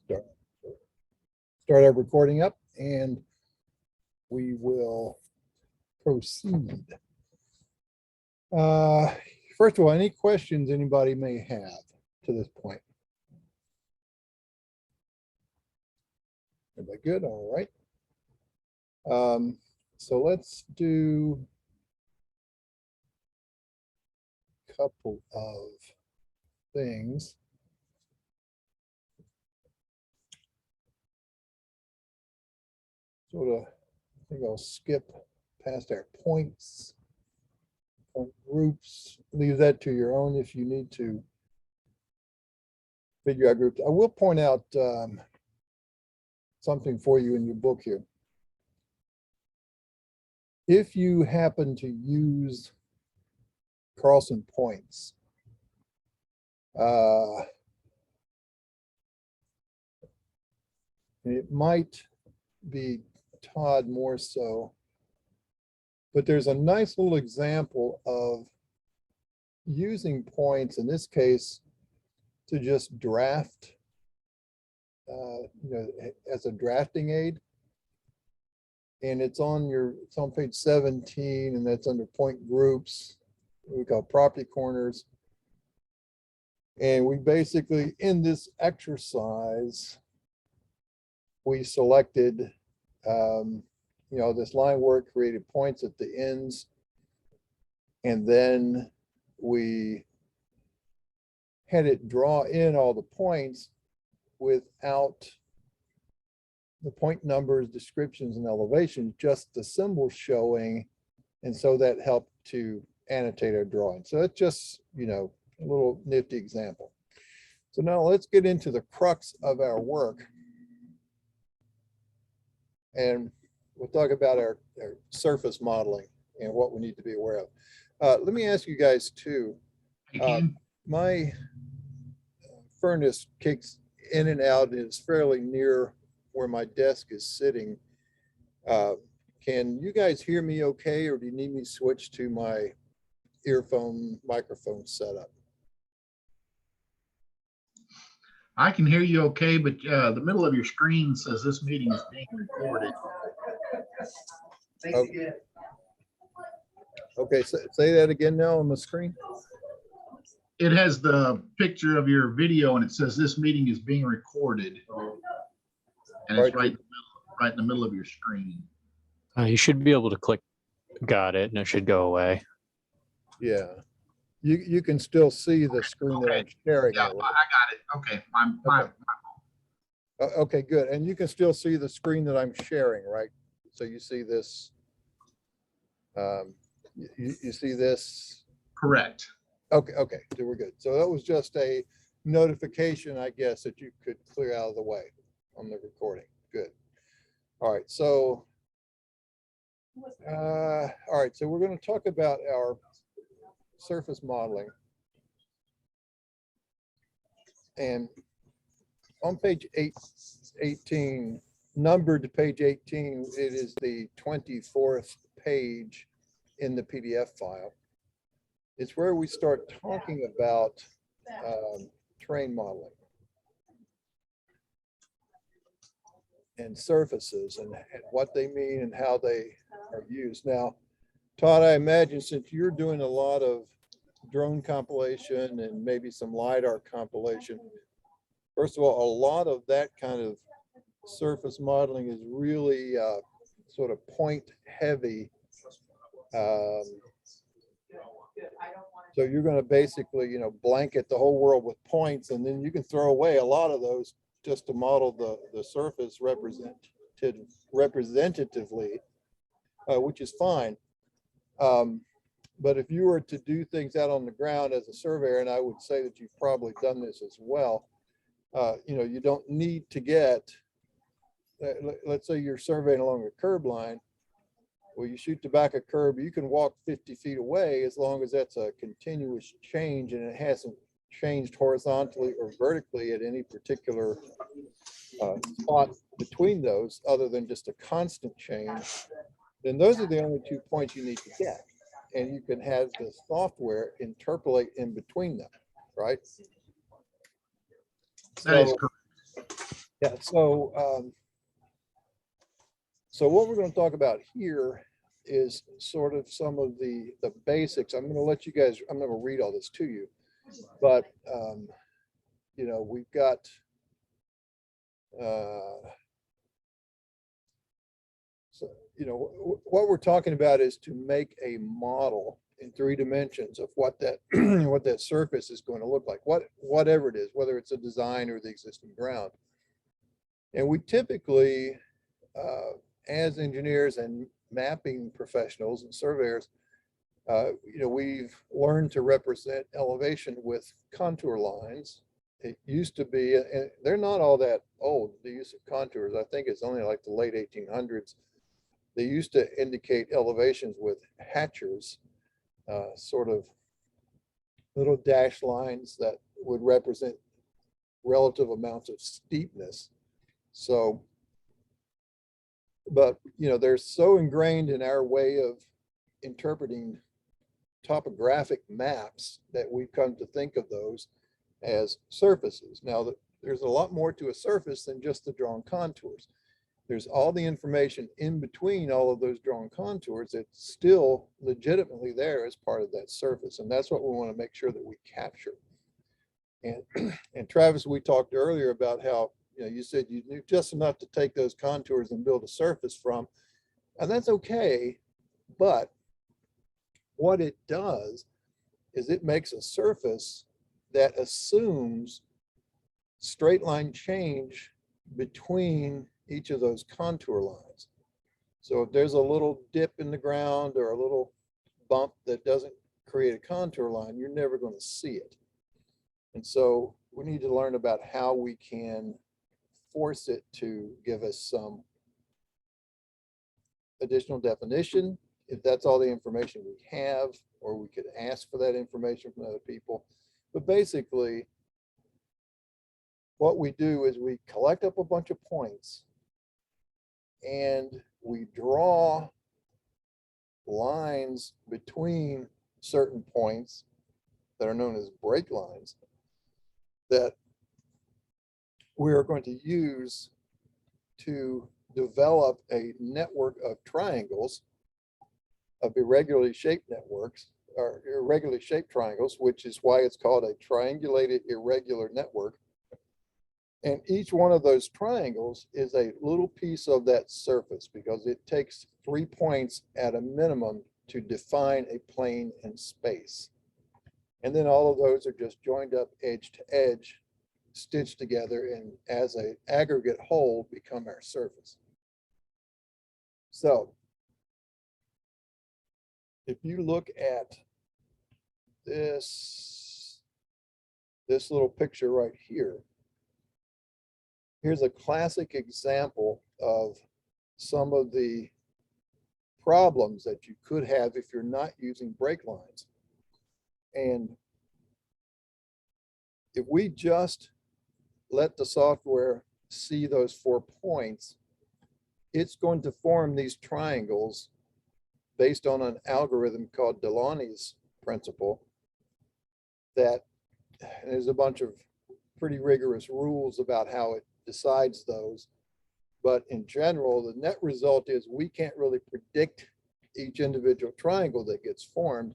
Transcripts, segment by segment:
start our recording up and we will proceed. First of all, any questions anybody may have to this point? Everybody good? All right. So let's do a couple of things. Sort of, I think I'll skip past our points, point groups, leave that to your own if you need to figure out groups. I will point out something for you in your book here. If you happen to use Carlson points, it might be Todd more so, but there's a nice little example of using points, in this case, to just draft, as a drafting aid. And it's on page 17, and that's under point groups. We call property corners. And we basically, in this exercise, we selected, this line work, created points at the ends, and then we had it draw in all the points without the point numbers, descriptions, and elevations, just the symbols showing. And so that helped to annotate our drawing. So that's just, a little nifty example. So now let's get into the crux of our work. And we'll talk about our surface modeling and what we need to be aware of. Let me ask you guys too. My furnace kicks in and out, and it's fairly near where my desk is sitting. Can you guys hear me okay, or do you need me to switch to my earphone microphone setup? I can hear you okay, but the middle of your screen says this meeting is being recorded. Okay, okay, so say that again now on the screen. It has the picture of your video, and it says this meeting is being recorded. And it's right in the middle of your screen. You should be able to click got it, and it should go away. Yeah. You can still see the screen that I'm sharing. Yeah, I got it. Okay. Okay, good. And you can still see the screen that I'm sharing, right? So you see this. You see this? Correct. Okay, so we're good. So that was just a notification, I guess, that you could clear out of the way on the recording. Good. All right, so we're going to talk about our surface modeling. And on page 18, numbered to page 18, it is the 24th page in the PDF file. It's where we start talking about terrain modeling and surfaces and what they mean and how they are used. Now, Todd, I imagine since you're doing a lot of drone compilation and maybe some LiDAR compilation, first of all, a lot of that kind of surface modeling is really sort of point heavy. So you're going to basically, blanket the whole world with points, and then you can throw away a lot of those just to model the surface representatively, which is fine. But if you were to do things out on the ground as a surveyor, and I would say that you've probably done this as well, you don't need to get, let's say you're surveying along a curb line. Well, you shoot the back of curb, you can walk 50 feet away as long as that's a continuous change and it hasn't changed horizontally or vertically at any particular spot between those, other than just a constant change. Then those are the only 2 points you need to get. And you can have the software interpolate in between them, right? That is correct. Yeah, so what we're going to talk about here is sort of some of the basics. I'm going to let you guys, I'm going to read all this to you, but you know, we've got so, you know, what we're talking about is to make a model in 3 dimensions of what that what that surface is going to look like, whatever it is, whether it's a design or the existing ground. And we typically, as engineers and mapping professionals and surveyors, you know, we've learned to represent elevation with contour lines. It used to be, and they're not all that old, the use of contours. I think it's only like the late 1800s. They used to indicate elevations with hatchers, sort of little dash lines that would represent relative amounts of steepness. So, but you know, they're so ingrained in our way of interpreting topographic maps that we've come to think of those as surfaces. Now, there's a lot more to a surface than just the drawn contours. There's all the information in between all of those drawn contours that's still legitimately there as part of that surface. And that's what we want to make sure that we capture. And Travis, we talked earlier about how, you know, you said you knew just enough to take those contours and build a surface from, and that's okay. But what it does is it makes a surface that assumes straight line change between each of those contour lines. So if there's a little dip in the ground or a little bump that doesn't create a contour line, you're never going to see it. And so we need to learn about how we can force it to give us some additional definition, if that's all the information we have, or we could ask for that information from other people. But basically, what we do is we collect up a bunch of points and we draw lines between certain points that are known as break lines that we are going to use to develop a network of triangles, of irregularly shaped networks, or irregularly shaped triangles, which is why it's called a triangulated irregular network. And each one of those triangles is a little piece of that surface, because it takes 3 points at a minimum to define a plane in space. And then all of those are just joined up edge to edge, stitched together, and as an aggregate whole become our surface. So if you look at this little picture right here, here's a classic example of some of the problems that you could have if you're not using break lines. And if we just let the software see those 4 points, it's going to form these triangles based on an algorithm called Delaunay's principle, that there's a bunch of pretty rigorous rules about how it decides those. But in general, the net result is we can't really predict each individual triangle that gets formed.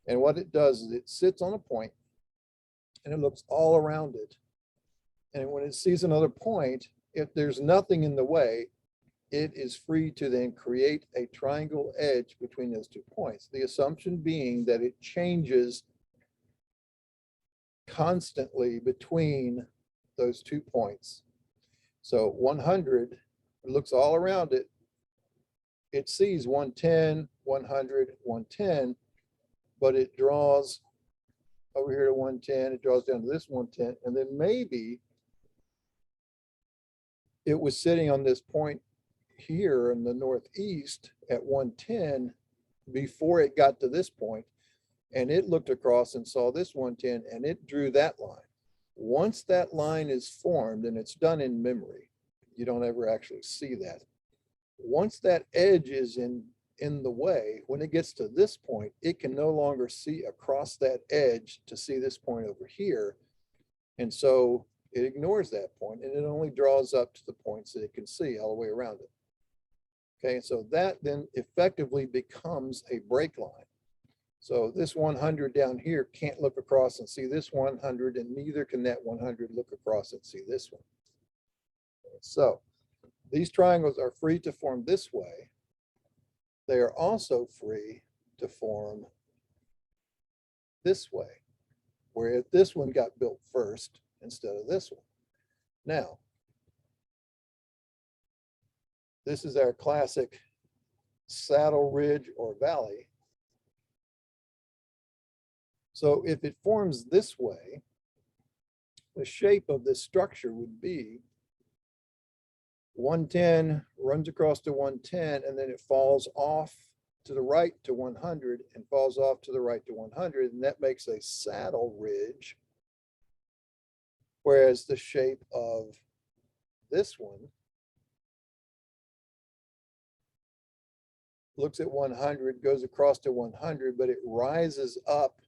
And what it does is it sits on a point and it looks all around it. And when it sees another point, if there's nothing in the way, it is free to then create a triangle edge between those 2 points. The assumption being that it changes constantly between those 2 points. So 100, it looks all around it. It sees 110, 100, 110, but it draws over here to 110, it draws down to this 110, and then maybe it was sitting on this point here in the northeast at 110 before it got to this point, and it looked across and saw this 110 and it drew that line. Once that line is formed, and it's done in memory, you don't ever actually see that. Once that edge is in the way, when it gets to this point, it can no longer see across that edge to see this point over here. And so it ignores that point and it only draws up to the points that it can see all the way around it. Okay, so that then effectively becomes a break line. So this 100 down here can't look across and see this 100, and neither can that 100 look across and see this one. So these triangles are free to form this way. They are also free to form this way, where if this one got built first instead of this one. Now, this is our classic saddle, ridge, or valley. So if it forms this way, the shape of this structure would be 110 runs across to 110, and then it falls off to the right to 100 and falls off to the right to 100, and that makes a saddle ridge. Whereas the shape of this one looks at 100, goes across to 100, but it rises up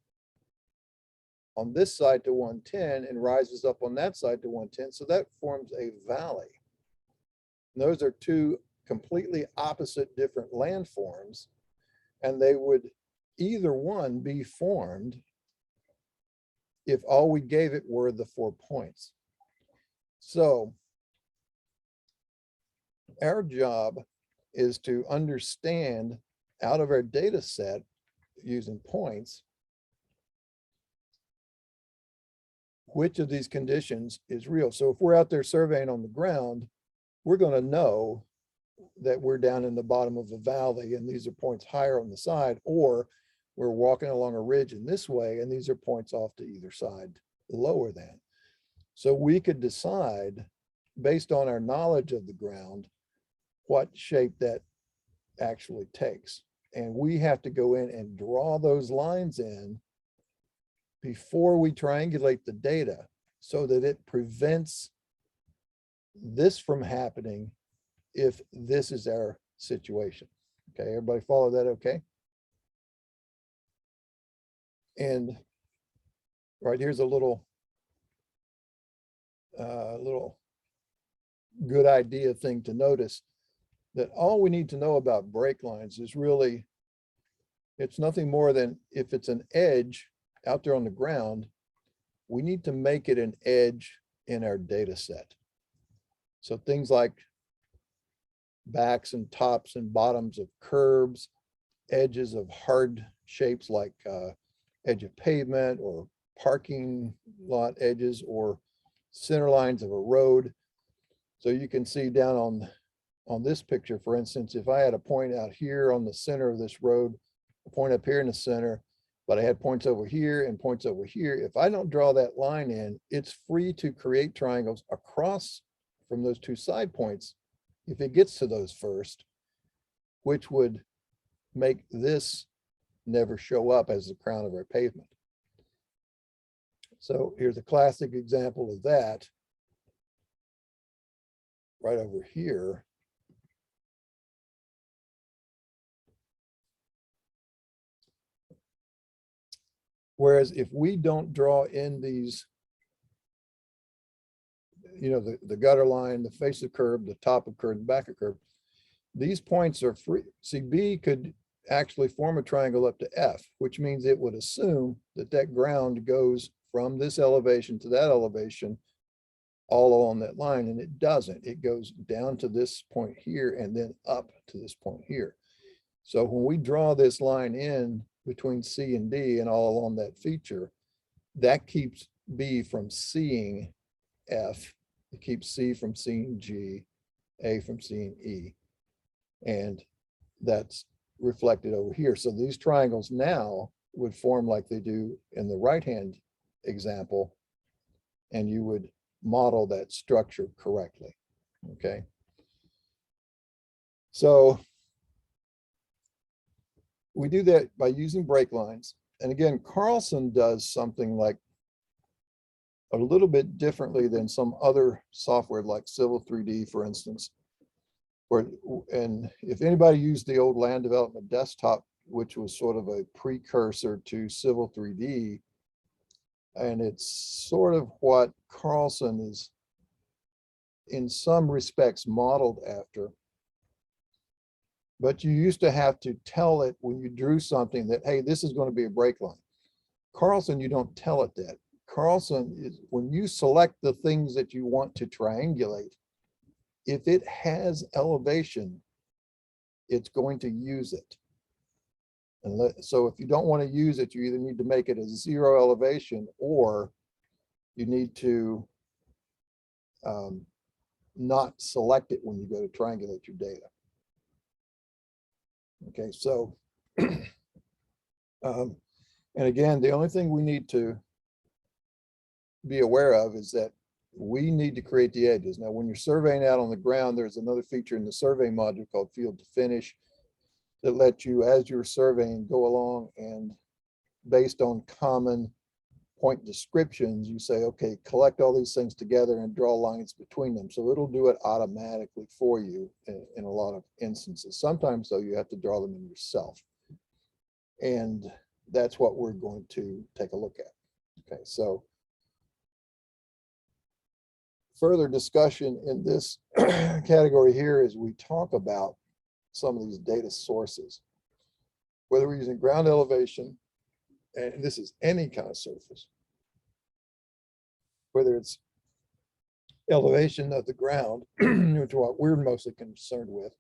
on this side to 110 and rises up on that side to 110. So that forms a valley. And those are two completely opposite different landforms, and they would either one be formed if all we gave it were the 4 points. So our job is to understand out of our data set using points, which of these conditions is real. So if we're out there surveying on the ground, we're going to know that we're down in the bottom of the valley and these are points higher on the side, or we're walking along a ridge in this way and these are points off to either side lower than. So we could decide based on our knowledge of the ground what shape that actually takes. And we have to go in and draw those lines in before we triangulate the data so that it prevents this from happening if this is our situation. Okay, everybody follow that okay? And right here's a little good idea thing to notice, that all we need to know about break lines is really, it's nothing more than if it's an edge out there on the ground, we need to make it an edge in our data set. So things like backs and tops and bottoms of curbs, edges of hard shapes like edge of pavement or parking lot edges or center lines of a road. So you can see down on this picture, for instance, if I had a point out here on the center of this road, a point up here in the center, but I had points over here and points over here, if I don't draw that line in, it's free to create triangles across from those two side points if it gets to those first, which would make this never show up as the crown of our pavement. So here's a classic example of that right over here. Whereas if we don't draw in these, you know, the gutter line, the face of curb, the top of curb, the back of curb, these points are free. See, B could actually form a triangle up to F, which means it would assume that that ground goes from this elevation to that elevation all along that line, and it doesn't. It goes down to this point here and then up to this point here. So when we draw this line in between C and D and all along that feature, that keeps B from seeing F, it keeps C from seeing G, A from seeing E, and that's reflected over here. So these triangles now would form like they do in the right-hand example, and you would model that structure correctly, okay? So we do that by using break lines. And again, Carlson does something like a little bit differently than some other software like Civil 3D, for instance. And if anybody used the old land development desktop, which was sort of a precursor to Civil 3D, And it's sort of what Carlson is in some respects modeled after. But you used to have to tell it when you drew something that, hey, this is going to be a break line. Carlson, you don't tell it that. Carlson is when you select the things that you want to triangulate, if it has elevation, it's going to use it. And so if you don't want to use it, you either need to make it a 0 elevation or you need to not select it when you go to triangulate your data. Okay, so, and again, the only thing we need to be aware of is that we need to create the edges. Now, when you're surveying out on the ground, there's another feature in the survey module called Field to Finish that lets you, as you're surveying, go along and based on common point descriptions, you say, okay, collect all these things together and draw lines between them. So it'll do it automatically for you in a lot of instances. Sometimes, though, you have to draw them in yourself. And that's what we're going to take a look at. Okay, so further discussion in this category here is we talk about some of these data sources, whether we're using ground elevation, and this is any kind of surface, whether it's elevation of the ground, which is what we're mostly concerned with,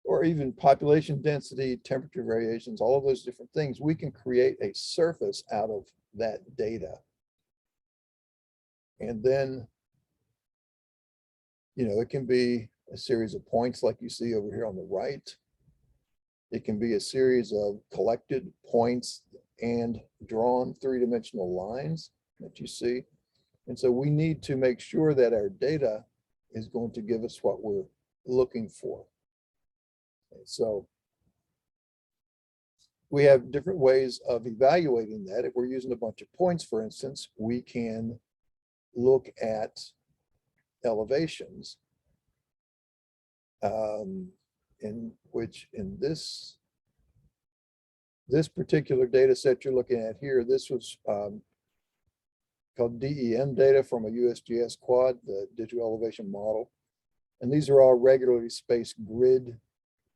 or even population density, temperature variations, all of those different things, we can create a surface out of that data. And then, you know, it can be a series of points like you see over here on the right. It can be a series of collected points and drawn three-dimensional lines that you see. And so we need to make sure that our data is going to give us what we're looking for. Okay, so we have different ways of evaluating that. If we're using a bunch of points, for instance, we can look at elevations, in which in this particular data set you're looking at here, this was called DEM data from a USGS quad, the digital elevation model. And these are all regularly spaced grid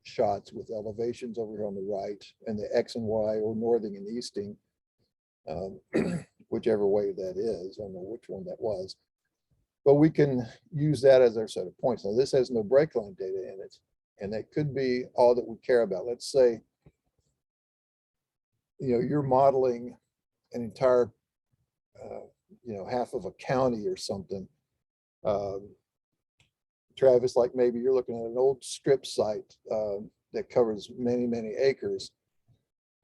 shots with elevations over here on the right and the X and Y or northing and easting, whichever way that is. I don't know which one that was. But we can use that as our set of points. Now this has no breakline data in it, and that could be all that we care about. Let's say, you know, you're modeling an entire, you know, half of a county or something. Travis, like maybe you're looking at an old strip site that covers many, many acres.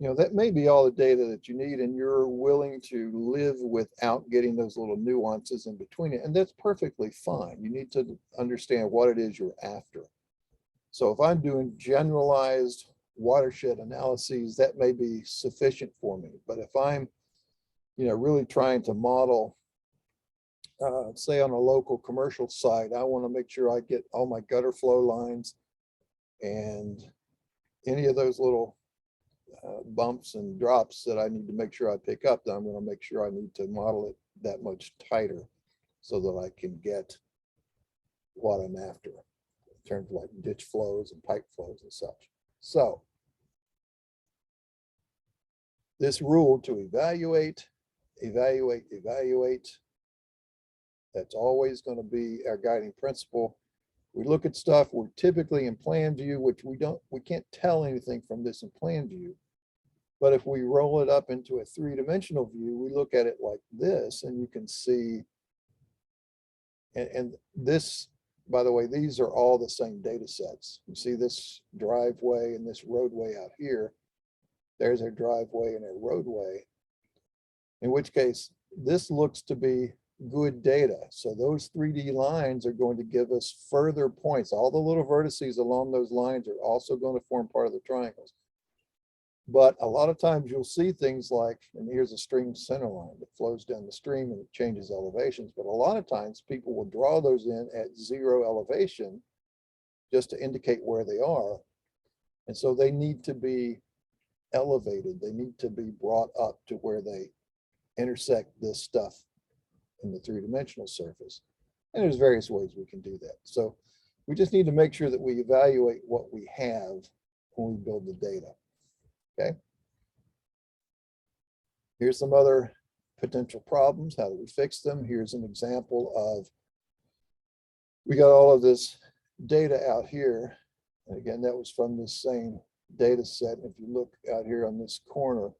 You know, that may be all the data that you need, and you're willing to live without getting those little nuances in between it. And that's perfectly fine. You need to understand what it is you're after. So if I'm doing generalized watershed analyses, that may be sufficient for me. But if I'm, you know, really trying to model, say on a local commercial site, I want to make sure I get all my gutter flow lines and any of those little bumps and drops that I need to make sure I pick up, then I'm going to make sure I need to model it that much tighter so that I can get what I'm after in terms of like ditch flows and pipe flows and such. So this rule to evaluate, that's always going to be our guiding principle. We look at stuff, we're typically in plan view, which we can't tell anything from this in plan view. But if we roll it up into a three-dimensional view, we look at it like this, and you can see, and this, by the way, these are all the same data sets. You see this driveway and this roadway out here. There's our driveway and our roadway, in which case this looks to be good data. So those 3D lines are going to give us further points. All the little vertices along those lines are also going to form part of the triangles. But a lot of times you'll see things like, and here's a stream center line that flows down the stream and it changes elevations. But a lot of times people will draw those in at 0 elevation just to indicate where they are. And so they need to be elevated. They need to be brought up to where they intersect this stuff in the three-dimensional surface. And there's various ways we can do that. So we just need to make sure that we evaluate what we have when we build the data. Okay. Here's some other potential problems. How do we fix them? Here's an example of, we got all of this data out here. And again, that was from this same data set. If you look out here on this corner,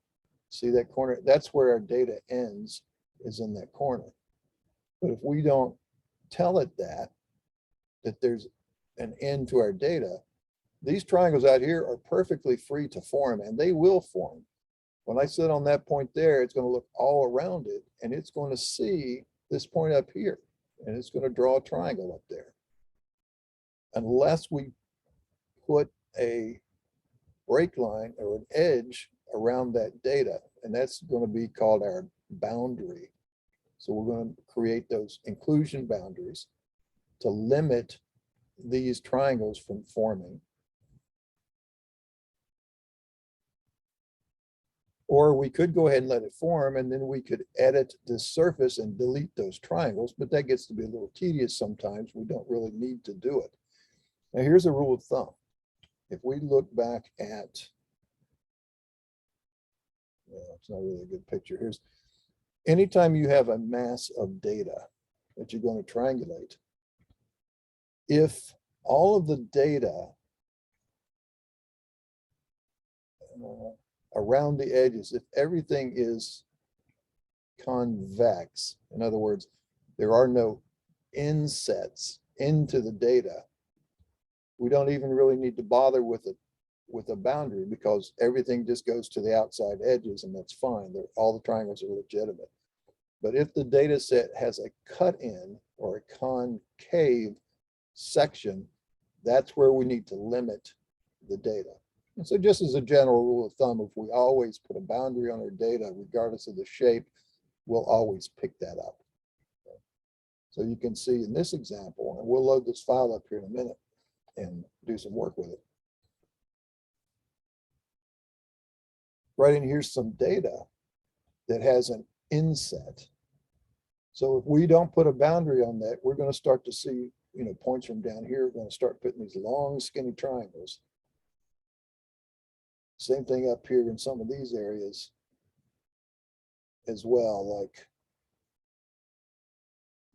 see that corner? That's where our data ends, is in that corner. But if we don't tell it that there's an end to our data, these triangles out here are perfectly free to form, and they will form. When I sit on that point there, it's going to look all around it, and it's going to see this point up here, and it's going to draw a triangle up there. Unless we put a break line or an edge around that data, and that's going to be called our boundary. So we're going to create those inclusion boundaries to limit these triangles from forming. Or we could go ahead and let it form, and then we could edit this surface and delete those triangles, but that gets to be a little tedious sometimes. We don't really need to do it. Now here's a rule of thumb. If we look back at, well, it's not really a good picture. Here's, anytime you have a mass of data that you're going to triangulate, if all of the data around the edges, if everything is convex, in other words, there are no insets into the data, we don't even really need to bother with a boundary, because everything just goes to the outside edges, and that's fine. All the triangles are legitimate. But if the data set has a cut in or a concave section, that's where we need to limit the data. And so just as a general rule of thumb, if we always put a boundary on our data, regardless of the shape, we'll always pick that up. Okay. So you can see in this example, and we'll load this file up here in a minute and do some work with it. Right in here's some data that has an inset. So if we don't put a boundary on that, we're going to start to see, points from down here. We're going to start putting these long, skinny triangles. Same thing up here in some of these areas as well. Like,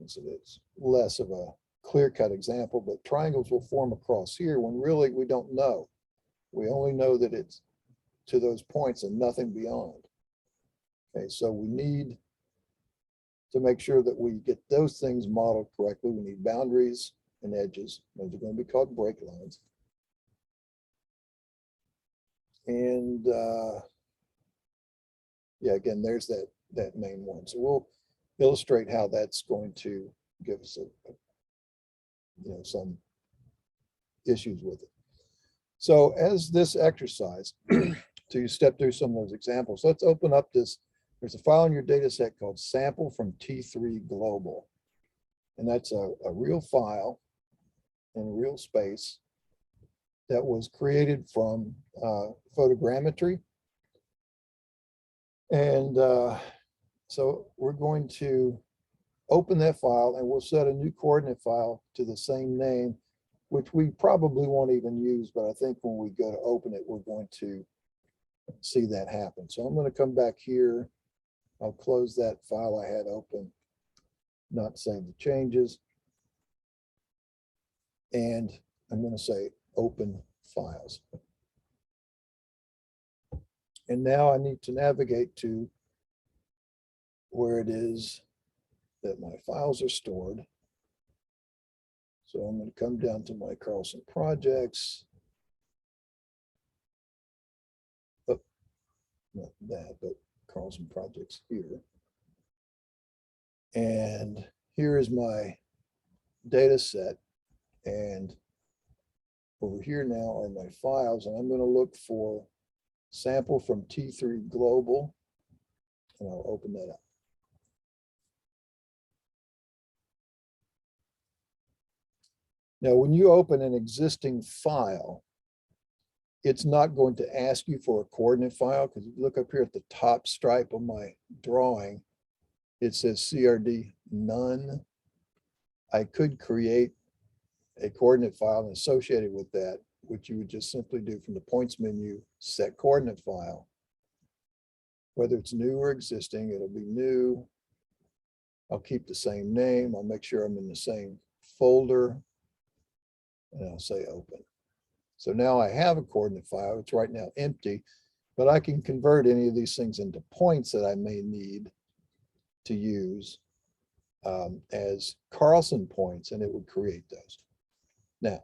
so it's less of a clear-cut example, but triangles will form across here when really we don't know. We only know that it's to those points and nothing beyond. Okay, so we need to make sure that we get those things modeled correctly. We need boundaries and edges. Those are going to be called break lines. And yeah, again, there's that main one. So we'll illustrate how that's going to give us some issues with it. So as this exercise, to step through some of those examples, let's open up this. There's a file in your data set called sample from T3 global. And that's a real file in real space that was created from photogrammetry. And so we're going to open that file, and we'll set a new coordinate file to the same name, which we probably won't even use, but I think when we go to open it, we're going to see that happen. So I'm going to come back here. I'll close that file I had open, not save the changes. And I'm going to say open files. And now I need to navigate to where it is that my files are stored. So I'm going to come down to my Carlson projects. Oh, not that, but Carlson projects here. And here is my data set. And over here now are my files. And I'm going to look for sample from T3 global. And I'll open that up. Now, when you open an existing file, it's not going to ask you for a coordinate file, because if you look up here at the top stripe of my drawing, it says CRD none. I could create a coordinate file and associated with that, which you would just simply do from the points menu, set coordinate file. Whether it's new or existing, it'll be new. I'll keep the same name. I'll make sure I'm in the same folder. And I'll say open. So now I have a coordinate file. It's right now empty, but I can convert any of these things into points that I may need to use as Carlson points, and it would create those. Now,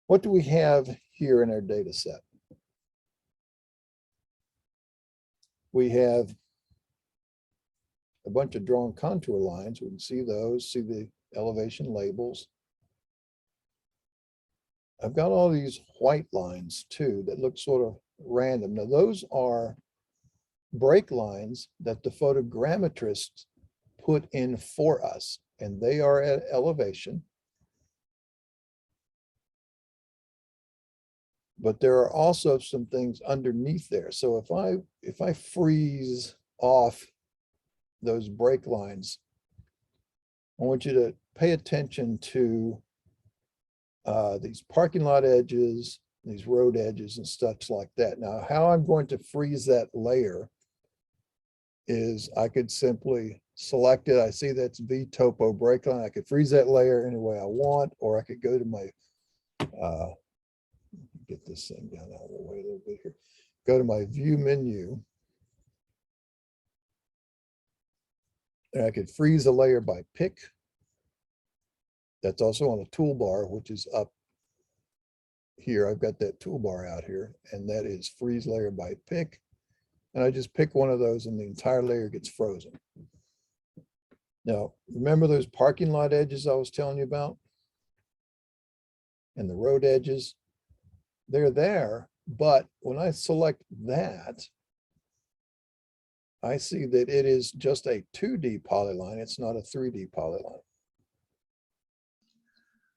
what do we have here in our data set? We have a bunch of drawn contour lines. We can see those, see the elevation labels. I've got all these white lines too that look sort of random. Now those are break lines that the photogrammetrists put in for us, and they are at elevation. But there are also some things underneath there. So if I freeze off those break lines, I want you to pay attention to these parking lot edges, these road edges and stuff like that. Now, how I'm going to freeze that layer is I could simply select it. I see that's V topo break line. I could freeze that layer any way I want, or I could go to my, get this thing down out of the way a little bit here. Go to my view menu. And I could freeze a layer by pick. That's also on the toolbar, which is up here. I've got that toolbar out here, and that is freeze layer by pick. And I just pick one of those and the entire layer gets frozen. Now, remember those parking lot edges I was telling you about? And the road edges? They're there, but when I select that, I see that it is just a 2D polyline. It's not a 3D polyline.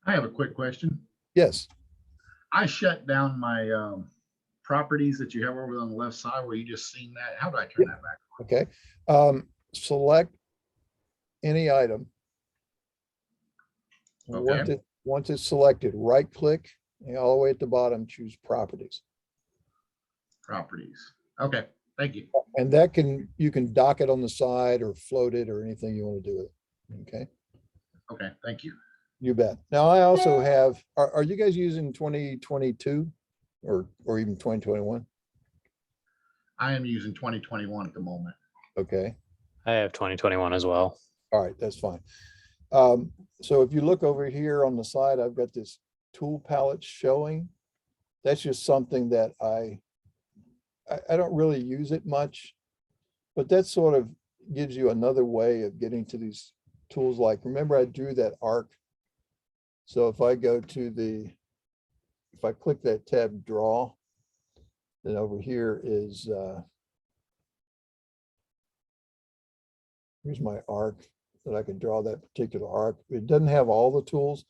I have a quick question. Yes. I shut down my properties that you have over on the left side where you just seen that. How do I turn that back? Okay. Select any item. Okay. Once it's selected, right click, and all the way at the bottom, choose properties. Properties. Okay. Thank you. And that you can dock it on the side or float it or anything you want to do with it. Okay. Okay. Thank you. You bet. Now I also have, are you guys using 2022 or even 2021? I am using 2021 at the moment. Okay. I have 2021 as well. All right, that's fine. So if you look over here on the side, I've got this tool palette showing. That's just something that I don't really use it much, but that sort of gives you another way of getting to these tools. Like, remember I drew that arc. So if I go to if I click that tab draw, then over here is, here's my arc that I can draw that particular arc. It doesn't have all the tools,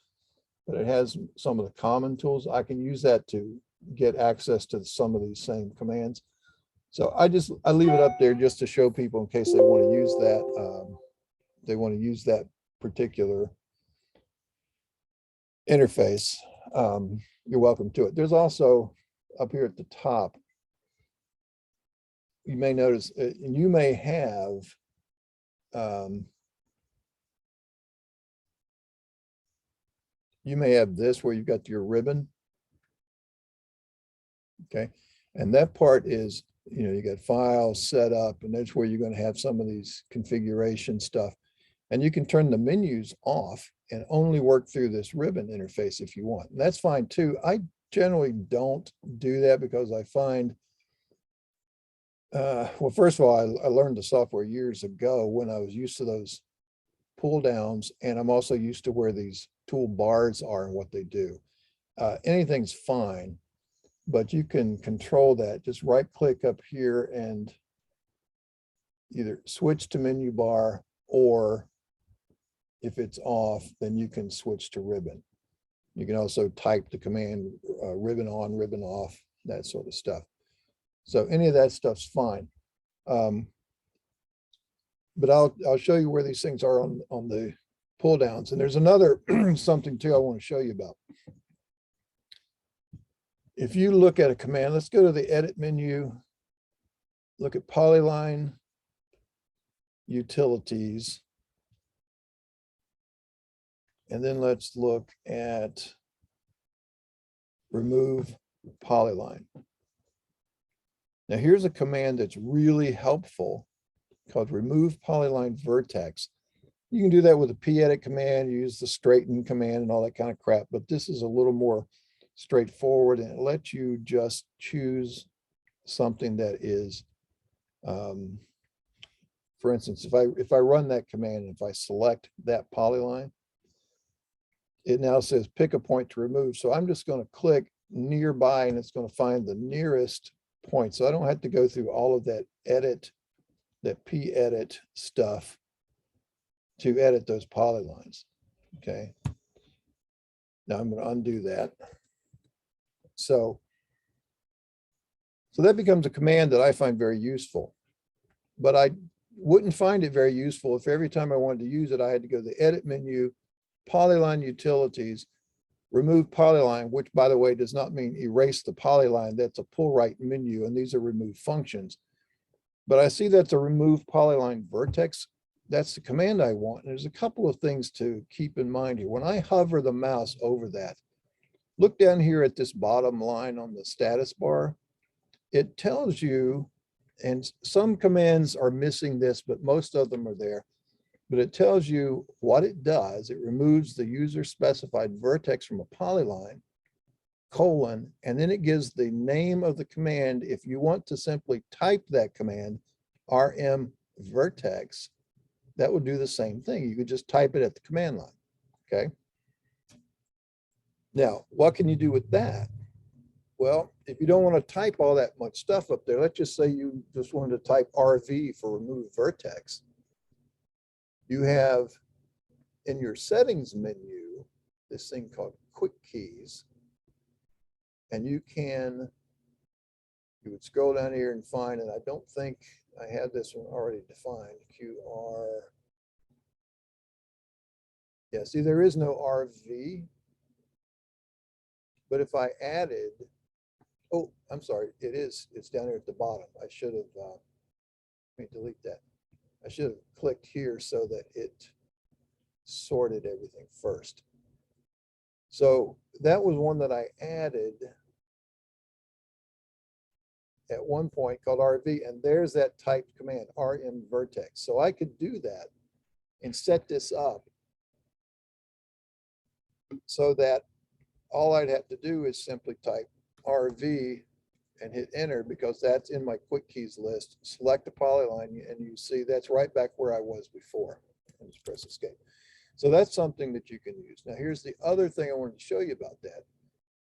but it has some of the common tools. I can use that to get access to some of these same commands. So I leave it up there just to show people in case they want to use that. They want to use that particular interface. You're welcome to it. There's also up here at the top, you may notice, you may have this where you've got your ribbon. Okay. And that part is, you got files set up, and that's where you're going to have some of these configuration stuff. And you can turn the menus off and only work through this ribbon interface if you want. And that's fine too. I generally don't do that because I find, well, first of all, I learned the software years ago when I was used to those pull downs, and I'm also used to where these tool bars are and what they do. Anything's fine, but you can control that. Just right click up here and either switch to menu bar, or if it's off, then you can switch to ribbon. You can also type the command ribbon on, ribbon off, that sort of stuff. So any of that stuff's fine. but I'll show you where these things are on the pull downs. And there's another something too I want to show you about. If you look at a command, let's go to the edit menu, look at Polyline Utilities. And then let's look at remove polyline. Now here's a command that's really helpful called remove polyline vertex. You can do that with a pedit command, use the straighten command and all that kind of crap, but this is a little more straightforward and it lets you just choose something that is, for instance, if I run that command and if I select that polyline, it now says pick a point to remove. So I'm just going to click nearby and it's going to find the nearest point. So I don't have to go through all of that edit, that p-edit stuff to edit those polylines. Okay. Now I'm going to undo that. So that becomes a command that I find very useful, but I wouldn't find it very useful if every time I wanted to use it, I had to go to the edit menu, Polyline Utilities, remove polyline, which by the way, does not mean erase the polyline. That's a pull right menu and these are remove functions. But I see that's a remove polyline vertex. That's the command I want. And there's a couple of things to keep in mind here. When I hover the mouse over that, look down here at this bottom line on the status bar. It tells you, and some commands are missing this, but most of them are there. But it tells you what it does. It removes the user specified vertex from a polyline, colon, and then it gives the name of the command. If you want to simply type that command, rm vertex, that would do the same thing. You could just type it at the command line, okay? Now, what can you do with that? Well, if you don't want to type all that much stuff up there, let's just say you just wanted to type RV for remove vertex. You have in your settings menu, this thing called quick keys. And you would scroll down here and find, and I don't think I had this one already defined, QR. Yeah, see, there is no RV. But if I added, oh, I'm sorry, it's down here at the bottom. I should have, let me delete that. I should have clicked here so that it sorted everything first. So that was one that I added at one point called RV, and there's that typed command, rm vertex. So I could do that and set this up so that all I'd have to do is simply type RV and hit enter because that's in my quick keys list. Select the polyline and you see that's right back where I was before. And just press escape. So that's something that you can use. Now here's the other thing I wanted to show you about that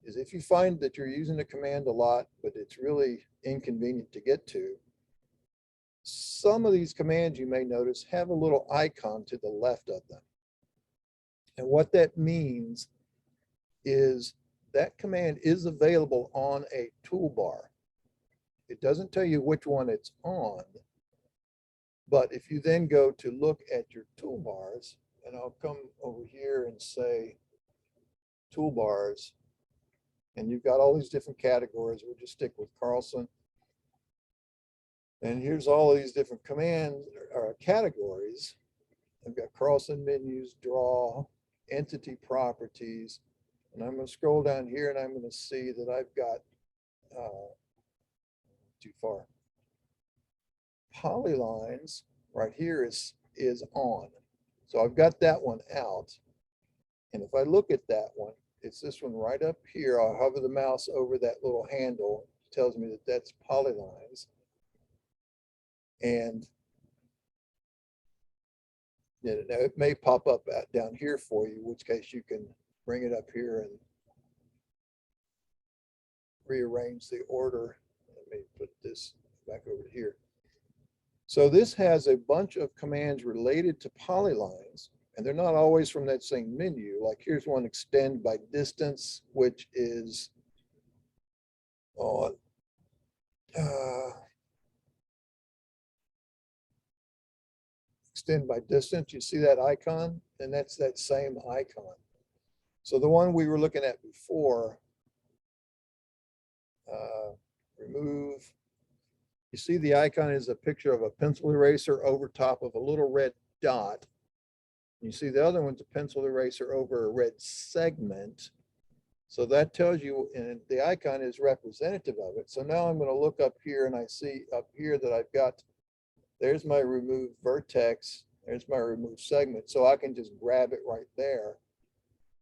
is if you find that you're using a command a lot, but it's really inconvenient to get to, some of these commands you may notice have a little icon to the left of them. And what that means is that command is available on a toolbar. It doesn't tell you which one it's on, but if you then go to look at your toolbars, and I'll come over here and say toolbars, and you've got all these different categories. We'll just stick with Carlson. And here's all of these different commands or categories. I've got Carlson menus, draw, entity properties, and I'm going to scroll down here and I'm going to see that I've got too far. Polylines right here is on. So I've got that one out. And if I look at that one, it's this one right up here. I'll hover the mouse over that little handle. It tells me that that's polylines. And it may pop up down here for you, in which case you can bring it up here and rearrange the order. Let me put this back over here. So this has a bunch of commands related to polylines, and they're not always from that same menu. Like here's one, extend by distance, which is on extend by distance. You see that icon? And that's that same icon. So the one we were looking at before, remove. You see the icon is a picture of a pencil eraser over top of a little red dot. You see the other one's a pencil eraser over a red segment. So that tells you, and the icon is representative of it. So now I'm going to look up here and I see up here that I've got, there's my remove vertex, there's my remove segment. So I can just grab it right there,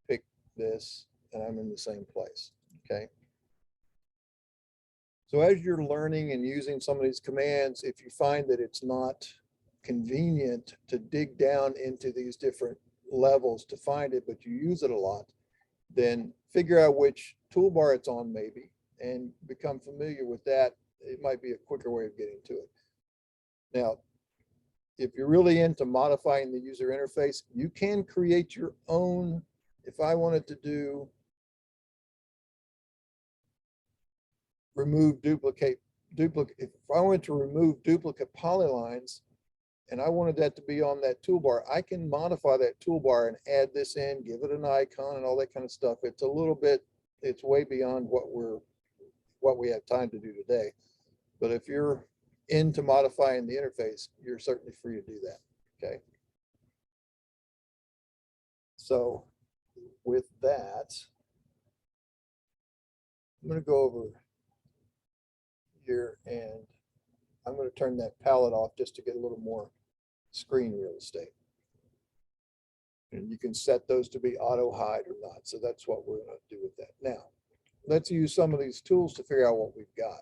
pick this, and I'm in the same place, okay? So as you're learning and using some of these commands, if you find that it's not convenient to dig down into these different levels to find it, but you use it a lot, then figure out which toolbar it's on maybe and become familiar with that. It might be a quicker way of getting to it. Now, if you're really into modifying the user interface, you can create your own. If I wanted to do remove duplicate, if I wanted to remove duplicate polylines and I wanted that to be on that toolbar, I can modify that toolbar and add this in, give it an icon and all that kind of stuff. It's a little bit, it's way beyond what we have time to do today. But if you're into modifying the interface, you're certainly free to do that, okay? So with that, I'm going to go over here and I'm going to turn that palette off just to get a little more screen real estate. And you can set those to be auto hide or not. So that's what we're going to do with that. Now, let's use some of these tools to figure out what we've got.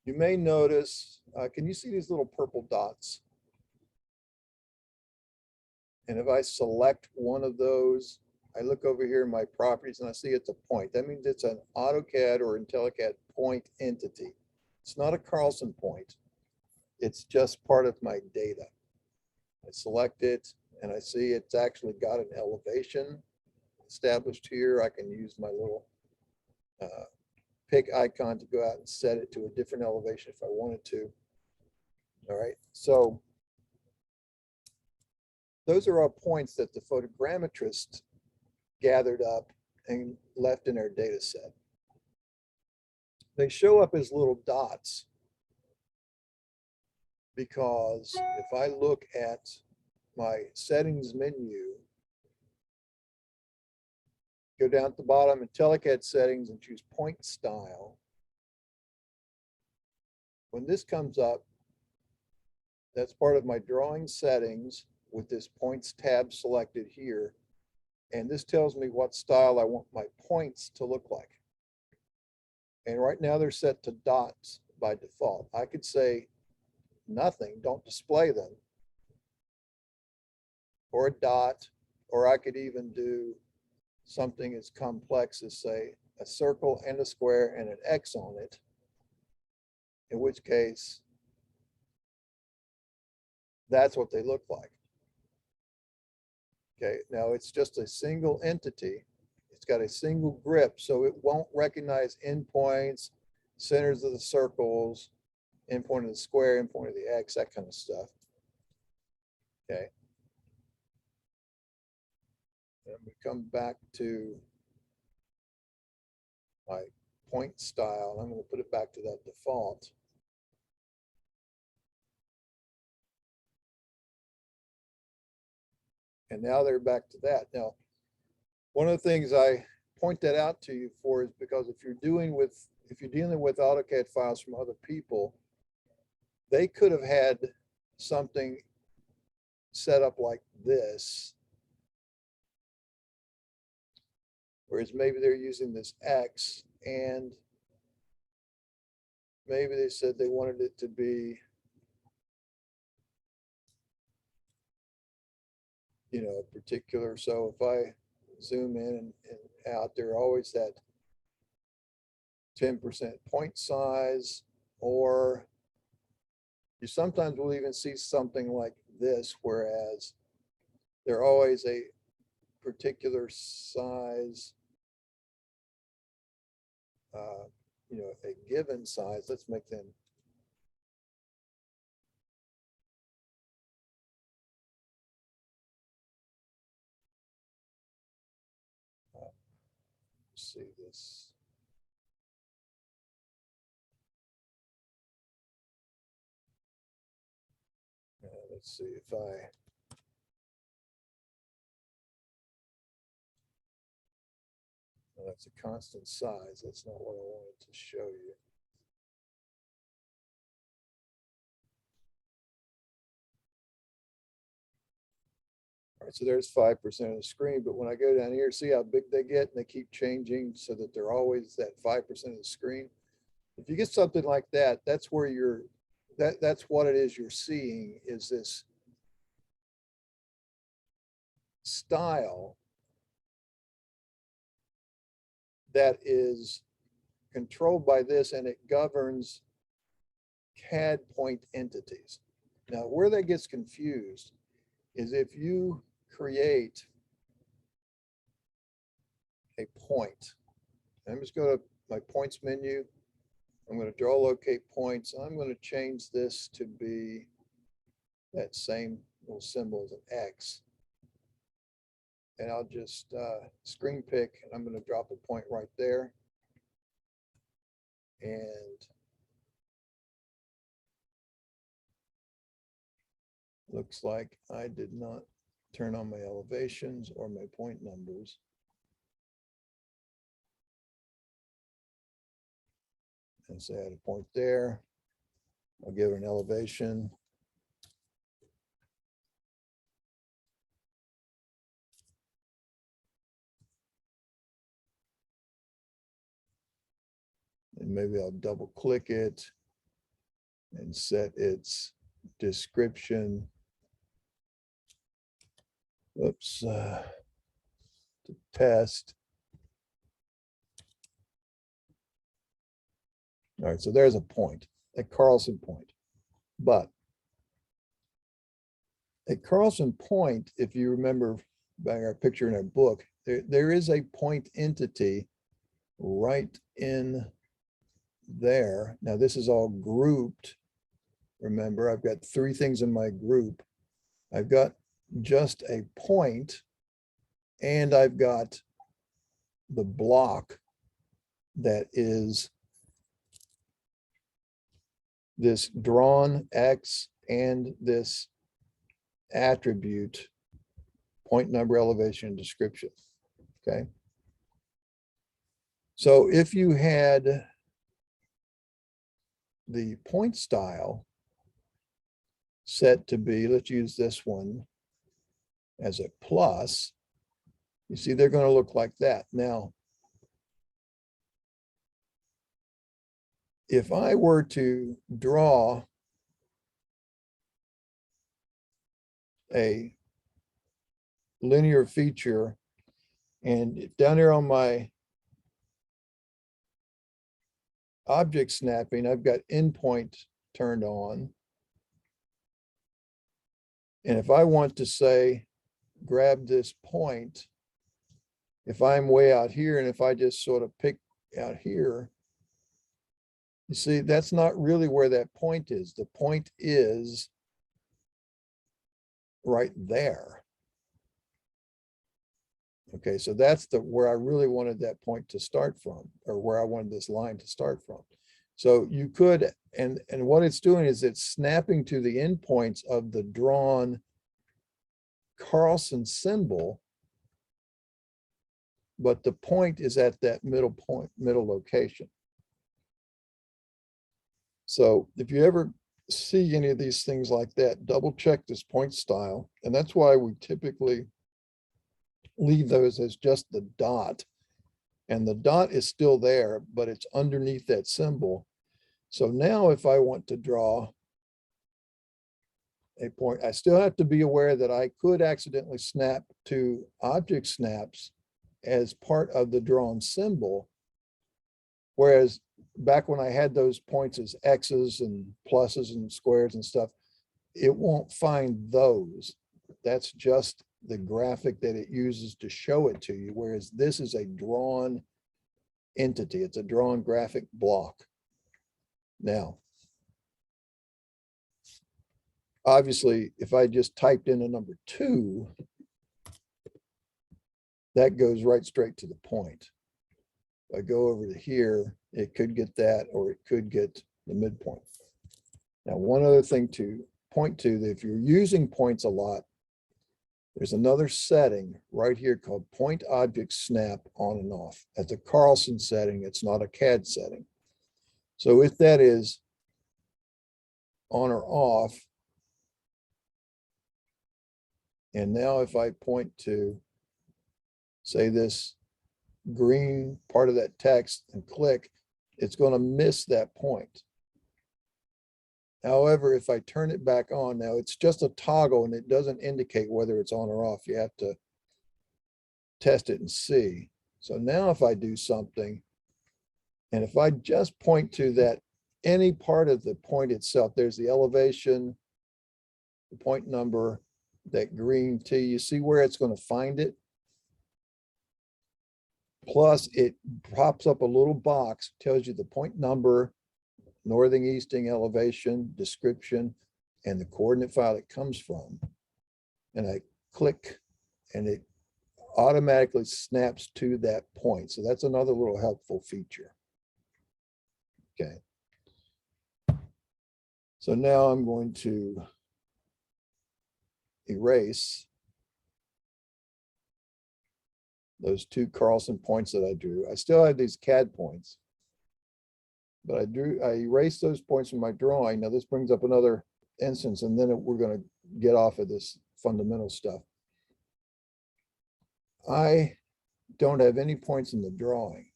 You may notice, can you see these little purple dots? And if I select one of those, I look over here in my properties and I see it's a point. That means it's an AutoCAD or IntelliCAD point entity. It's not a Carlson point. It's just part of my data. I select it and I see it's actually got an elevation established here. I can use my little pick icon to go out and set it to a different elevation if I wanted to. All right, so those are all points that the photogrammetrist gathered up and left in our data set. They show up as little dots because if I look at my settings menu, go down at the bottom, IntelliCAD settings and choose point style. When this comes up, that's part of my drawing settings with this points tab selected here. And this tells me what style I want my points to look like. And right now they're set to dots by default. I could say nothing, don't display them, or a dot, or I could even do something as complex as say a circle and a square and an X on it, in which case that's what they look like. Okay, now it's just a single entity. It's got a single grip, so it won't recognize endpoints, centers of the circles, endpoint of the square, endpoint of the X, that kind of stuff. Okay. And we come back to my point style. I'm going to put it back to that default. And now they're back to that. Now, one of the things I point that out to you for is because if you're dealing with AutoCAD files from other people, they could have had something set up like this, whereas maybe they're using this X and maybe they said they wanted it to be, you know, particular. So if I zoom in and out, there always that 10% point size, or you sometimes will even see something like this, whereas they're always a particular size, you know, a given size. Let's make them let's see this. Let's see if I. Well, that's a constant size. That's not what I wanted to show you. All right, so there's 5% of the screen, but when I go down here, see how big they get, and they keep changing so that they're always that 5% of the screen. If you get something like that, that's where you're, that's what it is you're seeing, is this style that is controlled by this, and it governs CAD point entities. Now, where that gets confused is if you create a point, I'm just going to my points menu. I'm going to draw locate points. I'm going to change this to be that same little symbol as an X. And I'll just screen pick, and I'm going to drop a point right there. And looks like I did not turn on my elevations or my point numbers. And say I had a point there. I'll give it an elevation. And maybe I'll double click it and set its description. Oops, to test. All right, so there's a point, a Carlson point. But a Carlson point, if you remember by our picture in our book, there is a point entity right in there. Now this is all grouped. Remember, I've got 3 things in my group. I've got just a point, and I've got the block that is this drawn X and this attribute, point number, elevation, description. Okay. So if you had the point style set to be, let's use this one as a plus, you see they're going to look like that. Now, if I were to draw a linear feature, and down here on my object snapping, I've got endpoint turned on. And if I want to say, grab this point, if I'm way out here, and if I just sort of pick out here, you see, that's not really where that point is. The point is right there. Okay, so that's where I really wanted that point to start from, or where I wanted this line to start from. So you could, and what it's doing is it's snapping to the endpoints of the drawn Carlson symbol, but the point is at that middle point, middle location. So if you ever see any of these things like that, double check this point style. And that's why we typically leave those as just the dot. And the dot is still there, but it's underneath that symbol. So now if I want to draw a point, I still have to be aware that I could accidentally snap to object snaps as part of the drawn symbol. Whereas back when I had those points as X's and pluses and squares and stuff, it won't find those. That's just the graphic that it uses to show it to you. Whereas this is a drawn entity. It's a drawn graphic block. Now, obviously, if I just typed in a number 2, that goes right straight to the point. If I go over to here, it could get that, or it could get the midpoint. Now, one other thing to point to, that if you're using points a lot, there's another setting right here called point object snap on and off. That's a Carlson setting. It's not a CAD setting. So if that is on or off, and now if I point to, say, this green part of that text and click, it's going to miss that point. However, if I turn it back on, now it's just a toggle and it doesn't indicate whether it's on or off. You have to test it and see. So now if I do something, and if I just point to that, any part of the point itself, there's the elevation, the point number, that green T, you see where it's going to find it? Plus it pops up a little box, tells you the point number, northing, easting, elevation, description, and the coordinate file it comes from. And I click and it automatically snaps to that point. So that's another little helpful feature. Okay. So now I'm going to erase those two Carlson points that I drew. I still have these CAD points, but I erased those points from my drawing. Now this brings up another instance, and then we're going to get off of this fundamental stuff. I don't have any points in the drawing,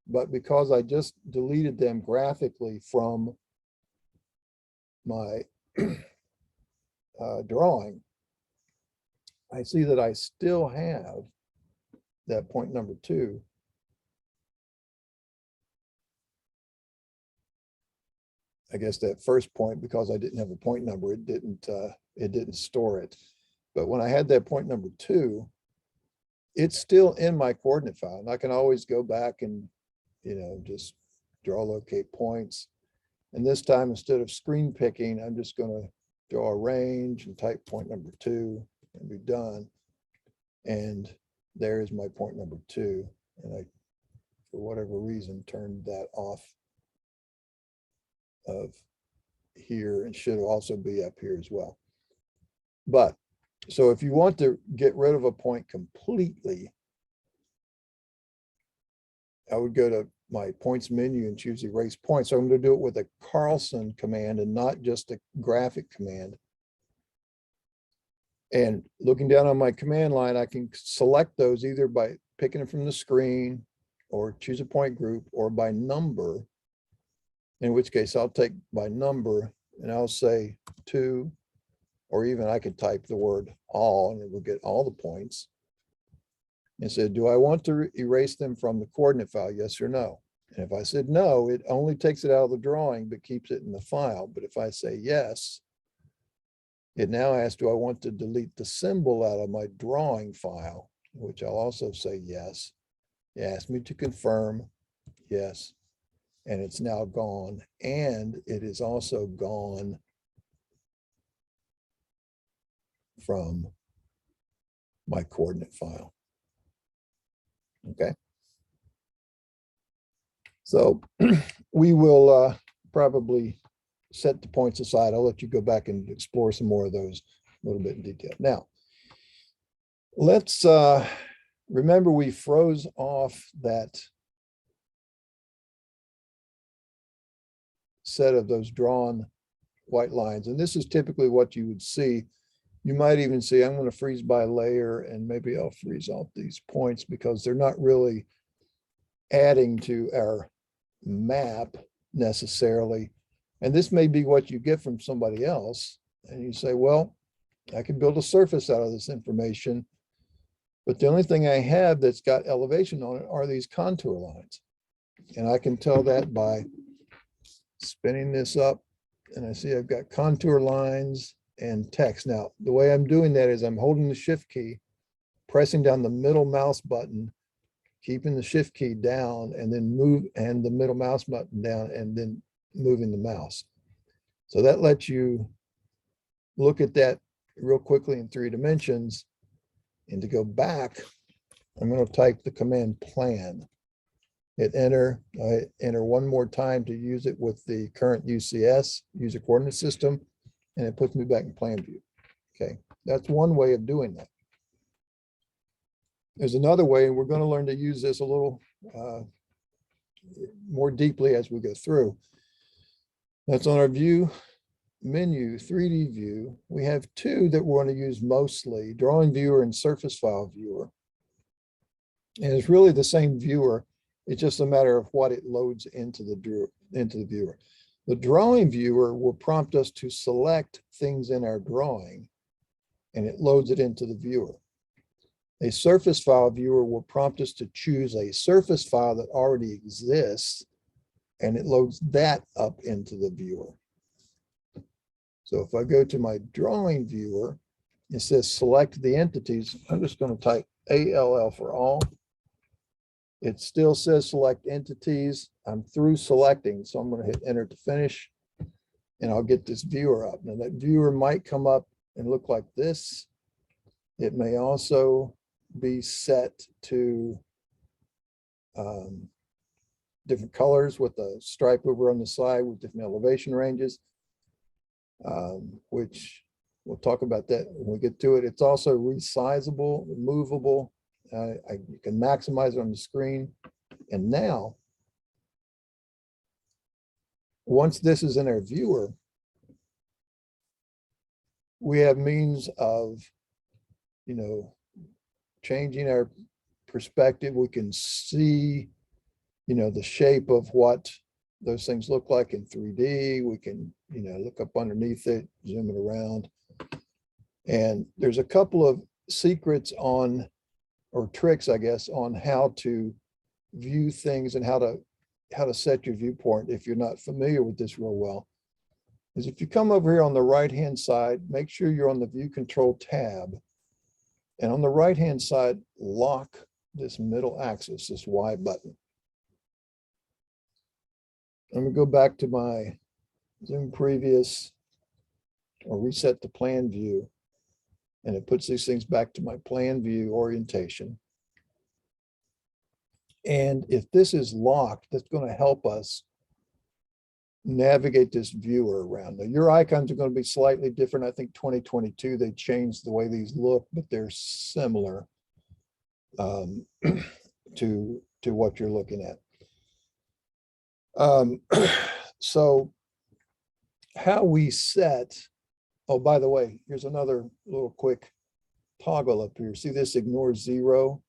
but because I just deleted them graphically from my drawing, I see that I still have that point number 2. I guess that first point, because I didn't have a point number, it didn't store it. But when I had that point number 2, it's still in my coordinate file. And I can always go back and, just draw locate points. And this time, instead of screen picking, I'm just going to draw a range and type point number 2 and be done. And there's my point number 2. And I, for whatever reason, turned that off of here, and should also be up here as well. But so if you want to get rid of a point completely, I would go to my points menu and choose erase points. So I'm going to do it with a Carlson command and not just a graphic command. And looking down on my command line, I can select those either by picking it from the screen, or choose a point group, or by number, in which case I'll take by number and I'll say 2, or even I could type the word all and it will get all the points. And said, do I want to erase them from the coordinate file? Yes or no? And if I said no, it only takes it out of the drawing, but keeps it in the file. But if I say yes, it now asks, do I want to delete the symbol out of my drawing file, which I'll also say yes. It asked me to confirm, yes. And it's now gone. And it is also gone from my coordinate file. Okay. So we will probably set the points aside. I'll let you go back and explore some more of those a little bit in detail. Now, let's remember we froze off that set of those drawn white lines. And this is typically what you would see. You might even see, I'm going to freeze by layer, and maybe I'll freeze off these points because they're not really adding to our map necessarily. And this may be what you get from somebody else. And you say, well, I can build a surface out of this information, but the only thing I have that's got elevation on it are these contour lines. And I can tell that by spinning this up, and I see I've got contour lines and text. Now, the way I'm doing that is I'm holding the shift key, pressing down the middle mouse button, keeping the shift key down, and then the middle mouse button down, and then moving the mouse. So that lets you look at that real quickly in 3 dimensions. And to go back, I'm going to type the command plan. hit enter. I enter one more time to use it with the current UCS, user coordinate system, and it puts me back in plan view. Okay, that's one way of doing that. There's another way, and we're going to learn to use this a little more deeply as we go through. That's on our view menu, 3D view. We have two that we're going to use mostly, drawing viewer and surface file viewer. And it's really the same viewer. It's just a matter of what it loads into the viewer. The drawing viewer will prompt us to select things in our drawing, and it loads it into the viewer. A surface file viewer will prompt us to choose a surface file that already exists, and it loads that up into the viewer. So if I go to my drawing viewer, it says select the entities. I'm just going to type ALL for all. It still says select entities. I'm through selecting, so I'm going to hit enter to finish, and I'll get this viewer up. Now that viewer might come up and look like this. It may also be set to different colors with a stripe over on the side with different elevation ranges, which we'll talk about that when we get to it. It's also resizable, movable. You can maximize it on the screen. And now, once this is in our viewer, we have means of, changing our perspective. We can see, the shape of what those things look like in 3D. We can, look up underneath it, zoom it around. And there's a couple of secrets on, or tricks, I guess, on how to view things and how to set your viewpoint if you're not familiar with this real well. Is if you come over here on the right-hand side, make sure you're on the view control tab. And on the right-hand side, lock this middle axis, this Y button. I'm going to go back to my zoom previous or reset to plan view. And it puts these things back to my plan view orientation. And if this is locked, that's going to help us navigate this viewer around. Now, your icons are going to be slightly different. I think 2022, they changed the way these look, but they're similar to what you're looking at. So how we set, oh, by the way, here's another little quick toggle up here. See this ignore zero?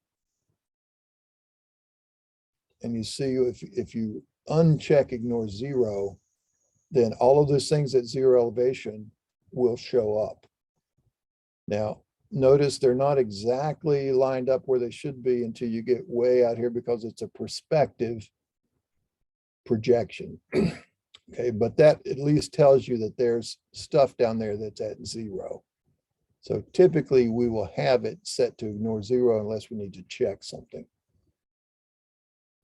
And you see if you uncheck ignore zero, then all of those things at zero elevation will show up. Now, notice they're not exactly lined up where they should be until you get way out here because it's a perspective projection. Okay, but that at least tells you that there's stuff down there that's at zero. So typically we will have it set to ignore zero unless we need to check something.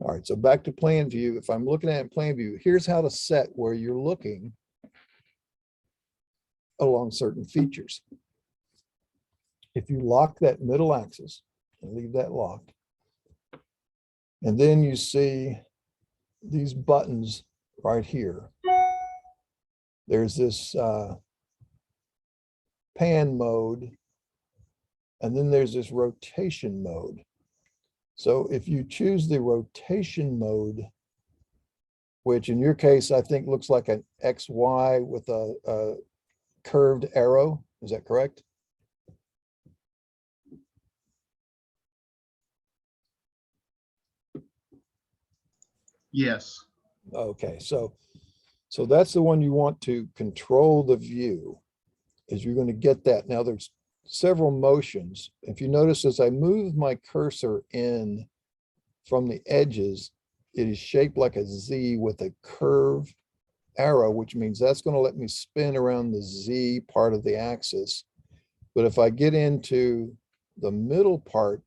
All right, so back to plan view. If I'm looking at it in plan view, here's how to set where you're looking along certain features. If you lock that middle axis and leave that locked, and then you see these buttons right here. There's this pan mode, and then there's this rotation mode. So if you choose the rotation mode, which in your case, I think looks like an XY with a curved arrow, is that correct? Yes. Okay, so that's the one you want to control the view, is you're going to get that. Now there's several motions. If you notice, as I move my cursor in from the edges, it is shaped like a Z with a curved arrow, which means that's going to let me spin around the Z part of the axis. But if I get into the middle part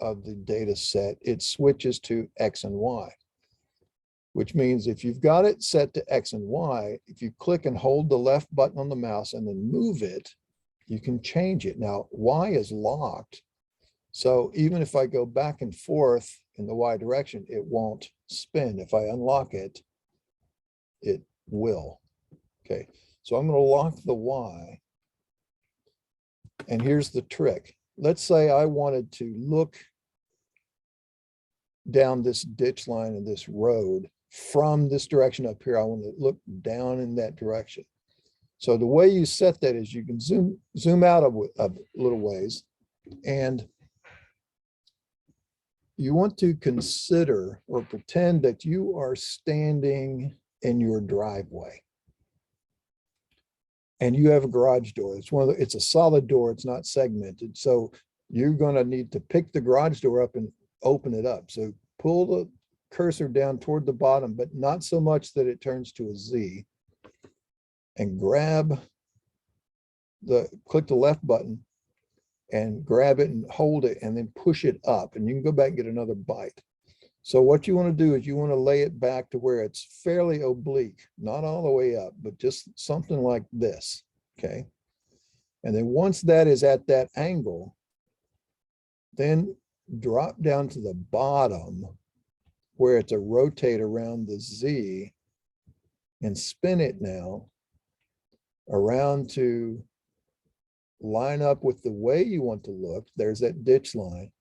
of the data set, it switches to X and Y, which means if you've got it set to X and Y, if you click and hold the left button on the mouse and then move it, you can change it. Now, Y is locked. So even if I go back and forth in the Y direction, it won't spin. If I unlock it, it will. Okay, so I'm going to lock the Y. And here's the trick. Let's say I wanted to look down this ditch line of this road from this direction up here. I want to look down in that direction. So the way you set that is you can zoom out a little ways, and you want to consider or pretend that you are standing in your driveway and you have a garage door. It's a solid door. It's not segmented. So you're going to need to pick the garage door up and open it up. So pull the cursor down toward the bottom, but not so much that it turns to a Z, and click the left button and grab it and hold it and then push it up, and you can go back and get another bite. So what you want to do is you want to lay it back to where it's fairly oblique, not all the way up, but just something like this. Okay. And then once that is at that angle, then drop down to the bottom where it's a rotate around the Z and spin it now around to line up with the way you want to look. There's that ditch line.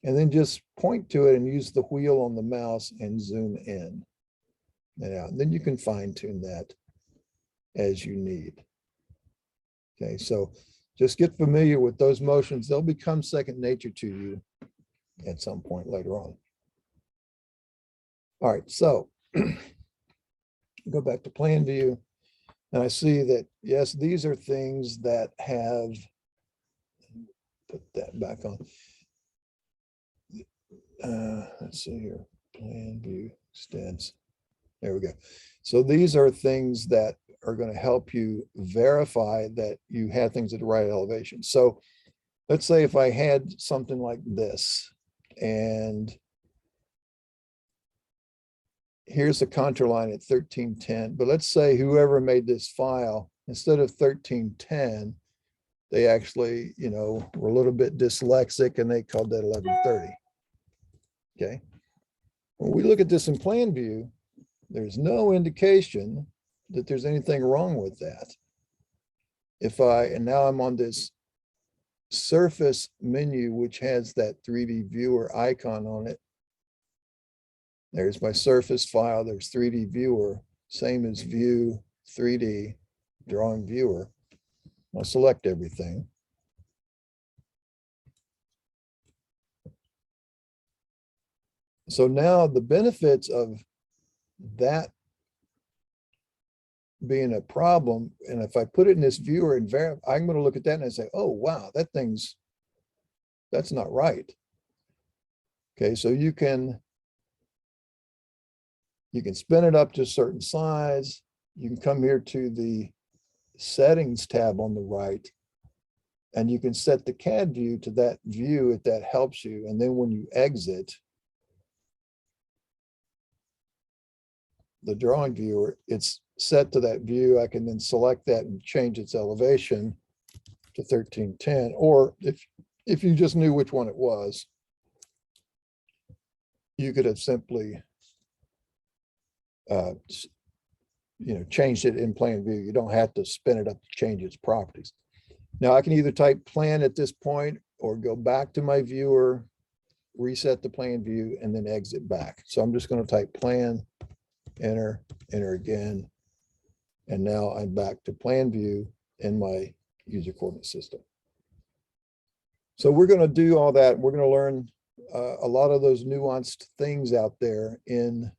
And then just point to it and use the wheel on the mouse and zoom in and out. And then you can fine tune that as you need. Okay, so just get familiar with those motions. They'll become second nature to you at some point later on. All right, so go back to plan view. And I see that, yes, these are things that have, put that back on. Let's see here, plan view extends. There we go. So these are things that are going to help you verify that you have things at the right elevation. So let's say if I had something like this, and here's the contour line at 1310, but let's say whoever made this file, instead of 1310, they actually, were a little bit dyslexic and they called that 1130. Okay. When we look at this in plan view, there's no indication that there's anything wrong with that. And now I'm on this surface menu, which has that 3D viewer icon on it. There's my surface file. There's 3D viewer, same as view, 3D, drawing viewer. I'll select everything. So now the benefits of that being a problem, and if I put it in this viewer and I'm going to look at that and I say, oh, wow, that's not right. Okay, so you can spin it up to a certain size. You can come here to the settings tab on the right, and you can set the CAD view to that view if that helps you. And then when you exit the drawing viewer, it's set to that view. I can then select that and change its elevation to 1310. Or if you just knew which one it was, you could have simply changed it in plan view. You don't have to spin it up to change its properties. Now I can either type plan at this point or go back to my viewer, reset the plan view, and then exit back. So I'm just going to type plan, enter again. And now I'm back to plan view in my user coordinate system. So we're going to do all that. We're going to learn a lot of those nuanced things out there in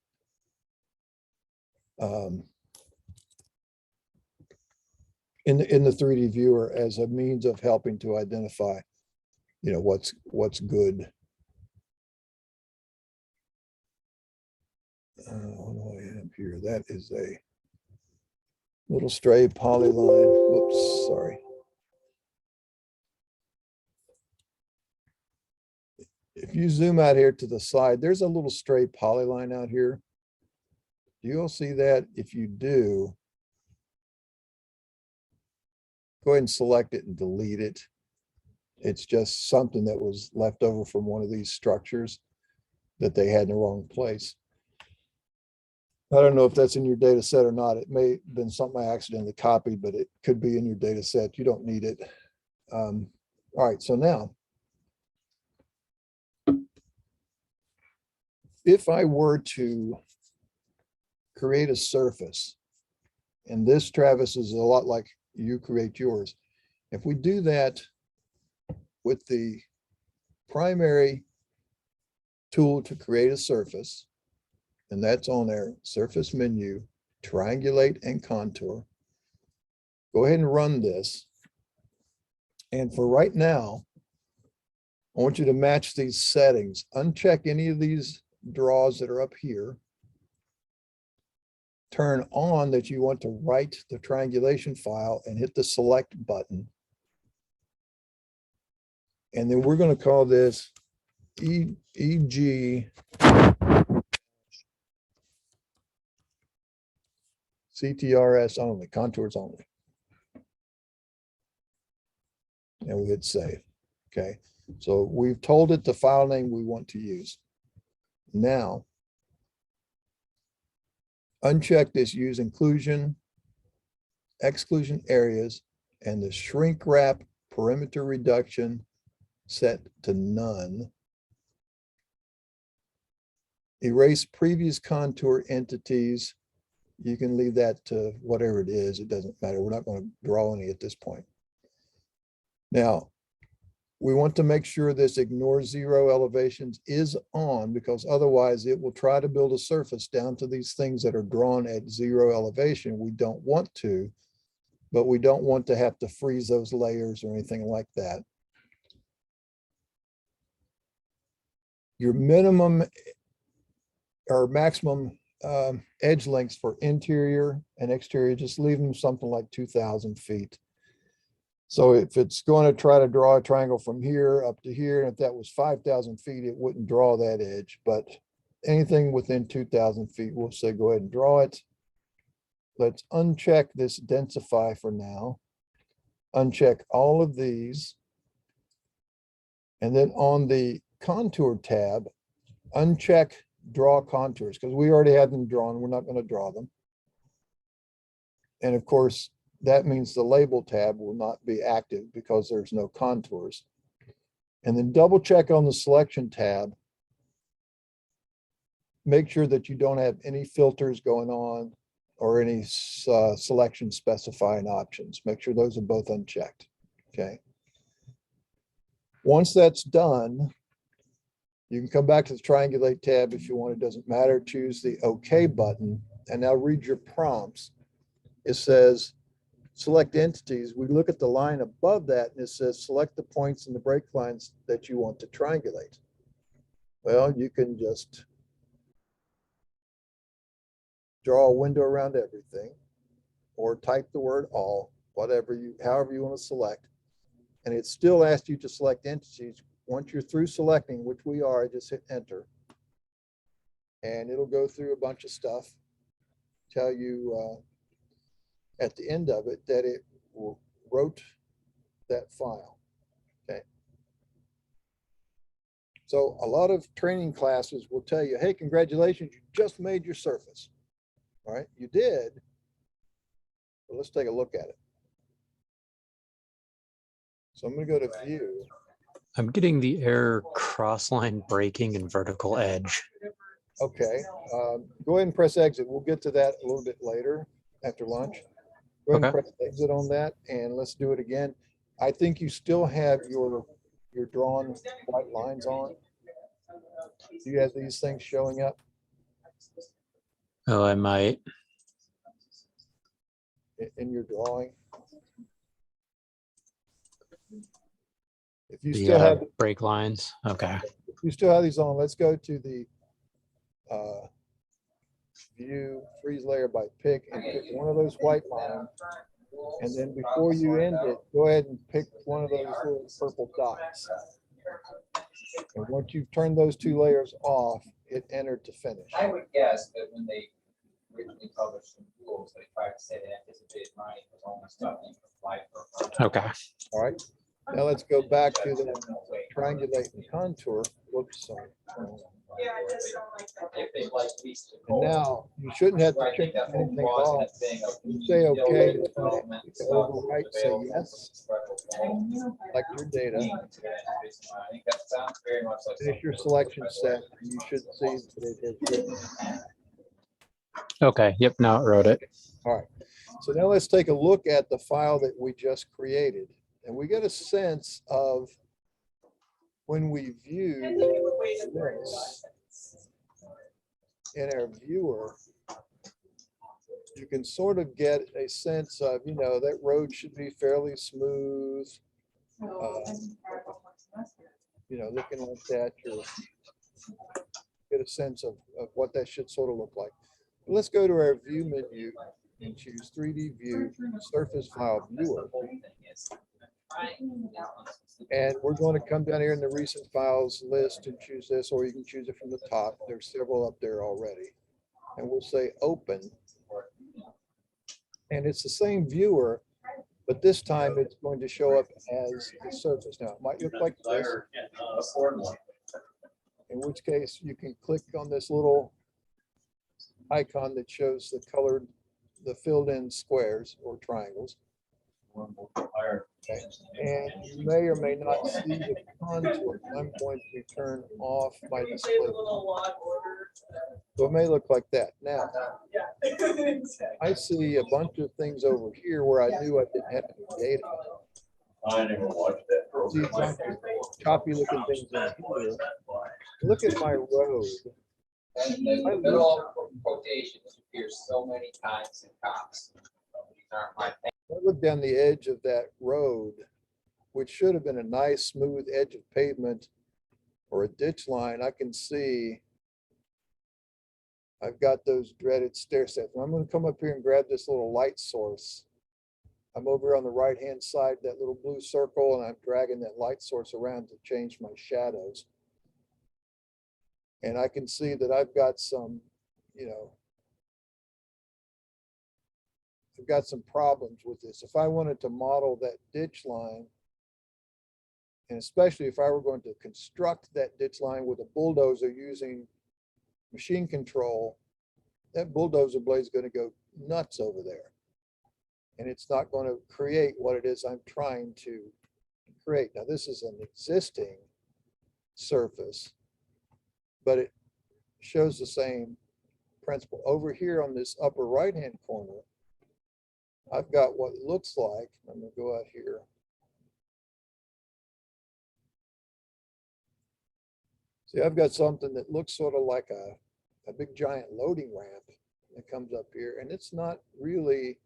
the 3D viewer as a means of helping to identify, what's good. What do I have here? That is a little stray polyline. Whoops, sorry. If you zoom out here to the side, there's a little stray polyline out here. Do you all see that? If you do, go ahead and select it and delete it. It's just something that was left over from one of these structures. that they had in the wrong place. I don't know if that's in your data set or not. It may have been something I accidentally copied, but it could be in your data set. You don't need it. All right, so now, if I were to create a surface, and this, Travis, is a lot like you create yours. If we do that with the primary tool to create a surface, and that's on there, surface menu, triangulate and contour. Go ahead and run this. And for right now, I want you to match these settings. Uncheck any of these draws that are up here. Turn on that you want to write the triangulation file and hit the select button. And then we're going to call this EG CTRS only, contours only. And we hit save. Okay, so we've told it the file name we want to use. Now, uncheck this use inclusion, exclusion areas, and the shrink wrap perimeter reduction set to none. Erase previous contour entities. You can leave that to whatever it is. It doesn't matter. We're not going to draw any at this point. Now, we want to make sure this ignore zero elevations is on, because otherwise it will try to build a surface down to these things that are drawn at zero elevation. We don't want to, but we don't want to have to freeze those layers or anything like that. Your minimum or maximum edge lengths for interior and exterior, just leave them something like 2,000 feet. So if it's going to try to draw a triangle from here up to here, and if that was 5,000 feet, it wouldn't draw that edge, but anything within 2,000 feet, we'll say go ahead and draw it. Let's uncheck this densify for now. Uncheck all of these. And then on the contour tab, uncheck draw contours, because we already have them drawn. We're not going to draw them. And of course, that means the label tab will not be active because there's no contours. And then double check on the selection tab. Make sure that you don't have any filters going on or any selection specifying options. Make sure those are both unchecked. Okay. Once that's done, you can come back to the triangulate tab if you want. It doesn't matter. Choose the OK button and now read your prompts. It says select entities. We look at the line above that and it says select the points and the break lines that you want to triangulate. Well, you can just draw a window around everything or type the word all, however you want to select. And it still asks you to select entities. Once you're through selecting, which we are, just hit enter. And it'll go through a bunch of stuff, tell you at the end of it that it wrote that file. Okay. So a lot of training classes will tell you, hey, congratulations, you just made your surface. All right, you did. But let's take a look at it. So I'm going to go to view. I'm getting the error cross-line breaking and vertical edge. Okay, go ahead and press exit. We'll get to that a little bit later after lunch. Go ahead and press exit on that and let's do it again. I think you still have your drawn white lines on. Do you have these things showing up? Oh, I might. In your drawing? If you The still have break lines. Okay. If you still have these on, let's go to the view freeze layer by pick and pick one of those white lines. And then before you end it, go ahead and pick one of those little purple dots. And once you've turned those two layers off, hit enter to finish. I would guess that when they originally published some rules, they tried to say they anticipated money was only stuff you could apply for. Okay. All right. Now let's go back to the triangulate and contour. Whoops, sorry. Yeah, I just don't like that. If they like least. And now you shouldn't have to I think change that whole anything clause in off. that thing of You say community okay, building, development, you can stuff overwrite, say available yes, for the like your data. I think that sounds very much like. Finish your something selection that set, and you should see that it has written. Okay, yep, now it wrote it. All right, so now let's take a look at the file that we just created. And we get a sense of when we view I think it would wait a this in our viewer, you can sort of get a sense of, you know, that road should be fairly smooth. You know, looking like that, you'll get a sense of what that should sort of look like. Let's go to our view menu and choose 3D view, surface file viewer. And we're going to come down here in the recent files list and choose this, or you can choose it from the top. There's several up there already. And we'll say open. And it's the same viewer, but this time it's going to show up as a surface. Now, it might look like this, in which case you can click on this little icon that shows the colored, the filled in squares or triangles. Okay. And you may or may not see the contour. I'm going to turn off my display. So it may look like that. Now, I see a bunch of things over here where I knew I didn't have any data. I never watched that. See a bunch of choppy looking things in here. Look at my road. And the middle quotations appear so many times in cops. These aren't my thing. I look down the edge of that road, which should have been a nice smooth edge of pavement or a ditch line. I can see I've got those dreaded stair steps. I'm going to come up here and grab this little light source. I'm over on the right-hand side, that little blue circle, and I'm dragging that light source around to change my shadows. And I can see that I've got some, you know, I've got some problems with this. If I wanted to model that ditch line, and especially if I were going to construct that ditch line with a bulldozer using machine control, that bulldozer blade is going to go nuts over there. And it's not going to create what it is I'm trying to create. Now, this is an existing surface, but it shows the same principle. Over here on this upper right-hand corner, I've got what looks like, I'm going to go out here. See, I've got something that looks sort of like a big giant loading ramp that comes up here, and it's not really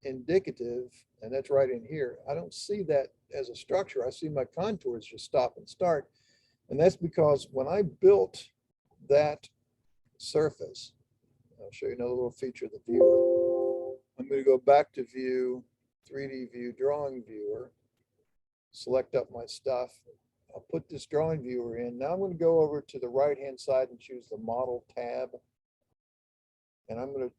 indicative, and that's right in here. I don't see that as a structure. I see my contours just stop and start. And that's because when I built that surface, I'll show you another little feature of the viewer. I'm going to go back to view, 3D view, drawing viewer, select up my stuff. I'll put this drawing viewer in. Now I'm going to go over to the right-hand side and choose the model tab. And I'm going to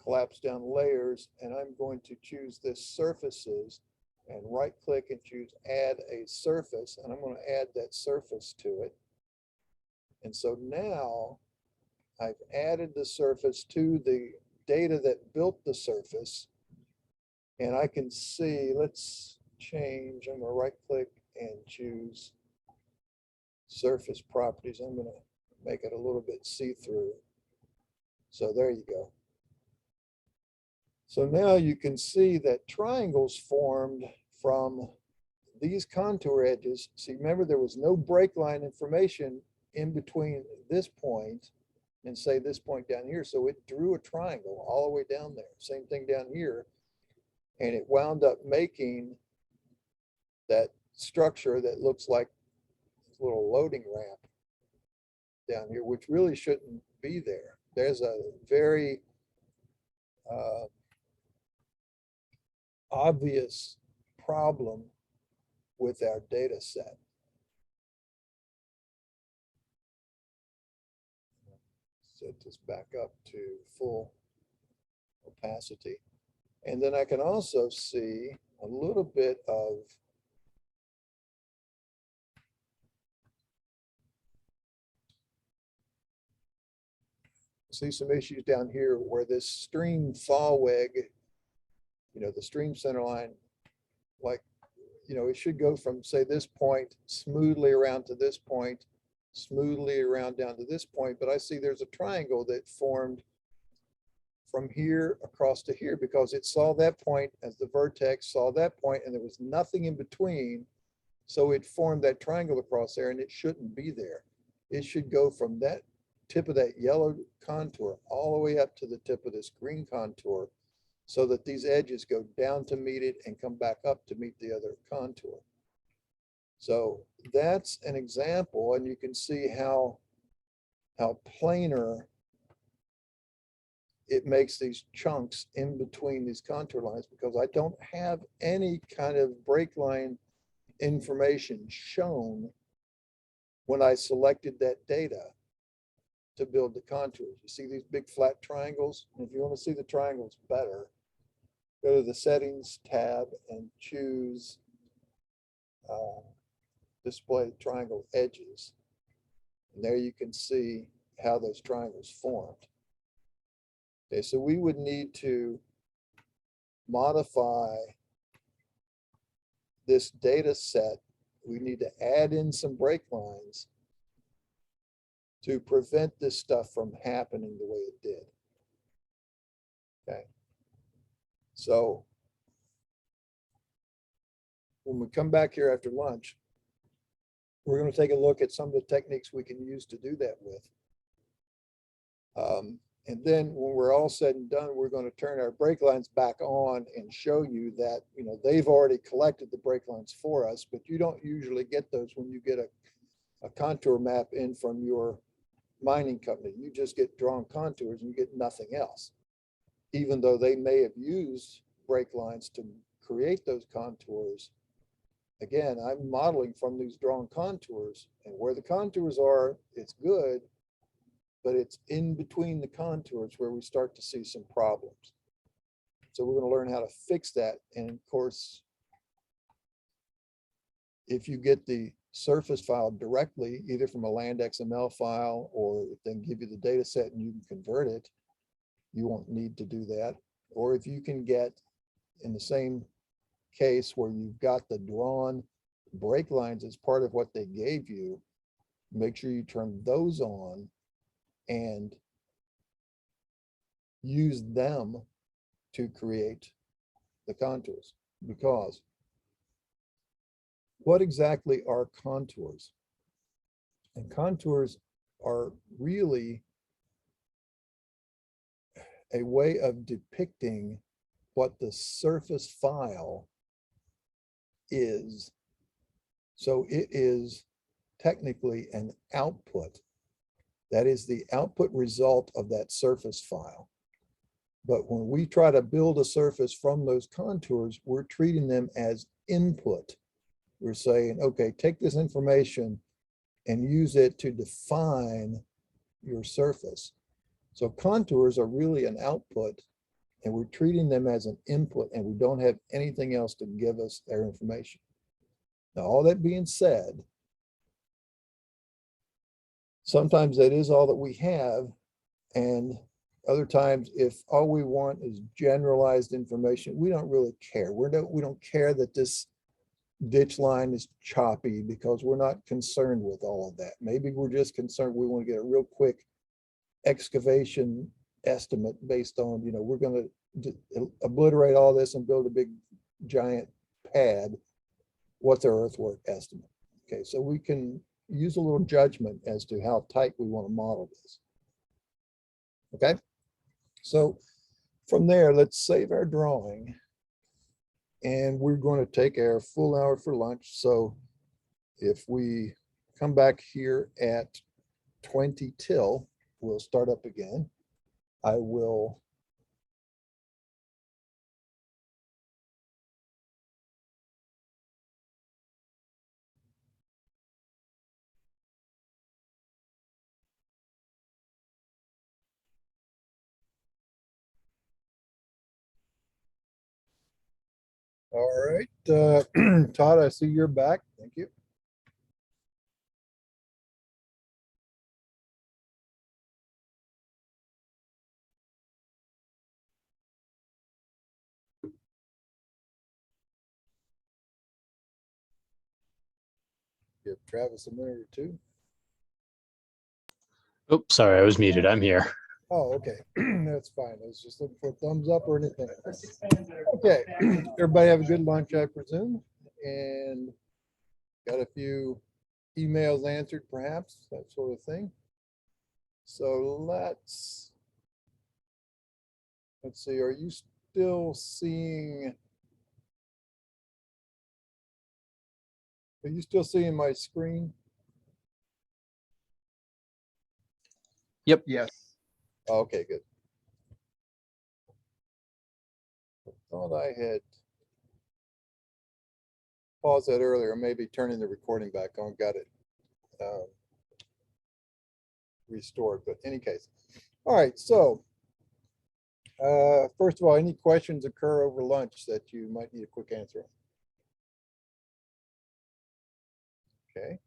collapse down layers, and I'm going to choose this surfaces and right click and choose add a surface. And I'm going to add that surface to it. And so now I've added the surface to the data that built the surface. And I can see, let's change, I'm going to right click and choose surface properties. I'm going to make it a little bit see-through. So there you go. So now you can see that triangles formed from these contour edges. See, remember there was no break line information in between this point and say this point down here. So it drew a triangle all the way down there. Same thing down here. And it wound up making that structure that looks like a little loading ramp down here, which really shouldn't be there. There's a very obvious problem with our data set. Set this back up to full opacity. And then I can also see a little bit of see some issues down here where this stream Thalweg, the stream center line, like, it should go from, say, this point smoothly around to this point, smoothly around down to this point. But I see there's a triangle that formed from here across to here because it saw that point as the vertex, saw that point, and there was nothing in between. So it formed that triangle across there, and it shouldn't be there. It should go from that tip of that yellow contour all the way up to the tip of this green contour, so that these edges go down to meet it and come back up to meet the other contour. So that's an example, and you can see how planar it makes these chunks in between these contour lines, because I don't have any kind of break line information shown when I selected that data to build the contours. You see these big flat triangles? And if you want to see the triangles better, go to the settings tab and choose display triangle edges. And there you can see how those triangles formed. Okay, so we would need to modify this data set. We need to add in some break lines to prevent this stuff from happening the way it did. Okay. So when we come back here after lunch, we're going to take a look at some of the techniques we can use to do that with. And then when we're all said and done, we're going to turn our break lines back on and show you that, they've already collected the break lines for us, but you don't usually get those when you get a contour map in from your mining company. You just get drawn contours and you get nothing else, even though they may have used break lines to create those contours. Again, I'm modeling from these drawn contours, and where the contours are, it's good, but it's in between the contours where we start to see some problems. So we're going to learn how to fix that. And of course, if you get the surface file directly, either from a land XML file, or if they give you the data set and you can convert it, you won't need to do that. Or if you can get, in the same case where you've got the drawn break lines as part of what they gave you, make sure you turn those on and use them to create the contours. Because what exactly are contours? And contours are really a way of depicting what the surface file is. So it is technically an output. That is the output result of that surface file. But when we try to build a surface from those contours, we're treating them as input. We're saying, okay, take this information and use it to define your surface. So contours are really an output, and we're treating them as an input, and we don't have anything else to give us their information. Now, all that being said, sometimes that is all that we have, and other times, if all we want is generalized information, we don't really care. We don't care that this ditch line is choppy, because we're not concerned with all of that. Maybe we're just concerned we want to get a real quick excavation estimate based on, we're going to obliterate all this and build a big giant pad. What's our earthwork estimate? Okay, so we can use a little judgment as to how tight we want to model this. Okay, so from there, let's save our drawing, and we're going to take our full hour for lunch. So if we come back here at 20 till, we'll start up again. I will all right, Todd, I see you're back. Thank you. Give Travis a minute or two. Oh, sorry, I was muted. I'm here. Oh, okay. That's fine. I was just looking for a thumbs up or anything. Okay. Everybody have a good lunch, I presume, and got a few emails answered, perhaps, that sort of thing. So let's see. Are you still seeing? Are you still seeing my screen? Yes. Okay, good. I thought I had paused that earlier, maybe turning the recording back on, got it restored, but in any case. All right, so first of all, any questions occur over lunch that you might need a quick answer on? Okay.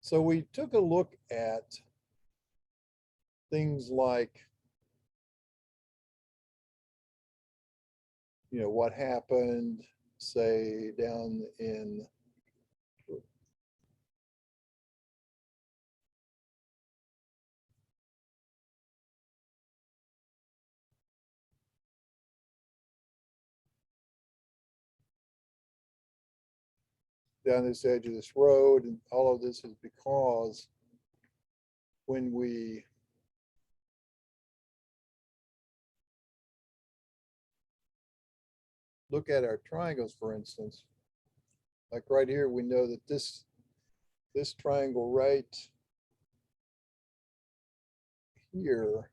So we took a look at things like, what happened, say, down in down this edge of this road, and all of this is because when we look at our triangles, for instance, like right here, we know that this triangle right here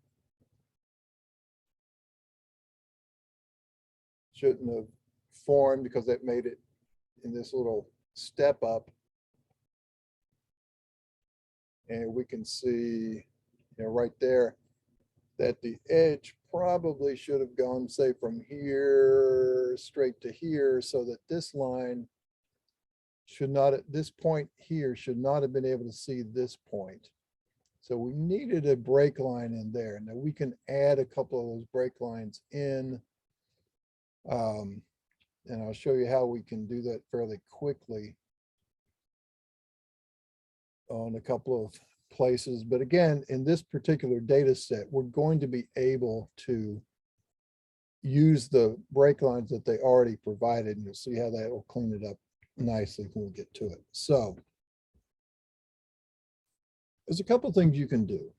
shouldn't have formed because that made it in this little step up. And we can see, right there, that the edge probably should have gone, say, from here straight to here, so that this line should not, at this point here, should not have been able to see this point. So we needed a break line in there. Now we can add a couple of those break lines in. And I'll show you how we can do that fairly quickly on a couple of places. But again, in this particular data set, we're going to be able to use the break lines that they already provided, and you'll see how that will clean it up nicely when we get to it. So there's a couple of things you can do.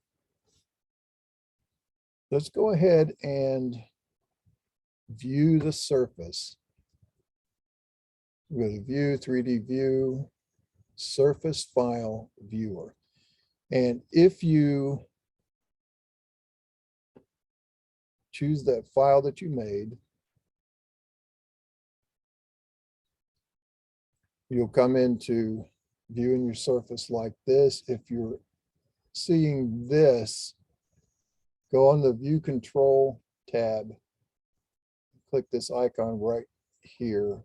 Let's go ahead and view the surface. Go to view, 3D view, surface file viewer. And if you choose that file that you made, you'll come into viewing your surface like this. If you're seeing this, go on the view control tab, click this icon right here.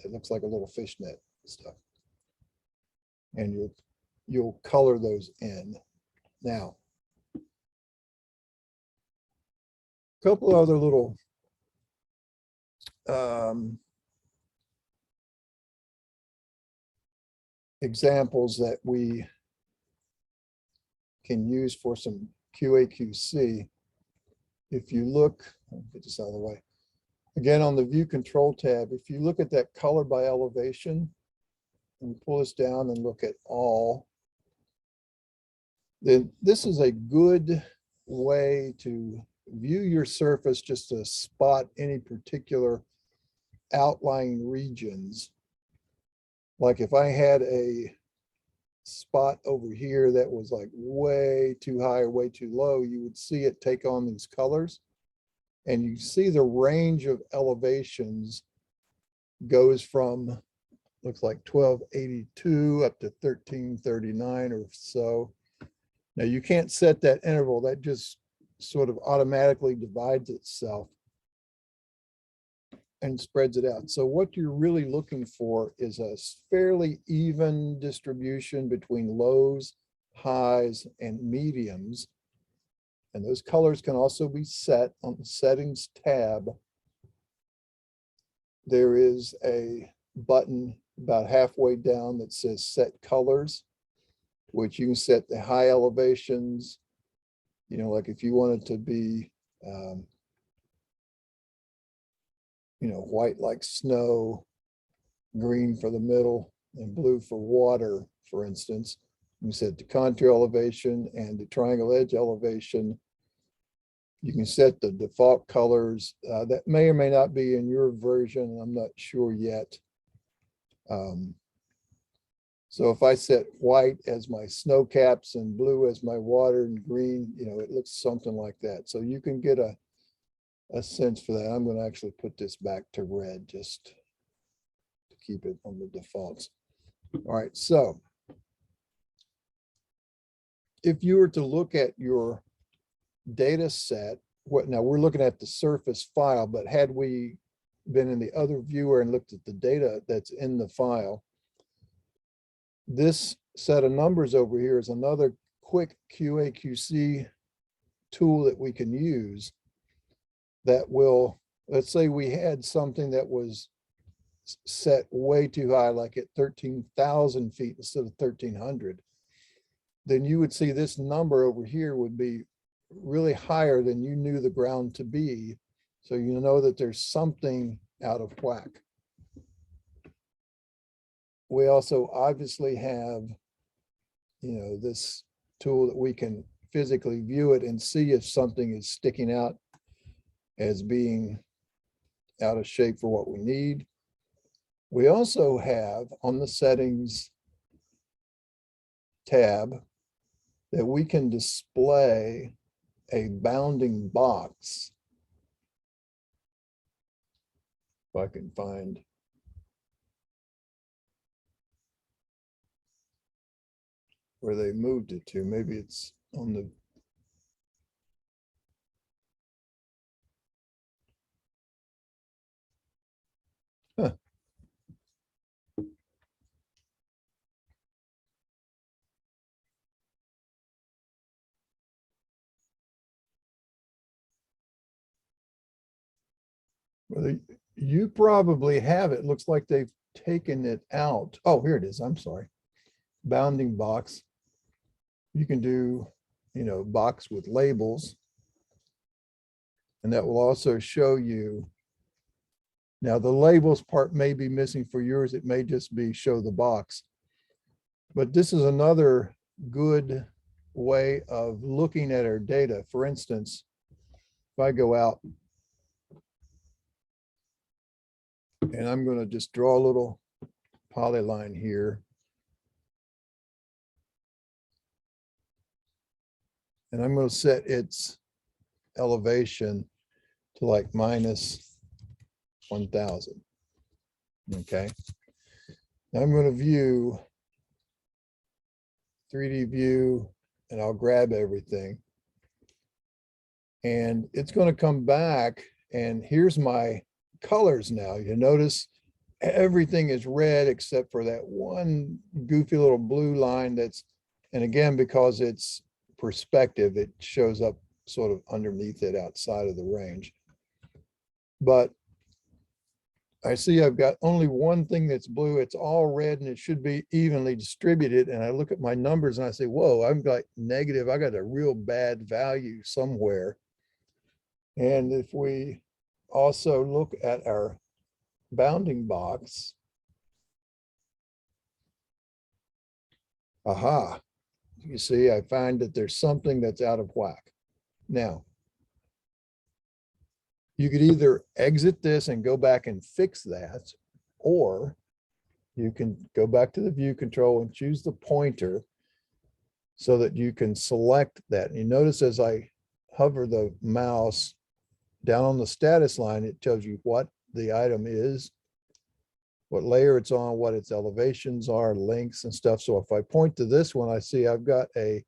It looks like a little fishnet stuff. And you'll color those in. Now, a couple other little examples that we can use for some QA/QC. If you look, I'll get this out of the way. Again, on the view control tab, if you look at that color by elevation and pull this down and look at all, then this is a good way to view your surface, just to spot any particular outlying regions. Like if I had a spot over here that was like way too high or way too low, you would see it take on these colors. And you see the range of elevations goes from, looks like 1282 up to 1339 or so. Now you can't set that interval, that just sort of automatically divides itself and spreads it out. So what you're really looking for is a fairly even distribution between lows, highs, and mediums. And those colors can also be set on the settings tab. There is a button about halfway down that says set colors, which you can set the high elevations. You know, like if you want it to be, you know, white like snow, green for the middle, and blue for water, for instance. You can set the contour elevation and the triangle edge elevation. You can set the default colors. That may or may not be in your version. I'm not sure yet. So if I set white as my snow caps and blue as my water and green, you know, it looks something like that. So you can get a sense for that. I'm going to actually put this back to red just to keep it on the defaults. All right, so if you were to look at your data set, now we're looking at the surface file, but had we been in the other viewer and looked at the data that's in the file, this set of numbers over here is another quick QA/QC tool that we can use that will, let's say we had something that was set way too high, like at 13,000 feet instead of 1,300, then you would see this number over here would be really higher than you knew the ground to be. So you know that there's something out of whack. We also obviously have, you know, this tool that we can physically view it and see if something is sticking out as being out of shape for what we need. We also have on the settings tab that we can display a bounding box. If I can find where they moved it to, maybe it's on the, huh. Well, you probably have it. Looks like they've taken it out. Oh, here it is. I'm sorry. Bounding box. You can do, you know, box with labels. And that will also show you. Now the labels part may be missing for yours. It may just be show the box. But this is another good way of looking at our data. For instance, if I go out and I'm going to just draw a little polyline here. And I'm going to set its elevation to like minus 1,000. Okay. Now I'm going to view 3D view and I'll grab everything. And it's going to come back and here's my colors now. You notice everything is red except for that one goofy little blue line that's, and again, because it's perspective, it shows up sort of underneath it outside of the range. But I see I've got only one thing that's blue. It's all red and it should be evenly distributed. And I look at my numbers and I say, whoa, I'm like negative. I got a real bad value somewhere. And if we also look at our bounding box, aha, you see, I find that there's something that's out of whack. Now, you could either exit this and go back and fix that, or you can go back to the view control and choose the pointer so that you can select that. And you notice as I hover the mouse down on the status line, it tells you what the item is, what layer it's on, what its elevations are, links and stuff. So if I point to this one, I see I've got a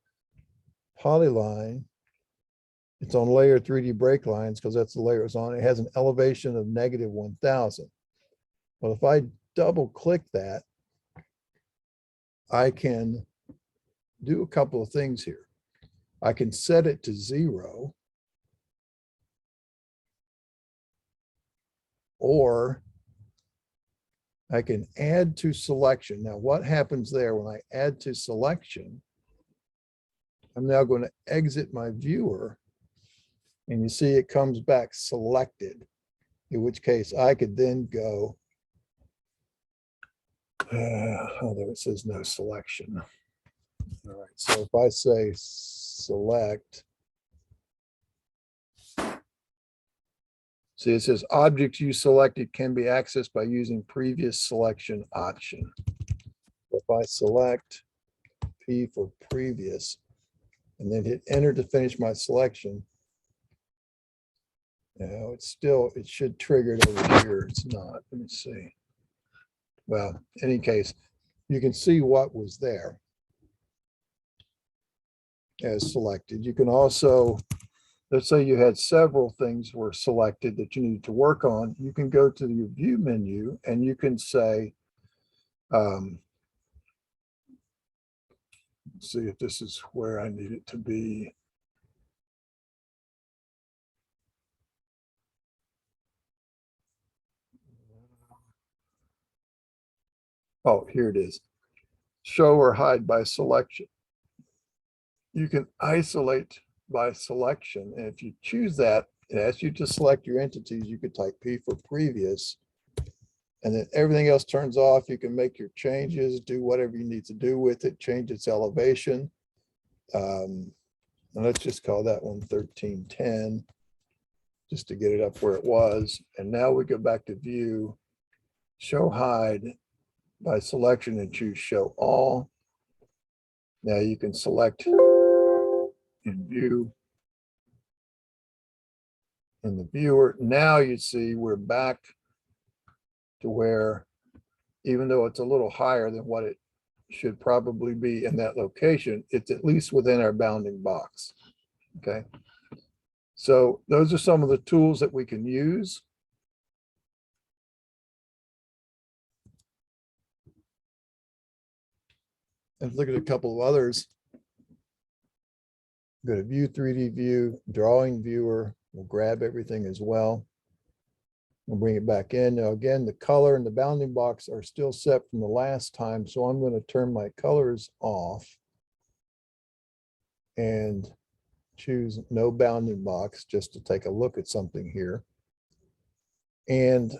polyline. It's on layer 3D break lines because that's the layer it's on. It has an elevation of negative 1,000. Well, if I double click that, I can do a couple of things here. I can set it to 0, or I can add to selection. Now, what happens there when I add to selection? I'm now going to exit my viewer, and you see it comes back selected, in which case I could then go, oh, there it says no selection. All right, so if I say select, see, it says objects you selected can be accessed by using previous selection option. If I select P for previous and then hit enter to finish my selection, now it's still, it should trigger it over here. It's not. Let me see. Well, in any case, you can see what was there as selected. You can also, let's say you had several things were selected that you needed to work on. You can go to your view menu and you can say, see if this is where I need it to be. Oh, here it is. Show or hide by selection. You can isolate by selection. And if you choose that, it asks you to select your entities. You could type P for previous, and then everything else turns off. You can make your changes, do whatever you need to do with it, change its elevation. And let's just call that one 1310, just to get it up where it was. And now we go back to view, show hide by selection and choose show all. Now you can select in view in the viewer. Now you see we're back to where, even though it's a little higher than what it should probably be in that location, it's at least within our bounding box. Okay. So those are some of the tools that we can use. And look at a couple of others. Go to view 3D view, drawing viewer. We'll grab everything as well. We'll bring it back in. Now, again, the color and the bounding box are still set from the last time. So I'm going to turn my colors off and choose no bounding box just to take a look at something here. And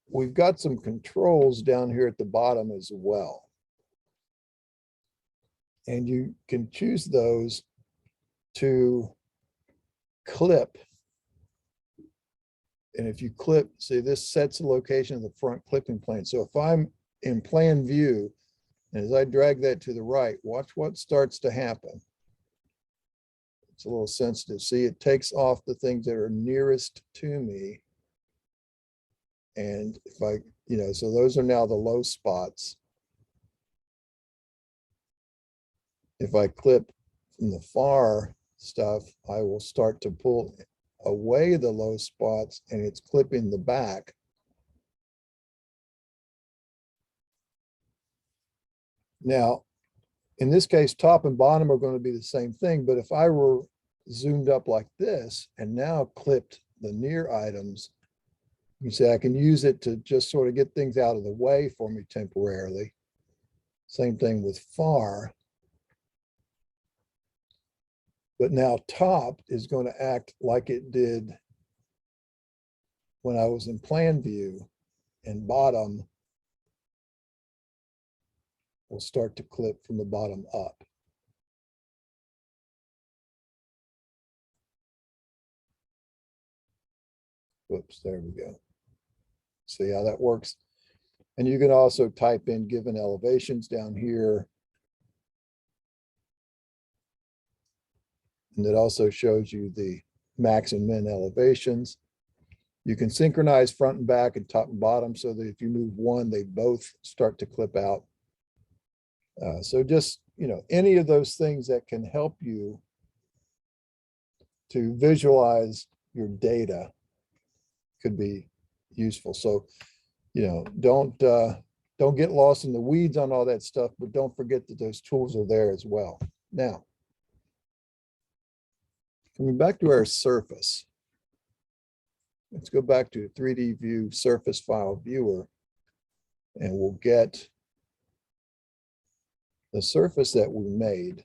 we've got some controls down here at the bottom as well. And you can choose those to clip. And if you clip, see, this sets the location of the front clipping plane. So if I'm in plan view, and as I drag that to the right, watch what starts to happen. It's a little sensitive. See, it takes off the things that are nearest to me. And if I, so those are now the low spots. If I clip from the far stuff, I will start to pull away the low spots, and it's clipping the back. Now, in this case, top and bottom are going to be the same thing, but if I were zoomed up like this and now clipped the near items, you say I can use it to just sort of get things out of the way for me temporarily. Same thing with far. But now top is going to act like it did when I was in plan view, and bottom will start to clip from the bottom up. Whoops, there we go. See how that works? And you can also type in given elevations down here. And it also shows you the max and min elevations. You can synchronize front and back and top and bottom so that if you move one, they both start to clip out. So just, any of those things that can help you to visualize your data could be useful. So, don't get lost in the weeds on all that stuff, but don't forget that those tools are there as well. Now, coming back to our surface, let's go back to 3D view surface file viewer. and we'll get the surface that we made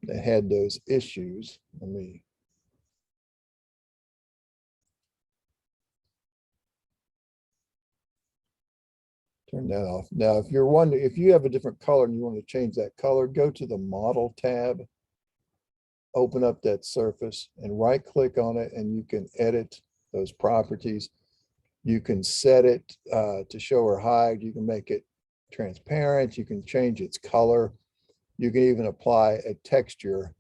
that had those issues. Let me turn that off. Now, if you're wondering, if you have a different color and you want to change that color, go to the model tab, open up that surface and right click on it, and you can edit those properties. You can set it to show or hide. You can make it transparent. You can change its color. You can even apply a texture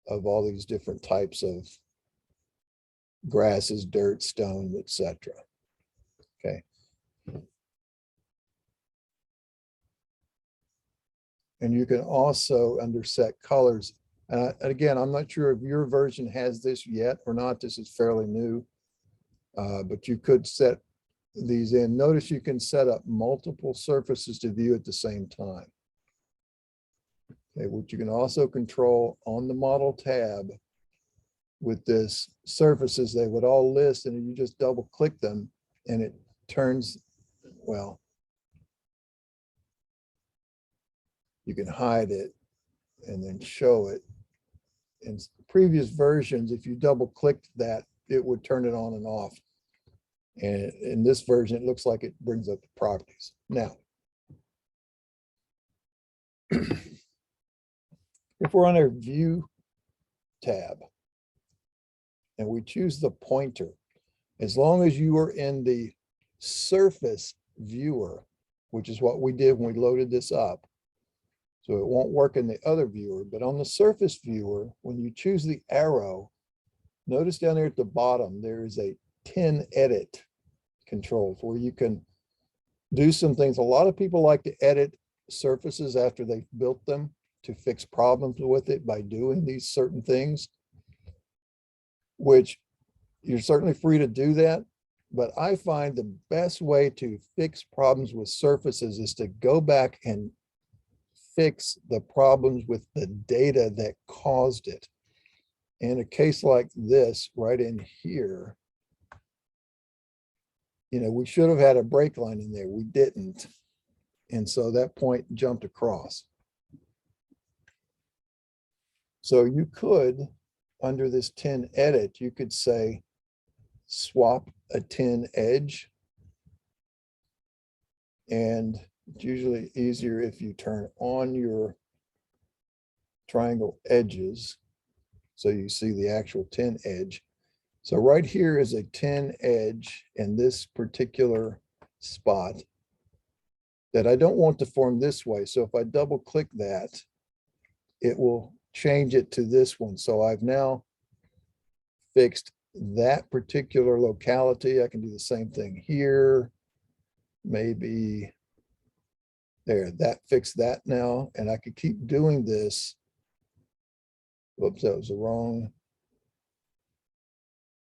of all these different types of grasses, dirt, stone, etc. Okay. And you can also under set colors. And again, I'm not sure if your version has this yet or not. This is fairly new, but you could set these in. Notice you can set up multiple surfaces to view at the same time. Okay, what you can also control on the model tab with this surfaces, they would all list, and you just double click them and it turns, well, you can hide it and then show it. In previous versions, if you double clicked that, it would turn it on and off. And in this version, it looks like it brings up the properties. Now, if we're on our view tab and we choose the pointer, as long as you are in the surface viewer, which is what we did when we loaded this up, so it won't work in the other viewer, but on the surface viewer, when you choose the arrow, notice down there at the bottom, there is a 10 edit controls where you can do some things. A lot of people like to edit surfaces after they've built them to fix problems with it by doing these certain things, which you're certainly free to do that. But I find the best way to fix problems with surfaces is to go back and fix the problems with the data that caused it. In a case like this, right in here, you know, we should have had a break line in there. We didn't. And so that point jumped across. So you could, under this 10 edit, you could say, swap a 10 edge. And it's usually easier if you turn on your triangle edges, so you see the actual 10 edge. So right here is a 10 edge in this particular spot that I don't want to form this way. So if I double click that, it will change it to this one. So I've now fixed that particular locality. I can do the same thing here. Maybe there, that fixed that now. And I could keep doing this. Whoops, that was the wrong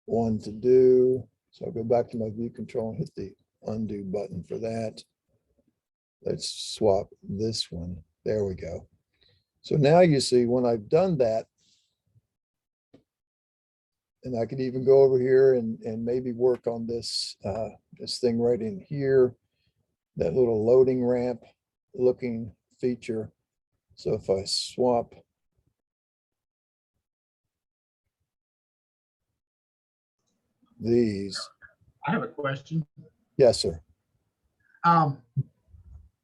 one to do. So I'll go back to my view control and hit the undo button for that. Let's swap this one. There we go. So now you see when I've done that, and I could even go over here and maybe work on this, this thing right in here, that little loading ramp looking feature. So if I swap these. I have a question. Yes, sir.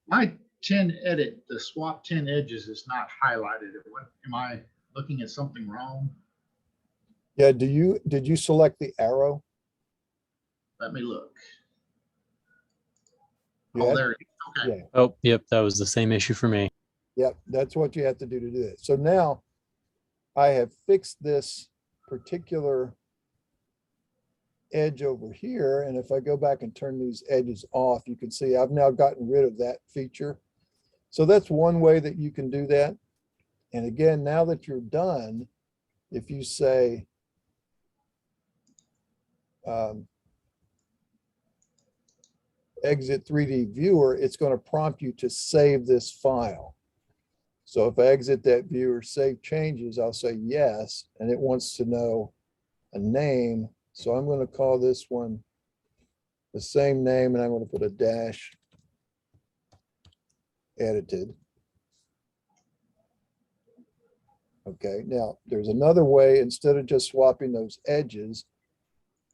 My 10 edit, the swap 10 edges is not highlighted. What, am I looking at something wrong? Yeah, did you select the arrow? Let me look. You Oh, had- there it is. Okay. Yeah, Oh, yep, that was the same issue for me. yep, that's what you have to do it. So now I have fixed this particular edge over here. And if I go back and turn these edges off, you can see I've now gotten rid of that feature. So that's one way that you can do that. And again, now that you're done, if you say, exit 3D viewer, it's going to prompt you to save this file. So if I exit that viewer, save changes, I'll say yes, and it wants to know a name. So I'm going to call this one the same name, and I'm going to put a dash edited. Okay, now there's another way, instead of just swapping those edges,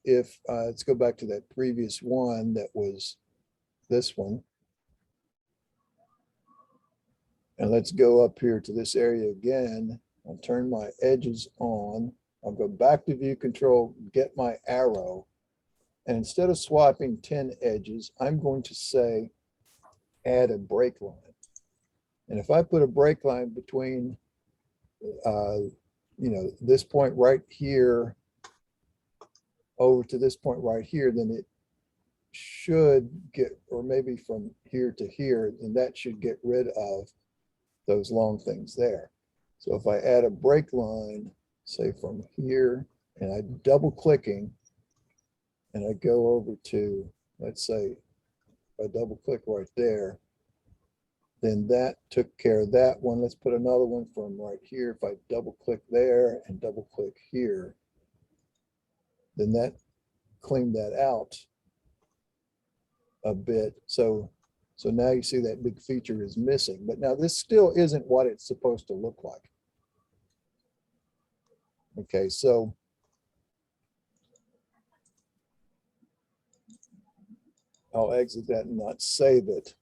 if, let's go back to that previous one that was this one. And let's go up here to this area again. I'll turn my edges on. I'll go back to view control, get my arrow. And instead of swapping 10 edges, I'm going to say, add a break line. And if I put a break line between, this point right here over to this point right here, then it should get, or maybe from here to here, then that should get rid of those long things there. So if I add a break line, say from here, and I'm double clicking, and I go over to, let's say, if I double click right there, then that took care of that one. Let's put another one from right here. If I double click there and double click here, then that cleaned that out a bit. So now you see that big feature is missing, but now this still isn't what it's supposed to look like. Okay, so I'll exit that and not save it.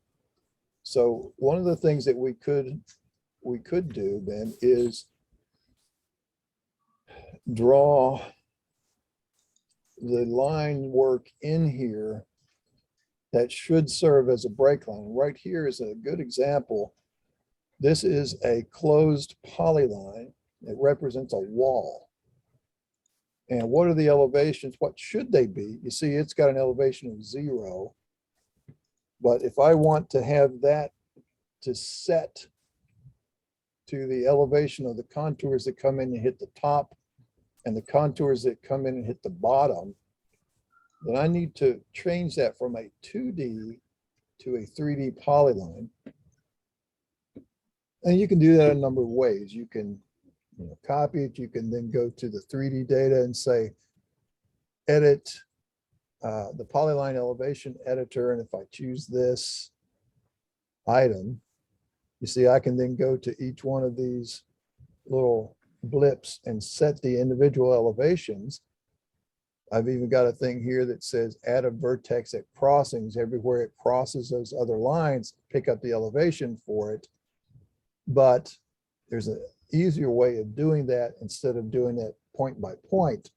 So one of the things that we could do then is draw the line work in here that should serve as a break line. Right here is a good example. This is a closed polyline. It represents a wall. And what are the elevations? What should they be? You see, it's got an elevation of 0. But if I want to have that to set to the elevation of the contours that come in and hit the top and the contours that come in and hit the bottom, then I need to change that from a 2D to a 3D polyline. And you can do that a number of ways. You can copy it. You can then go to the 3D data and say, edit the polyline elevation editor. And if I choose this item, you see, I can then go to each one of these little blips and set the individual elevations. I've even got a thing here that says add a vertex at crossings. Everywhere it crosses those other lines, pick up the elevation for it. But there's an easier way of doing that instead of doing it point by point.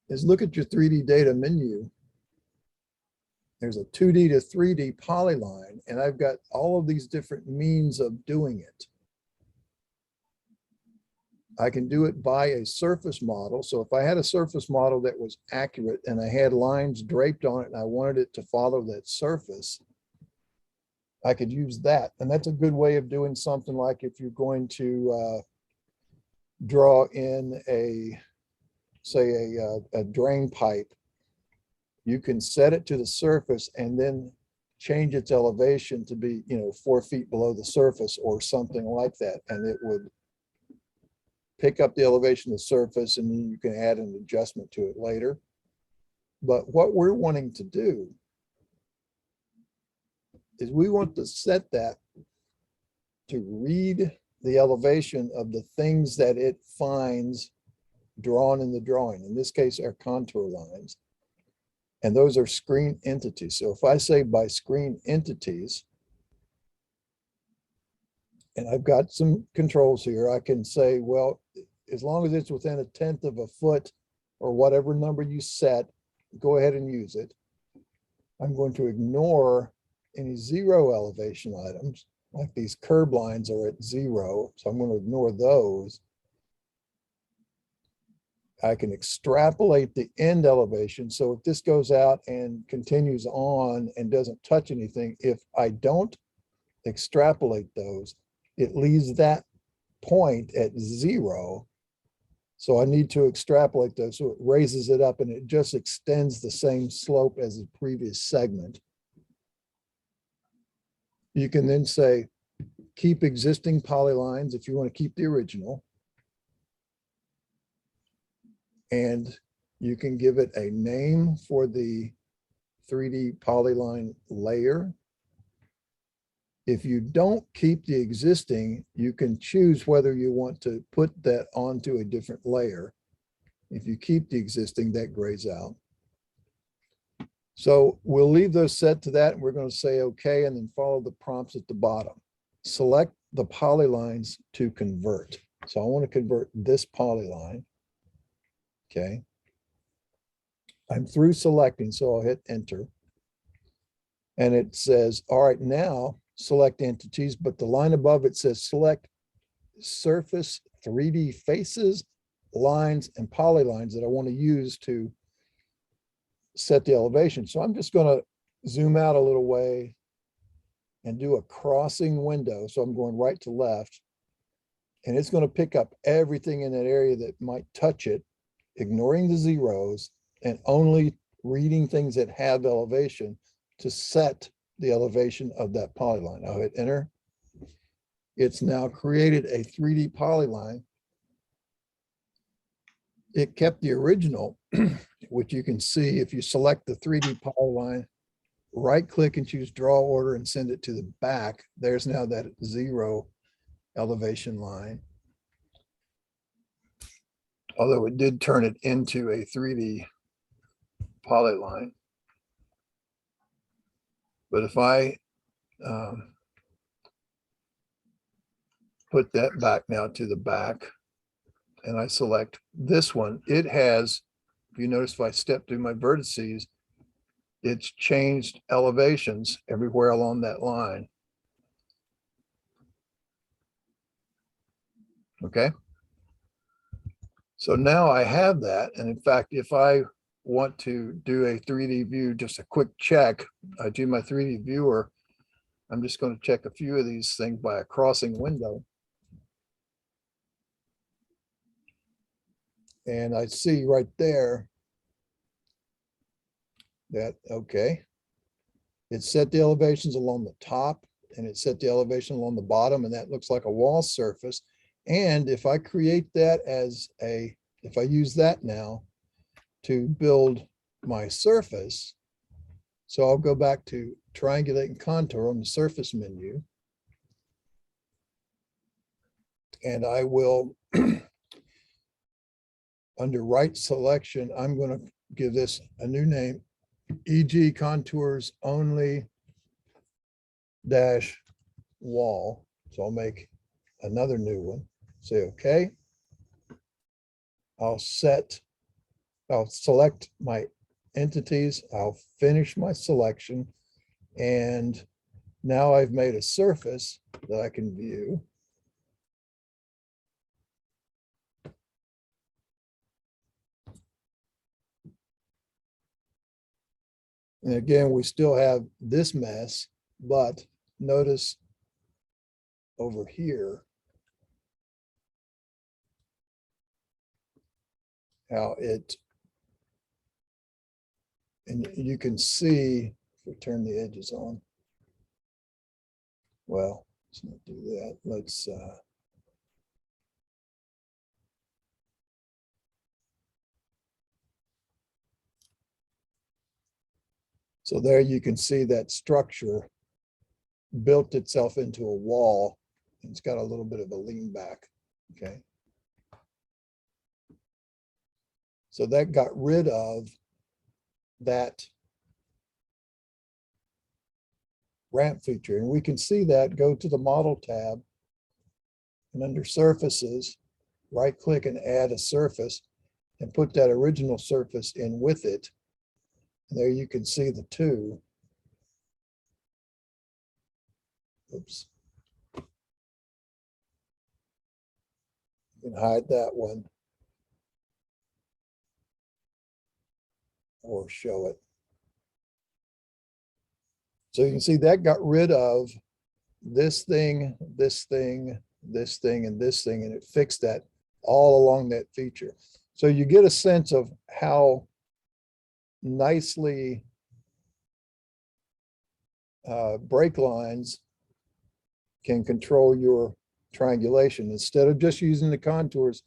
Is look at your 3D data menu. There's a 2D to 3D polyline, and I've got all of these different means of doing it. I can do it by a surface model. So if I had a surface model that was accurate and I had lines draped on it and I wanted it to follow that surface, I could use that. And that's a good way of doing something like if you're going to draw in a, say a drain pipe, you can set it to the surface and then change its elevation to be, 4 feet below the surface or something like that. And it would pick up the elevation of the surface, and then you can add an adjustment to it later. But what we're wanting to do is we want to set that to read the elevation of the things that it finds drawn in the drawing. In this case, our contour lines. And those are screen entities. So if I say by screen entities, and I've got some controls here, I can say, well, as long as it's within 1/10 of a foot or whatever number you set, go ahead and use it. I'm going to ignore any 0 elevation items, like these curb lines are at 0. So I'm going to ignore those. I can extrapolate the end elevation. So if this goes out and continues on and doesn't touch anything, if I don't extrapolate those, it leaves that point at 0. So I need to extrapolate those. So it raises it up and it just extends the same slope as the previous segment. You can then say, keep existing polylines if you want to keep the original. And You can give it a name for the 3D polyline layer. If you don't keep the existing, you can choose whether you want to put that onto a different layer. If you keep the existing, that grays out. So we'll leave those set to that, and we're going to say okay, and then follow the prompts at the bottom. Select the polylines to convert. So I want to convert this polyline. Okay. I'm through selecting, so I'll hit enter. And it says, all right, now select entities, but the line above it says select surface 3D faces, lines, and polylines that I want to use to set the elevation. So I'm just going to zoom out a little way and do a crossing window. So I'm going right to left, and it's going to pick up everything in that area that might touch it, ignoring the zeros and only reading things that have elevation to set the elevation of that polyline. I'll hit enter. It's now created a 3D polyline. It kept the original, which you can see if you select the 3D polyline, right click and choose draw order and send it to the back. There's now that 0 elevation line. Although it did turn it into a 3D polyline. But if I put that back now to the back and I select this one, it has, if you notice, if I step through my vertices, it's changed elevations everywhere along that line. Okay. So now I have that. And in fact, if I want to do a 3D view, just a quick check, I do my 3D viewer. I'm just going to check a few of these things by a crossing window. And I see right there that, okay, it set the elevations along the top and it set the elevation along the bottom, and that looks like a wall surface. And if I create that as a, if I use that now to build my surface, so I'll go back to triangulate and contour on the surface menu. And I will, under right selection, I'm going to give this a new name, e.g. contours only dash wall. So I'll make another new one, say okay. I'll select my entities, I'll finish my selection, and now I've made a surface that I can view. And again, we still have this mess, but notice over here how it, and you can see, if we turn the edges on, well, let's not do that. Let's, so there you can see that structure built itself into a wall. And it's got a little bit of a lean back, okay? So that got rid of that ramp feature. And we can see that, go to the model tab and under surfaces, right click and add a surface and put that original surface in with it. And there you can see the two. Oops. You can hide that one or show it. So you can see that got rid of this thing, this thing, this thing, and this thing, and it fixed that all along that feature. So you get a sense of how nicely break lines can control your triangulation. Instead of just using the contours,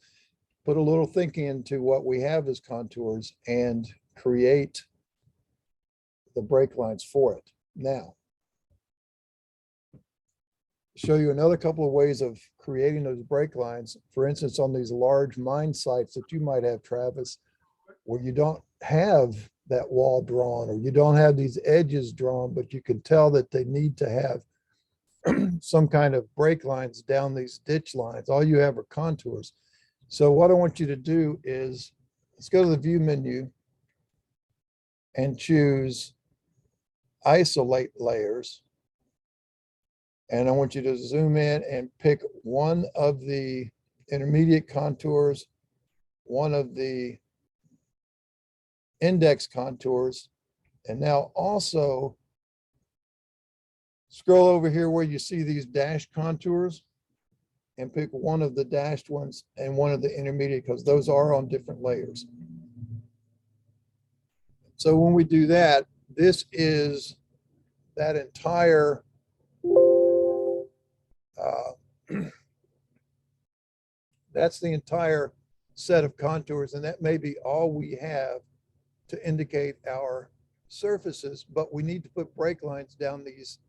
put a little thinking into what we have as contours and create the break lines for it. Now, show you another couple of ways of creating those break lines. For instance, on these large mine sites that you might have, Travis, where you don't have that wall drawn or you don't have these edges drawn, but you can tell that they need to have some kind of break lines down these ditch lines. All you have are contours. So what I want you to do is, let's go to the view menu and choose isolate layers. And I want you to zoom in and pick one of the intermediate contours, one of the index contours, and now also scroll over here where you see these dashed contours and pick one of the dashed ones and one of the intermediate, because those are on different layers. So when we do that, this is that entire that's the entire set of contours, and that may be all we have to indicate our surfaces, but we need to put break lines down these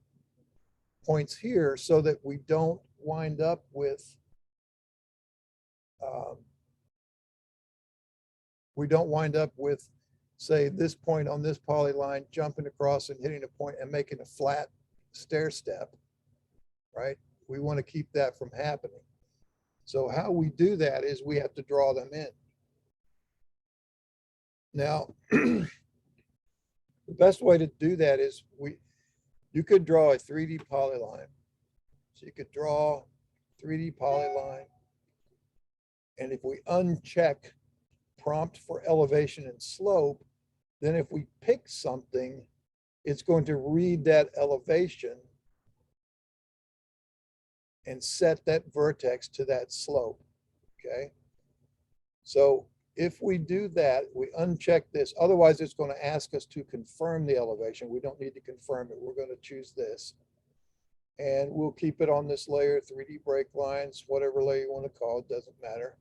points here so that we don't wind up with say this point on this polyline jumping across and hitting a point and making a flat stair step, right? We want to keep that from happening. So how we do that is we have to draw them in. Now, the best way to do that is you could draw a 3D polyline. So you could draw 3D polyline. And if we uncheck prompt for elevation and slope, then if we pick something, it's going to read that elevation and set that vertex to that slope, okay? So if we do that, we uncheck this, otherwise it's going to ask us to confirm the elevation. We don't need to confirm it. We're going to choose this. And we'll keep it on this layer, 3D break lines, whatever layer you want to call it, doesn't matter.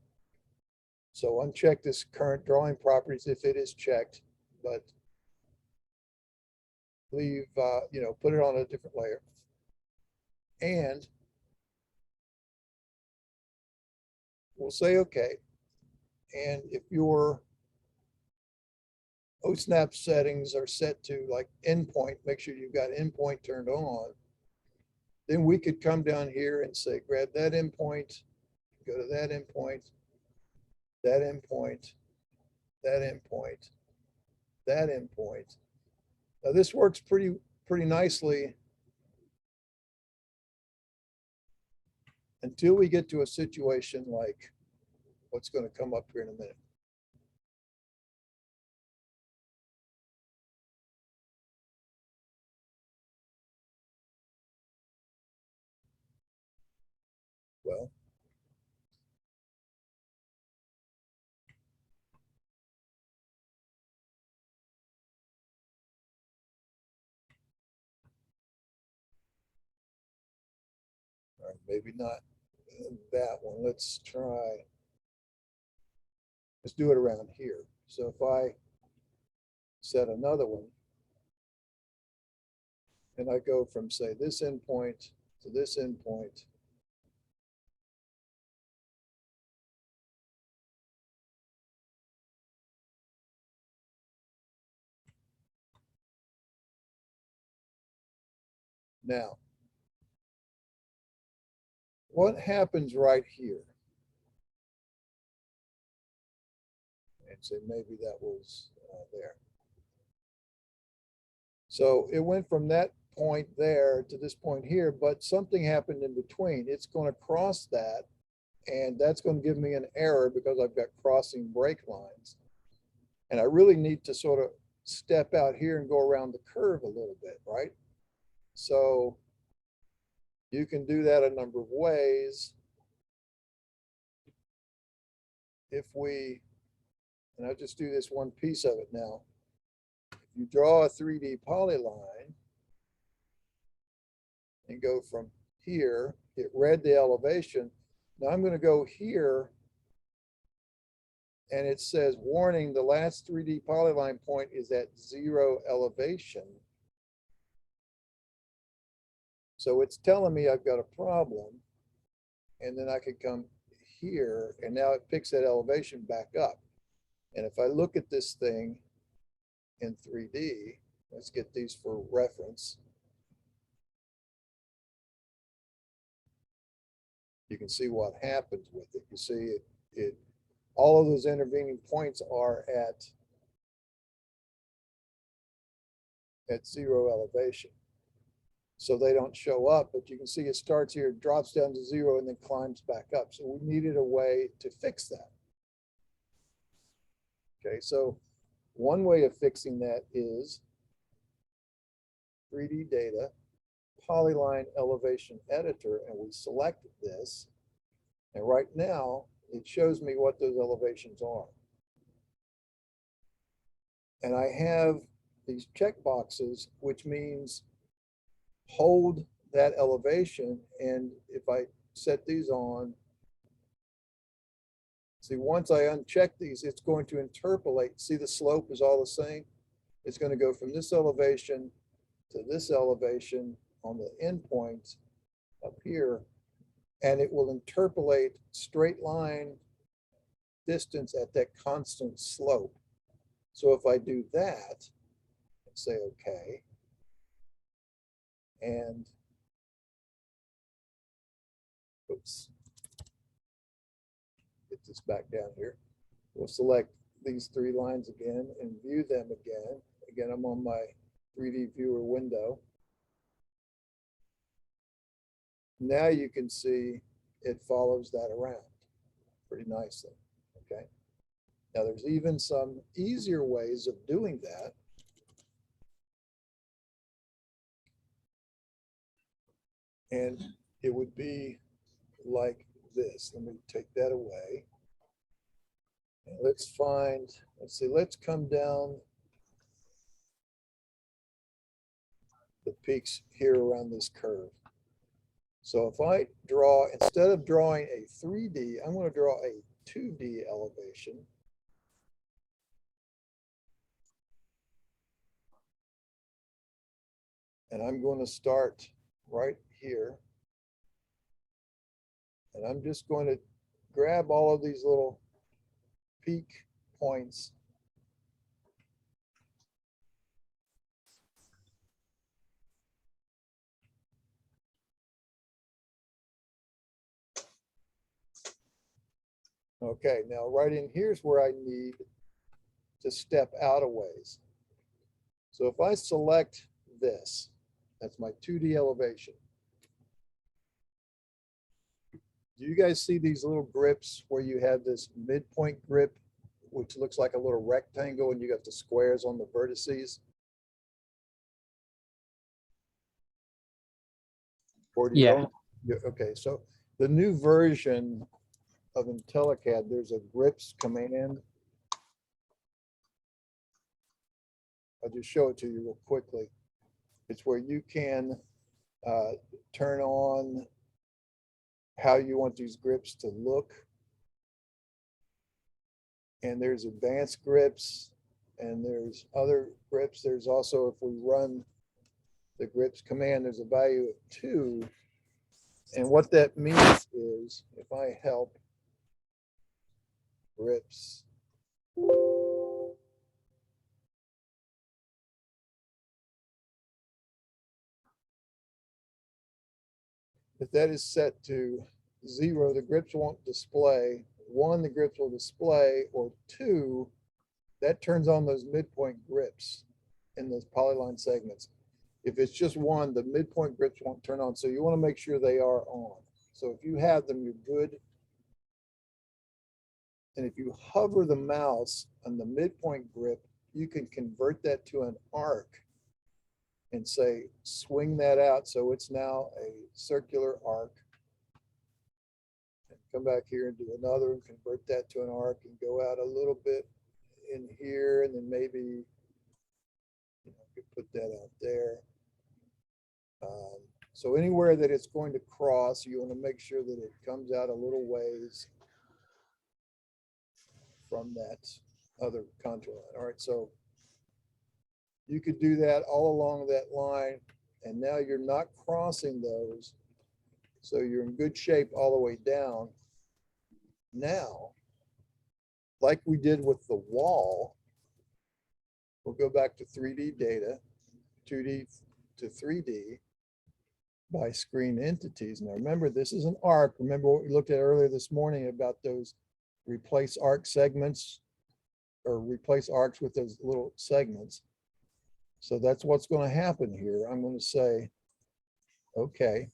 So uncheck this current drawing properties if it is checked, but leave, put it on a different layer. And we'll say, okay. And if your OSNAP settings are set to like endpoint, make sure you've got endpoint turned on. Then we could come down here and say, grab that endpoint, go to that endpoint, that endpoint, that endpoint, that endpoint. Now this works pretty nicely until we get to a situation like what's going to come up here in a minute. Well, all right, maybe not that one. Let's do it around here. So if I set another one, and I go from, say, this endpoint to this endpoint, now, what happens right here? And say maybe that was there. So it went from that point there to this point here, but something happened in between. It's going to cross that, and that's going to give me an error because I've got crossing break lines. And I really need to sort of step out here and go around the curve a little bit, right? So you can do that a number of ways. If we, and I'll just do this one piece of it now. If you draw a 3D polyline and go from here, it read the elevation. Now I'm going to go here And it says, warning, the last 3D polyline point is at 0 elevation. So it's telling me I've got a problem. And then I could come here, and now it picks that elevation back up. And if I look at this thing in 3D, let's get these for reference. You can see what happens with it. You see it all of those intervening points are at 0 elevation. So they don't show up, but you can see it starts here, drops down to 0, and then climbs back up. So we needed a way to fix that. Okay, so one way of fixing that is 3D data, polyline elevation editor, and we select this. And right now, it shows me what those elevations are. And I have these check boxes, which means hold that elevation. And if I set these on, see, once I uncheck these, it's going to interpolate. See, the slope is all the same. It's going to go from this elevation to this elevation on the endpoint up here, and it will interpolate straight line distance at that constant slope. So if I do that and say okay, and oops, get this back down here. We'll select these 3 lines again and view them again. Again, I'm on my 3D viewer window. Now you can see it follows that around pretty nicely, okay? Now there's even some easier ways of doing that. And it would be like this. Let me take that away. And let's find, let's see, let's come down the peaks here around this curve. So if I draw, instead of drawing a 3D, I'm going to draw a 2D elevation. And I'm going to start right here. And I'm just going to grab all of these little peak points. Okay, now right in here's where I need to step out a ways. So if I select this, that's my 2D elevation. Do you guys see these little grips where you have this midpoint grip, which looks like a little rectangle, and you got the squares on the vertices? Or do you Yeah. don't? Okay, so the new version of IntelliCAD, there's a grips command. I'll just show it to you real quickly. It's where you can turn on how you want these grips to look. And there's advanced grips and there's other grips. There's also, if we run the grips command, there's a value of 2. And what that means is if I help grips, if that is set to 0, the grips won't display. 1, the grips will display, or 2, that turns on those midpoint grips in those polyline segments. If it's just 1, the midpoint grips won't turn on. So you want to make sure they are on. So if you have them, you're good. And if you hover the mouse on the midpoint grip, you can convert that to an arc and say, swing that out. So it's now a circular arc. And come back here and do another and convert that to an arc and go out a little bit in here. And then maybe, you could put that out there. So anywhere that it's going to cross, you want to make sure that it comes out a little ways. from that other contour line. All right, so you could do that all along that line, and now you're not crossing those. So you're in good shape all the way down. Now, like we did with the wall, we'll go back to 3D data, 2D to 3D by screen entities. Now remember, this is an arc. Remember what we looked at earlier this morning about those replace arc segments or replace arcs with those little segments. So that's what's going to happen here. I'm going to say, okay.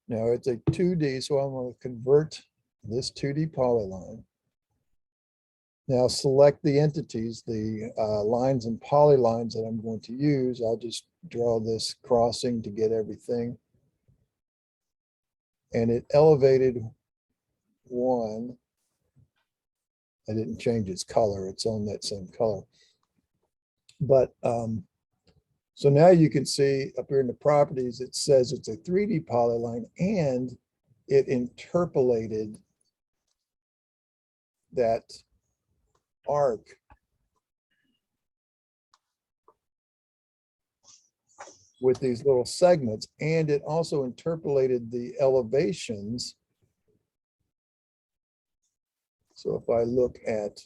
Now it's a 2D, so I'm going to convert this 2D polyline. Now select the entities, the lines and polylines that I'm going to use. I'll just draw this crossing to get everything. And it elevated one. I didn't change its color. It's on that same color. But so now you can see up here in the properties, it says it's a 3D polyline and it interpolated that arc with these little segments, and it also interpolated the elevations. So if I look at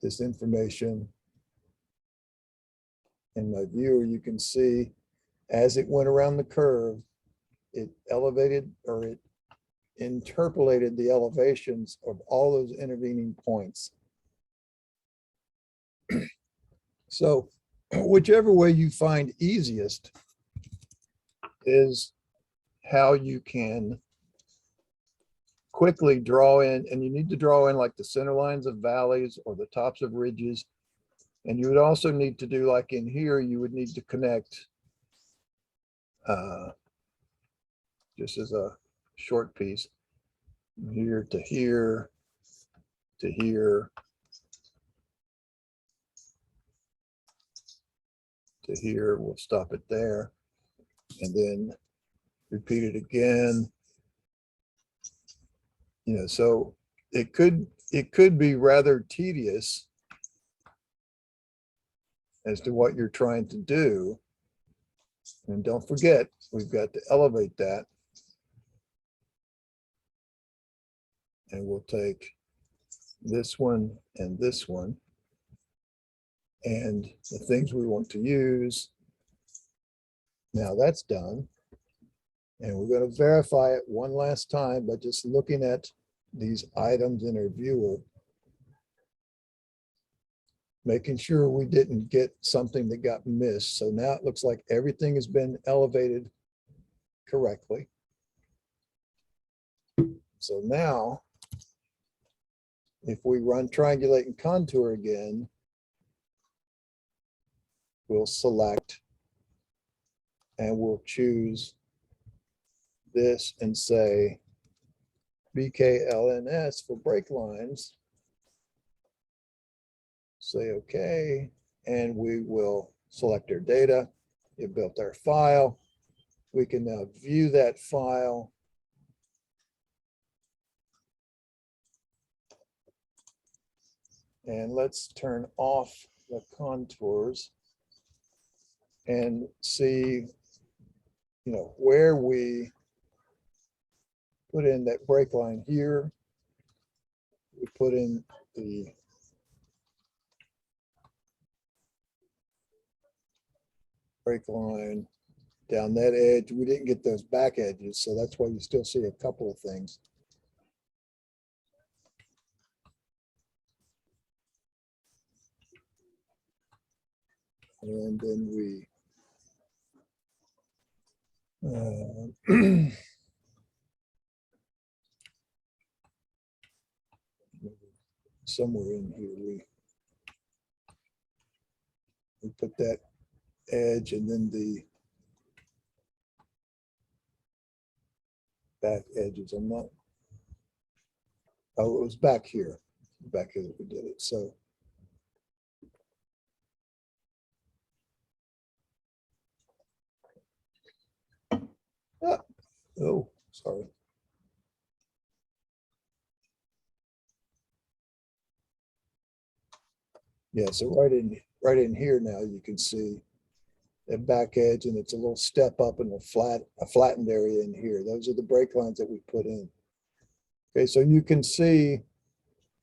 this information in my viewer, you can see as it went around the curve, it elevated or it interpolated the elevations of all those intervening points. So whichever way you find easiest is how you can quickly draw in, and you need to draw in like the center lines of valleys or the tops of ridges. And you would also need to do like in here, you would need to connect just as a short piece, here to here, to here, to here. We'll stop it there and then repeat it again. You know, so it could be rather tedious as to what you're trying to do. And don't forget, we've got to elevate that. And we'll take this one and this one. And the things we want to use. Now that's done. And we're going to verify it one last time by just looking at these items in our viewer, making sure we didn't get something that got missed. So now it looks like everything has been elevated correctly. So now, if we run triangulate and contour again, we'll select and we'll choose this and say BKLNS for break lines. Say okay, and we will select our data. It built our file. We can now view that file. And let's turn off the contours and see, you know, where we put in that break line here. We put in the break line down that edge. We didn't get those back edges, so that's why you still see a couple of things. And then we somewhere in here we put that edge and then the back edges. I'm not, oh, it was back here that we did it. So oh, sorry. Yeah, so right in here now, you can see that back edge, and it's a little step up in a flattened area in here. Those are the break lines that we put in. Okay, so you can see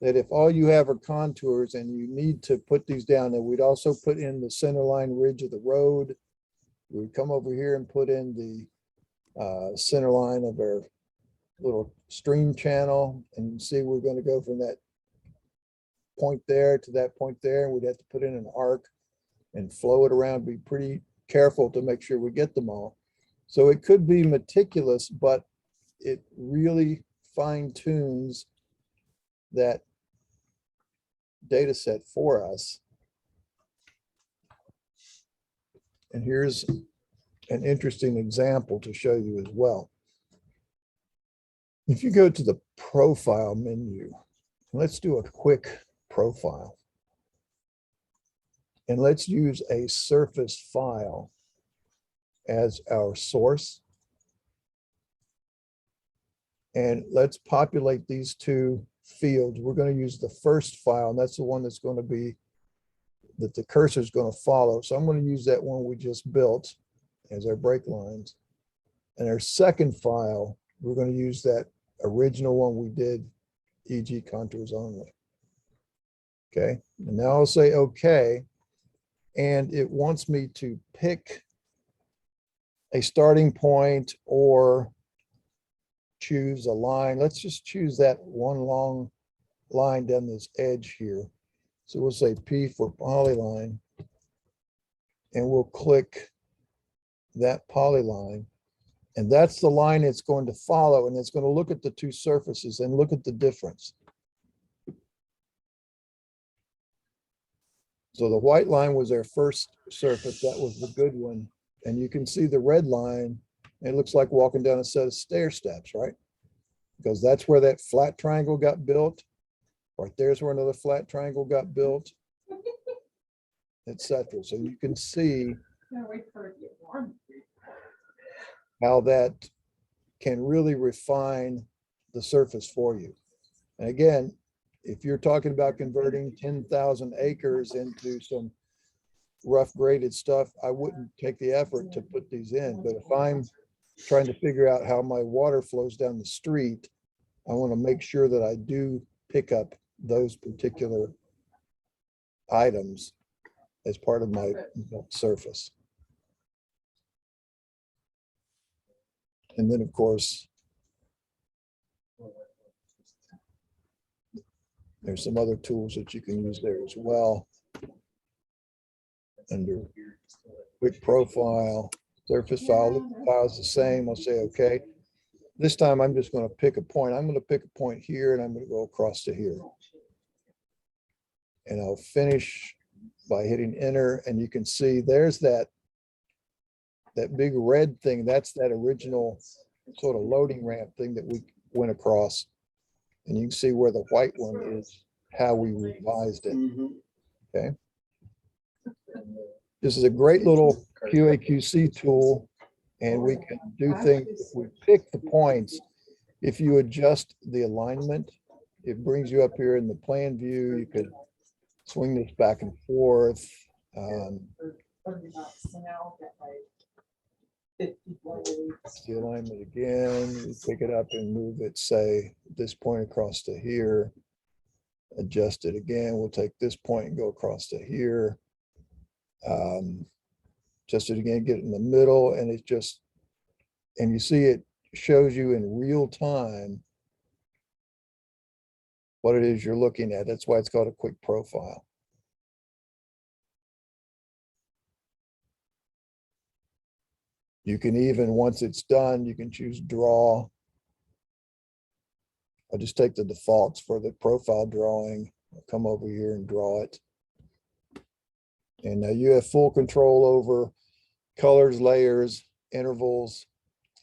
that if all you have are contours and you need to put these down, then we'd also put in the center line ridge of the road. We'd come over here and put in the center line of our little stream channel, and you see we're going to go from that point there to that point there, and we'd have to put in an arc and flow it around, be pretty careful to make sure we get them all. So it could be meticulous, but it really fine tunes that data set for us. And here's an interesting example to show you as well. If you go to the profile menu, let's do a quick profile. And let's use a surface file as our source. And let's populate these two fields. We're going to use the first file, and that's the one that's going to be that the cursor is going to follow. So I'm going to use that one we just built as our break lines. And our second file, we're going to use that original one we did, e.g. contours only. Okay, and now I'll say okay. And it wants me to pick a starting point or choose a line. Let's just choose that one long line down this edge here. So we'll say P for polyline, and we'll click that polyline. And that's the line it's going to follow, and it's going to look at the two surfaces and look at the difference. So the white line was our first surface. That was the good one. And you can see the red line. It looks like walking down a set of stair steps, right? Because that's where that flat triangle got built. Right there's where another flat triangle got built, etc. So you can see how that can really refine the surface for you. And again, if you're talking about converting 10,000 acres into some rough graded stuff, I wouldn't take the effort to put these in. But if I'm trying to figure out how my water flows down the street, I want to make sure that I do pick up those particular items as part of my surface. And then, of course, there's some other tools that you can use there as well. Under quick profile, surface file, the file is the same. I'll say okay. This time I'm just going to pick a point. I'm going to pick a point here, and I'm going to go across to here. And I'll finish by hitting enter, and you can see there's that big red thing. That's that original sort of loading ramp thing that we went across. And you can see where the white one is, how we revised it. Okay. This is a great little QA/QC tool, and we can do things. If we pick the points, if you adjust the alignment, it brings you up here in the plan view. You could swing this back and forth. The alignment again, you pick it up and move it, say, this point across to here. Adjust it again. We'll take this point and go across to here. Adjust it again, get it in the middle, and it just, and you see it shows you in real time what it is you're looking at. That's why it's called a quick profile. You can even, once it's done, you can choose draw. I'll just take the defaults for the profile drawing. I'll come over here and draw it. And now you have full control over colors, layers, intervals,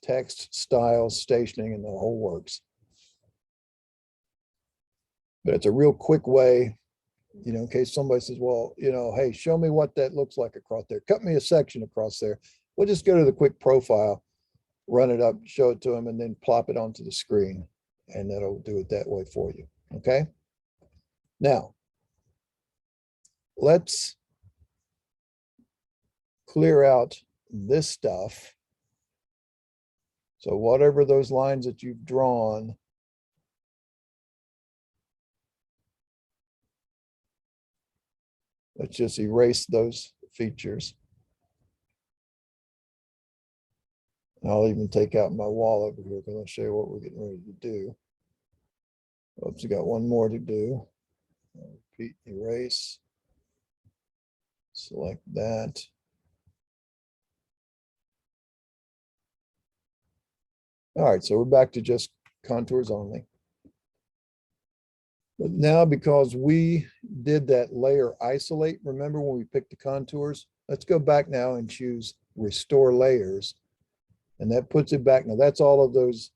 text, styles, stationing, and the whole works. But it's a real quick way, you know, in case somebody says, well, you know, hey, show me what that looks like across there. Cut me a section across there. We'll just go to the quick profile, run it up, show it to them, and then plop it onto the screen. And that'll do it that way for you. Okay. Now, let's clear out this stuff. So whatever those lines that you've drawn, let's just erase those features. And I'll even take out my wall over here because I'll show you what we're getting ready to do. Oops, we got one more to do. Repeat, erase. Select that. All right, so we're back to just contours only. But now, because we did that layer isolate, remember when we picked the contours? Let's go back now and choose restore layers. And that puts it back. Now that's all of those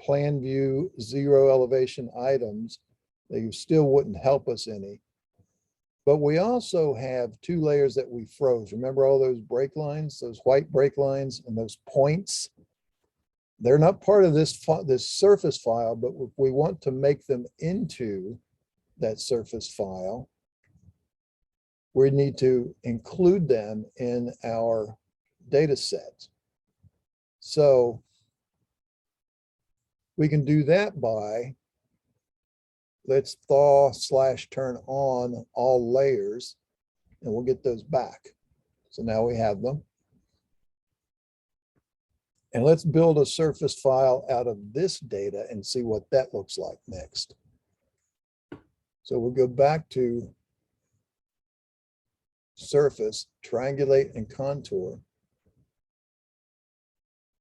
plan view zero elevation items. They still wouldn't help us any. But we also have two layers that we froze. Remember all those break lines, those white break lines and those points? They're not part of this surface file, but if we want to make them into that surface file, we need to include them in our data set. So we can do that by, let's thaw/turn on all layers, and we'll get those back. So now we have them. And let's build a surface file out of this data and see what that looks like next. So we'll go back to surface, triangulate and contour.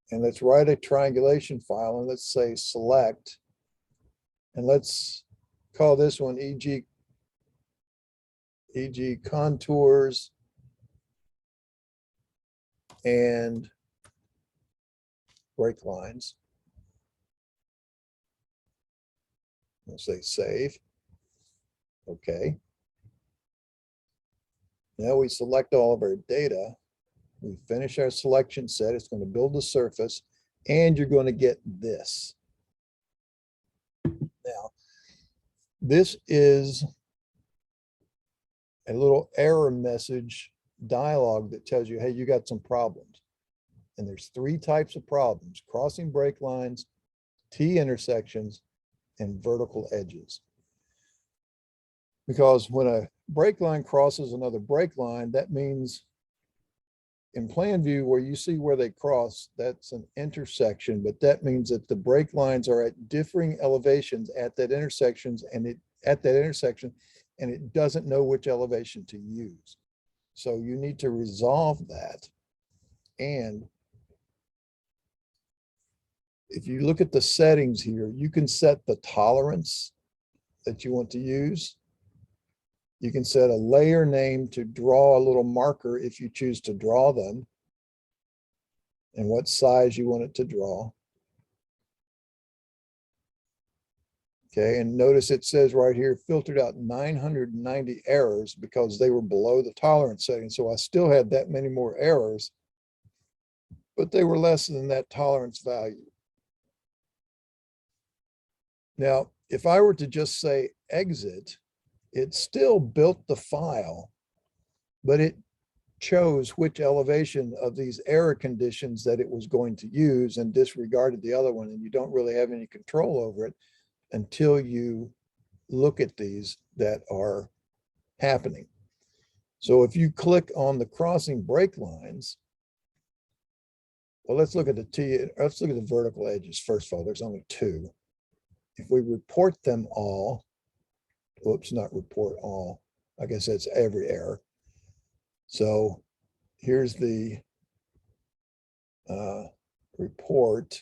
And let's write a triangulation file and let's say select. And let's call this one EG contours and break lines. We'll say save. Okay. Now we select all of our data. We finish our selection set. It's going to build the surface, and you're going to get this. Now, this is a little error message dialog that tells you, hey, you got some problems. And there's three types of problems: crossing break lines, T-intersections, and vertical edges. Because when a break line crosses another break line, that means in plan view where you see where they cross, that's an intersection, but that means that the break lines are at differing elevations at that intersection, and it doesn't know which elevation to use. So you need to resolve that. And if you look at the settings here, you can set the tolerance that you want to use. You can set a layer name to draw a little marker if you choose to draw them, and what size you want it to draw. Okay, and notice it says right here, filtered out 990 errors because they were below the tolerance setting. So I still had that many more errors, but they were less than that tolerance value. Now, if I were to just say exit, it still built the file, but it chose which elevation of these error conditions that it was going to use and disregarded the other one. And you don't really have any control over it until you look at these that are happening. So if you click on the crossing break lines, well, let's look at the vertical edges. First of all, there's only two. If we report them all, whoops, not report all, I guess that's every error. So here's the report.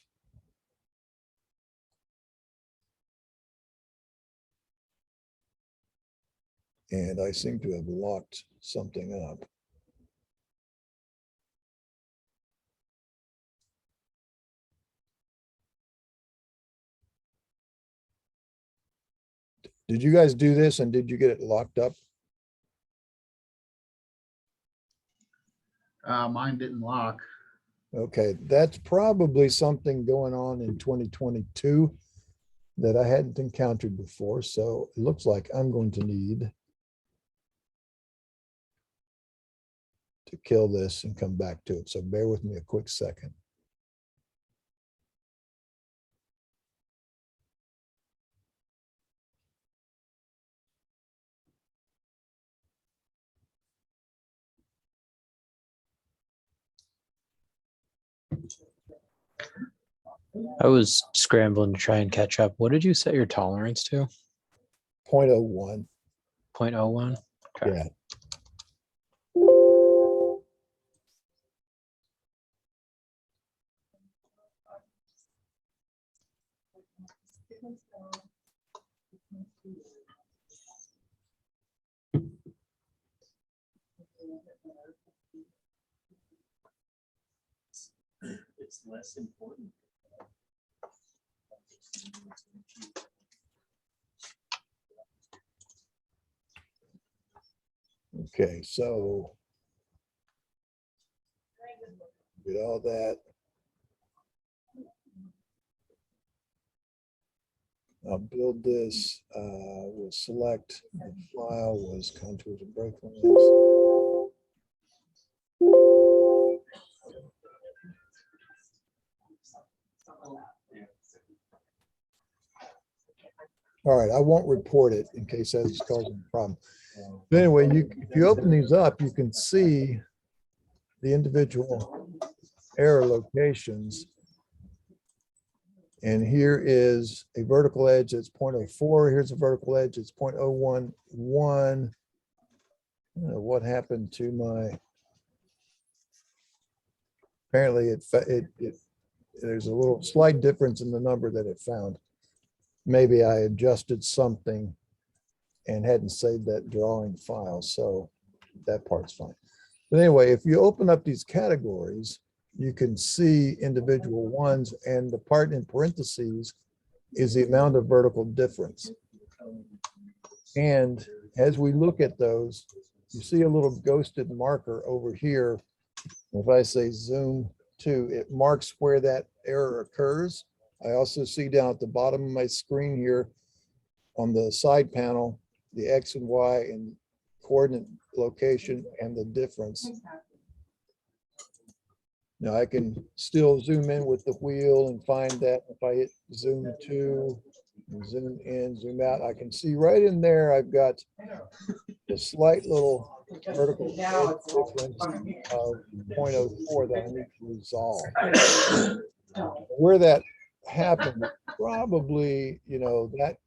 And I seem to have locked something up. Did you guys do this and did you get it locked up? Mine didn't lock. Okay, that's probably something going on in 2022 that I hadn't encountered before. So it looks like I'm going to need to kill this and come back to it. So bear with me a quick second. I was scrambling to try and catch up. What did you set your tolerance to? 0.01. 0.01? Okay. Yeah. It's less important. Okay, so get all that. I'll build this. We'll select the file was contours and breaklines. All right, I won't report it in case that's causing a problem. But anyway, if you open these up, you can see the individual error locations. And here is a vertical edge that's 0.04. Here's a vertical edge, it's 0.011. I don't know what happened to my, apparently there's a little slight difference in the number that it found. Maybe I adjusted something and hadn't saved that drawing file, so that part's fine. But anyway, if you open up these categories, you can see individual ones, and the part in parentheses is the amount of vertical difference. And as we look at those, you see a little ghosted marker over here. If I say zoom to, it marks where that error occurs. I also see down at the bottom of my screen here on the side panel, the X and Y and coordinate location and the difference. Now I can still zoom in with the wheel and find that. If I hit zoom to, and zoom in, zoom out, I can see right in there, I've got a slight little vertical edge difference of 0.04 that I need to resolve. Where that happened, probably, that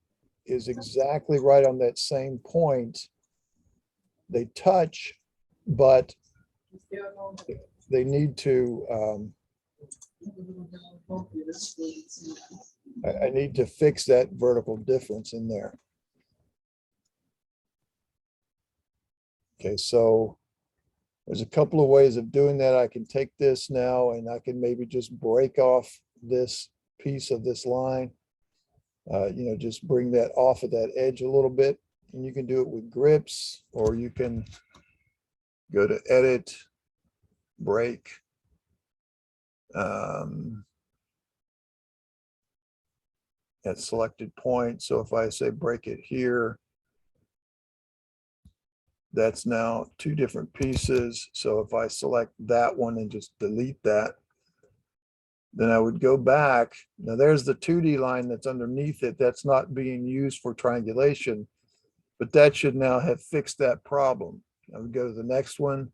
is exactly right on that same point. They touch, but they need to, I need to fix that vertical difference in there. Okay, so there's a couple of ways of doing that. I can take this now and I can maybe just break off this piece of this line. Just bring that off of that edge a little bit. And you can do it with grips, or you can go to edit, break. At selected point. So if I say break it here, that's now two different pieces. So if I select that one and just delete that, then I would go back. Now there's the 2D line that's underneath it. That's not being used for triangulation, but that should now have fixed that problem. I would go to the next one.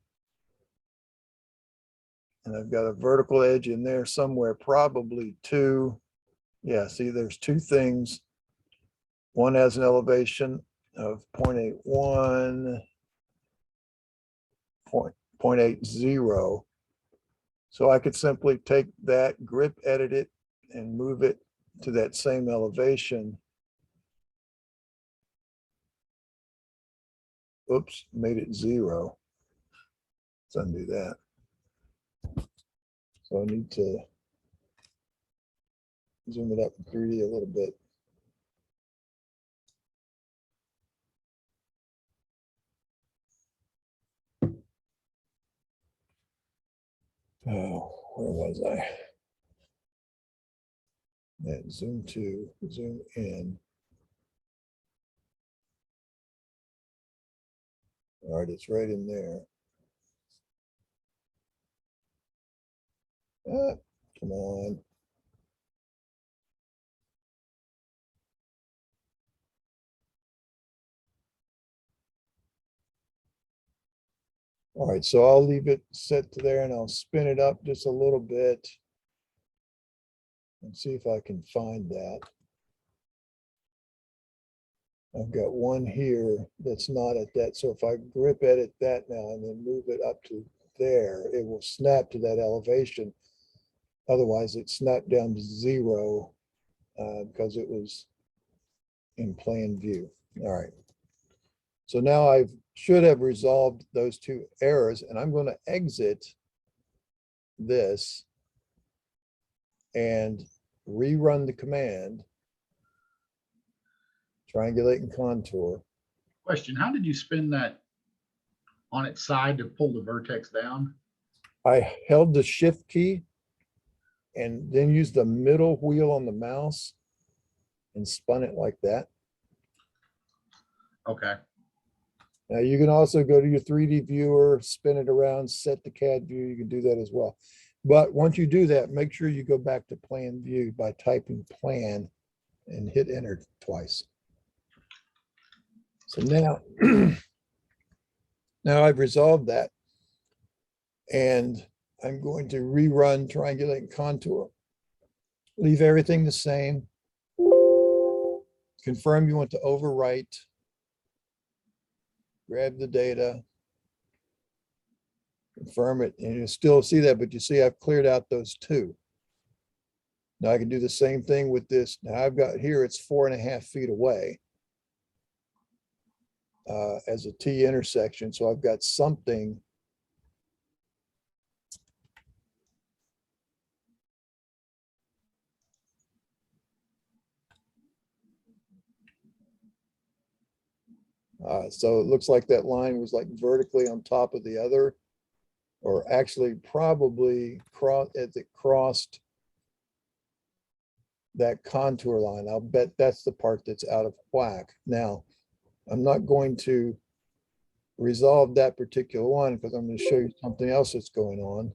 And I've got a vertical edge in there somewhere, probably two. Yeah, see, there's two things. One has an elevation of 0.81, 0.80. So I could simply take that, grip edit it, and move it to that same elevation. Oops, made it 0. Let's undo that. So I need to zoom it up in 3D a little bit. Oh, where was I? That zoom to, zoom in. All right, it's right in there. Come on. All right, so I'll leave it set to there and I'll spin it up just a little bit and see if I can find that. I've got one here that's not at that. So if I grip edit that now and then move it up to there, it will snap to that elevation. Otherwise, it snapped down to 0 because it was in plan view. All right. So now I should have resolved those two errors, and I'm going to exit this and rerun the command, triangulate and contour. Question, how did you spin that on its side to pull the vertex down? I held the shift key and then used the middle wheel on the mouse and spun it like that. Okay. Now you can also go to your 3D viewer, spin it around, set the CAD view. You can do that as well. But once you do that, make sure you go back to plan view by typing plan and hit enter twice. So now, now I've resolved that. And I'm going to rerun triangulate and contour. Leave everything the same. Confirm you want to overwrite. Grab the data. Confirm it, and you still see that, but you see I've cleared out those two. Now I can do the same thing with this. Now I've got here, it's 4.5 feet away as a T intersection. So I've got something. So it looks like that line was like vertically on top of the other, or actually probably as it crossed that contour line. I'll bet that's the part that's out of whack. Now, I'm not going to resolve that particular one because I'm going to show you something else that's going on.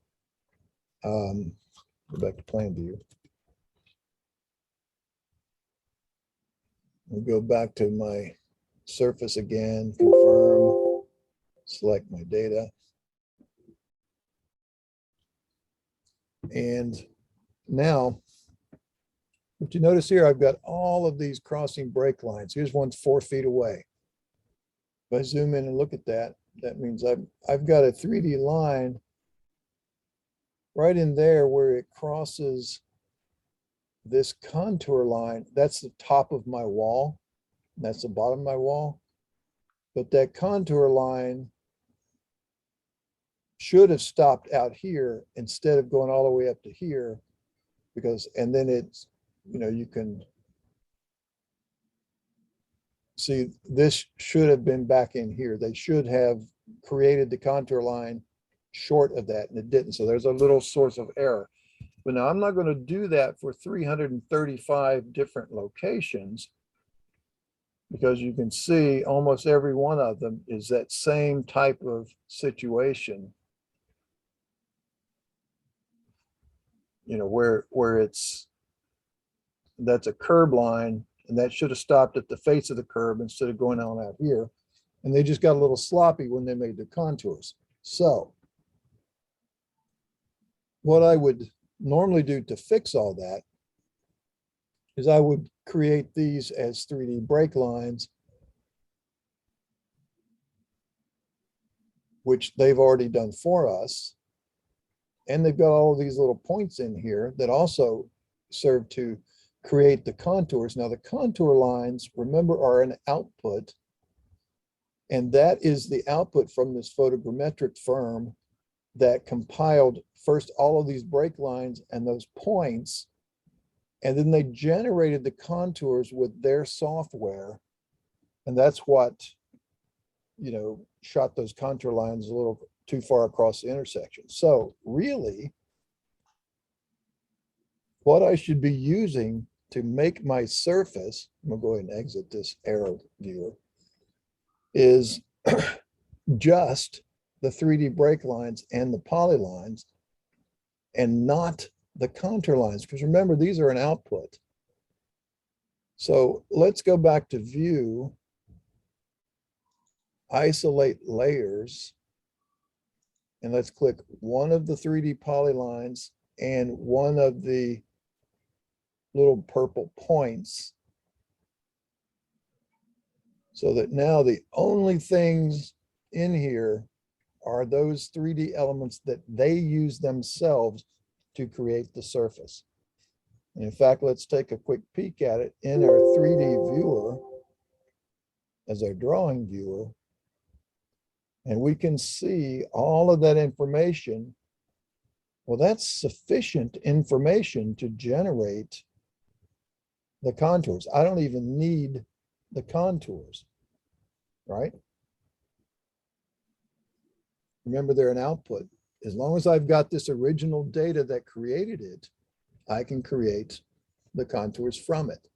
Go back to plan view. We'll go back to my surface again, confirm, select my data. And now, what you notice here, I've got all of these crossing break lines. Here's one's 4 feet away. If I zoom in and look at that, that means I've got a 3D line right in there where it crosses this contour line. That's the top of my wall. That's the bottom of my wall. But that contour line should have stopped out here instead of going all the way up to here, because, and then it's, you know, you can see this should have been back in here. They should have created the contour line short of that, and it didn't. So there's a little source of error. But now I'm not going to do that for 335 different locations, because you can see almost every one of them is that same type of situation. You know, where it's, that's a curb line, and that should have stopped at the face of the curb instead of going on out here. And they just got a little sloppy when they made the contours. So what I would normally do to fix all that is I would create these as 3D break lines, which they've already done for us. And they've got all of these little points in here that also serve to create the contours. Now the contour lines, remember, are an output, and that is the output from this photogrammetric firm that compiled first all of these break lines and those points, and then they generated the contours with their software. And that's what, you know, shot those contour lines a little too far across the intersection. So really, what I should be using to make my surface, I'm gonna go ahead and exit this arrow viewer, is just the 3D break lines and the polylines. and not the contour lines, because remember, these are an output. So let's go back to view, isolate layers, and let's click one of the 3D polylines and one of the little purple points, so that now the only things in here are those 3D elements that they use themselves to create the surface. And in fact, let's take a quick peek at it in our 3D viewer as our drawing viewer. And we can see all of that information. Well, that's sufficient information to generate the contours. I don't even need the contours, right? Remember, they're an output. As long as I've got this original data that created it, I can create the contours from it.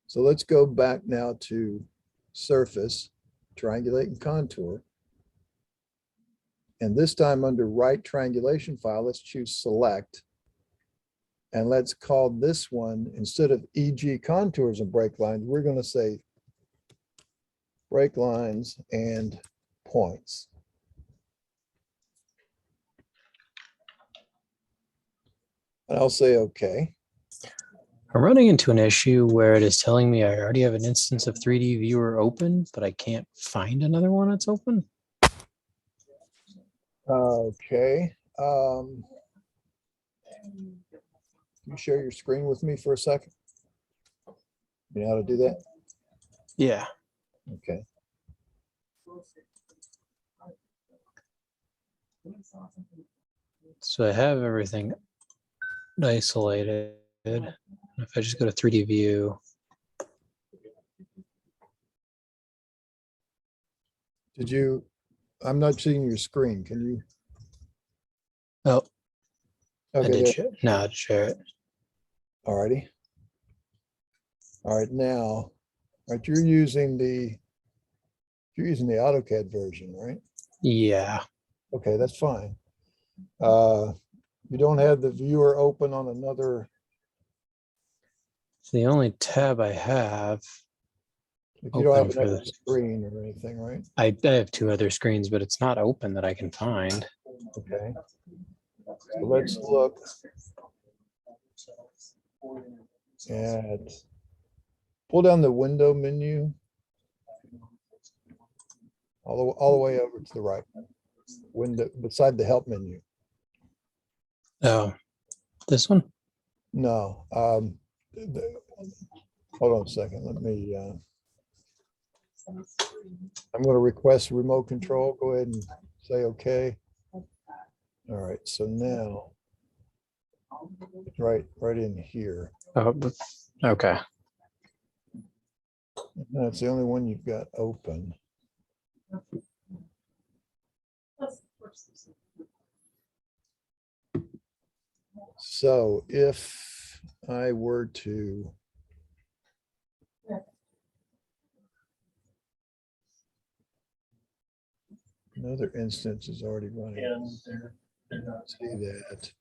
So let's go back now to surface, triangulate and contour. And this time under right triangulation file, let's choose select. And let's call this one, instead of EG contours and break lines, we're going to say break lines and points. And I'll say, okay. I'm running into an issue where it is telling me I already have an instance of 3D viewer open, but I can't find another one that's open. Okay. Can you share your screen with me for a second? You know how to do that? Yeah. Okay. So I have everything isolated. If I just go to 3D view, Did you, I'm not seeing your screen. Can you? oh, I Okay, did there. share. Now I'd share it. All righty. All right, now, right, you're using the AutoCAD version, right? Yeah. Okay, that's fine. You don't have the viewer open on another, So the only tab I have, if you don't have Open for another this. screen or anything, right? I have two other screens, but it's not open that I can find. Okay. So let's look at, pull down the window menu all the way over to the right. Window beside the help menu. Oh, this one? No, hold on a second. Let me, I'm going to request remote control. Go ahead and say okay. All right, so now, right in here. Oh, okay. That's the only one you've got open. So if I were to another instance is already running. And they're not. See that.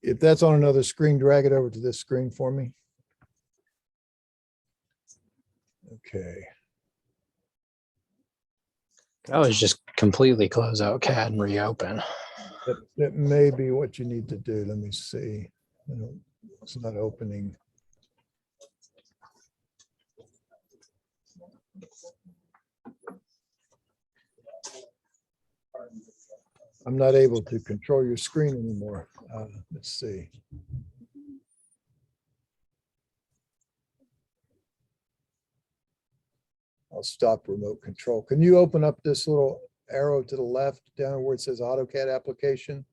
If that's on another screen, drag it over to this screen for me. Okay. I was just completely close out CAD and reopen. That may be what you need to do. Let me see. It's not opening. I'm not able to control your screen anymore. Let's see. I'll stop remote control. Can you open up this little arrow to the left down where it says AutoCAD application?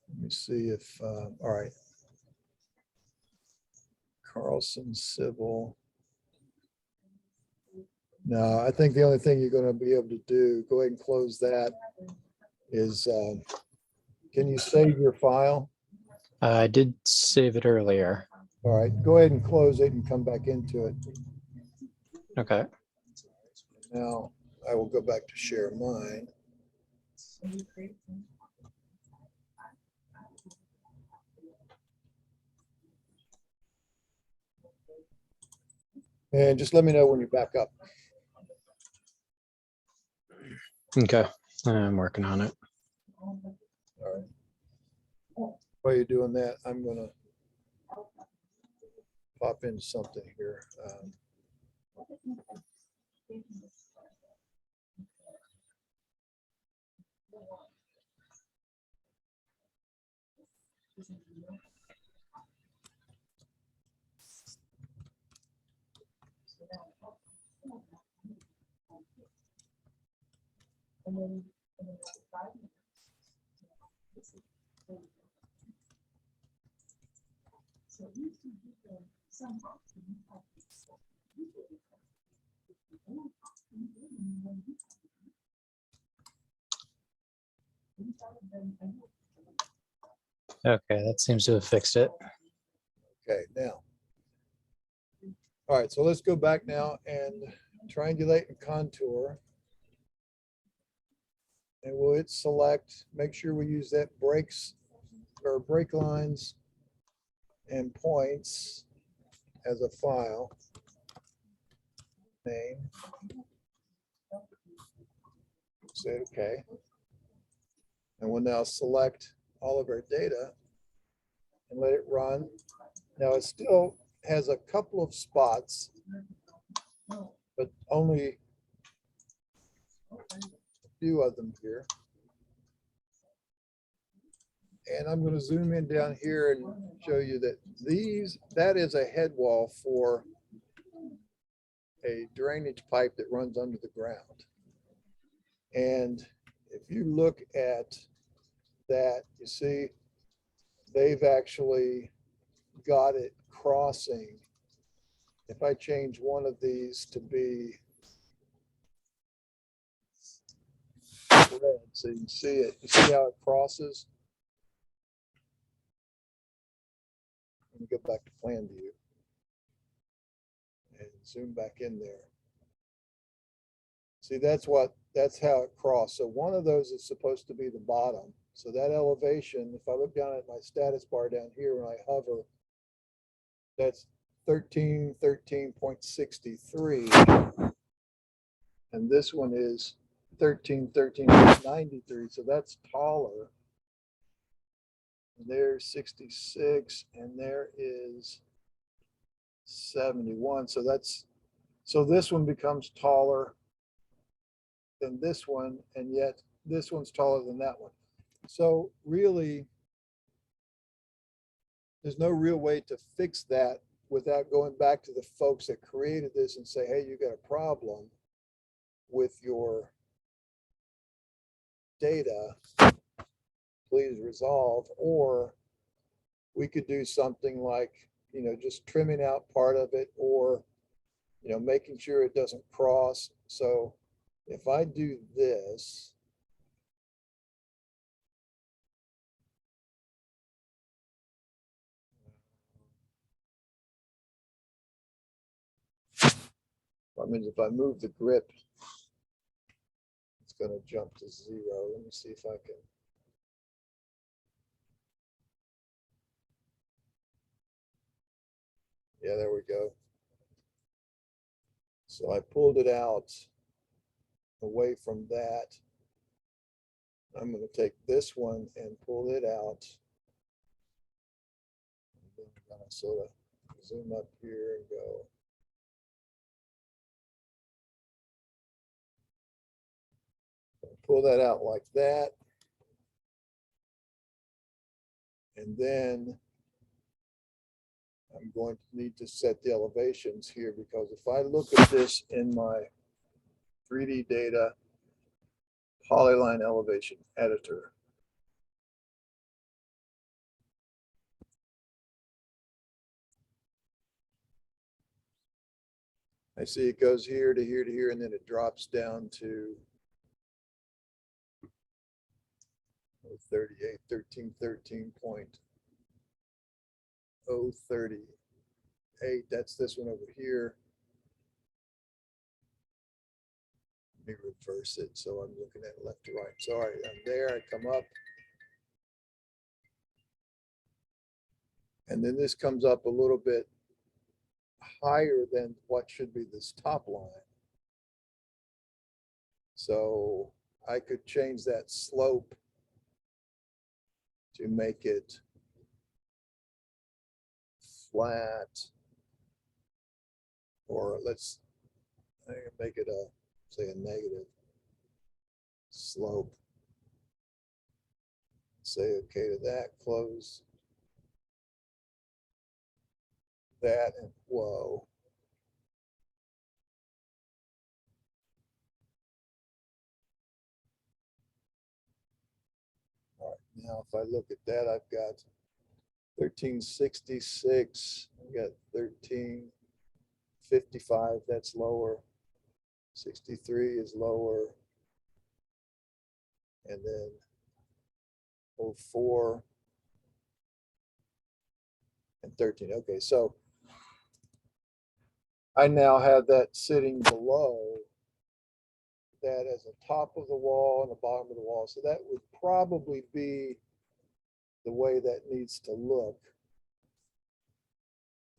Let me see if, all right. Carlson CIVIL. No, I think the only thing you're going to be able to do, go ahead and close that, is can you save your file? I did save it earlier. All right, go ahead and close it and come back into it. Okay. Now, I will go back to share mine. And just let me know when you're back up. Okay, I'm working on it. All right. While you're doing that, I'm gonna pop into something here. Okay, that seems to have fixed it. Okay, now. All right, so let's go back now and triangulate and contour. And we'll hit select, make sure we use that breaks or break lines and points as a file name. Say okay. And we'll now select all of our data and let it run. Now it still has a couple of spots, but only a few of them here. And I'm going to zoom in down here and show you that that is a head wall for a drainage pipe that runs under the ground. And if you look at that, you see they've actually got it crossing. If I change one of these to be red, so you can see it, you see how it crosses? Let me go back to plan view and zoom back in there. See, that's how it crossed. So one of those is supposed to be the bottom. So that elevation, if I look down at my status bar down here, when I hover, that's 13.63. And this one is 13.93. So that's taller. And there's 66 and there is 71. So this one becomes taller than this one, and yet this one's taller than that one. So really, there's no real way to fix that without going back to the folks that created this and say, hey, you got a problem with your data, please resolve. Or we could do something like, just trimming out part of it, or, making sure it doesn't cross. So if I do this, that means if I move the grip, it's going to jump to 0. Let me see if I can. Yeah, there we go. So I pulled it out away from that. I'm going to take this one and pull it out. And then I'm going to sort of zoom up here and go. Pull that out like that. And then I'm going to need to set the elevations here, because if I look at this in my 3D data polyline elevation editor, I see it goes here to here to here, and then it drops down to 38, 13.038. That's this one over here. Let me reverse it. So I'm looking at left to right. So all right, I'm there, I come up. And then this comes up a little bit higher than what should be this top line. So I could change that slope to make it flat. Or let's make it a, say, a negative slope. Say okay to that, close that, and whoa. All right, now if I look at that, I've got 1366, I've got 1355, that's lower. 63 is lower. And then 04 and 13. Okay, so I now have that sitting below that as a top of the wall and the bottom of the wall. So that would probably be the way that needs to look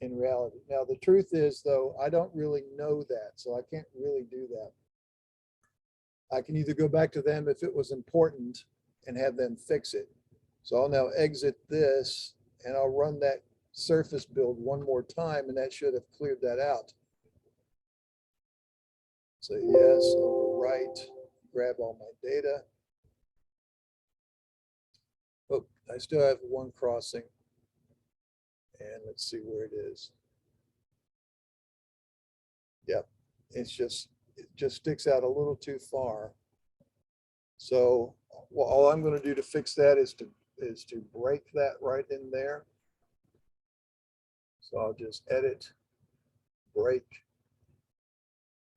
in reality. Now, the truth is, though, I don't really know that, so I can't really do that. I can either go back to them if it was important and have them fix it. So I'll now exit this and I'll run that surface build one more time, and that should have cleared that out. So yes, overwrite, grab all my data. Oh, I still have one crossing. And let's see where it is. Yep, it just sticks out a little too far. So well, all I'm going to do to fix that is to break that right in there. So I'll just edit, break,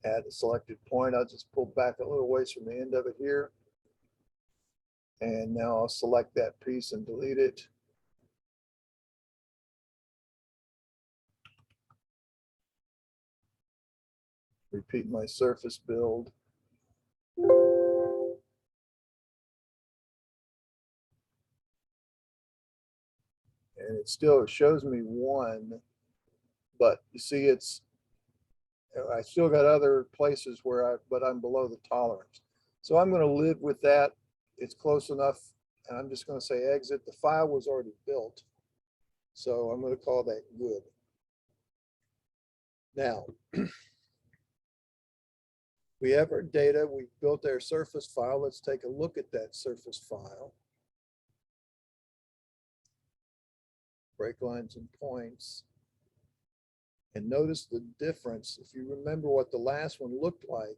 add a selected point. I'll just pull back a little ways from the end of it here. And now I'll select that piece and delete it. Repeat my surface build. And it still shows me 1, but you see I still got other places where but I'm below the tolerance. So I'm going to live with that. It's close enough. And I'm just going to say exit. The file was already built. So I'm going to call that good. Now, we have our data. We built our surface file. Let's take a look at that surface file. Break lines and points. And notice the difference. If you remember what the last one looked like,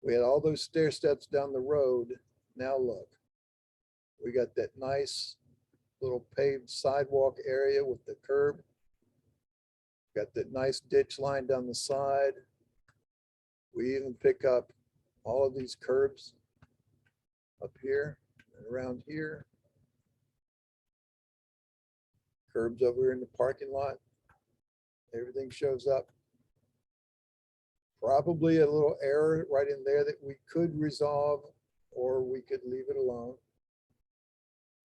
we had all those stair steps down the road. Now look, we got that nice little paved sidewalk area with the curb. Got that nice ditch line down the side. We even pick up all of these curbs up here and around here. Curbs over here in the parking lot. Everything shows up. Probably a little error right in there that we could resolve, or we could leave it alone,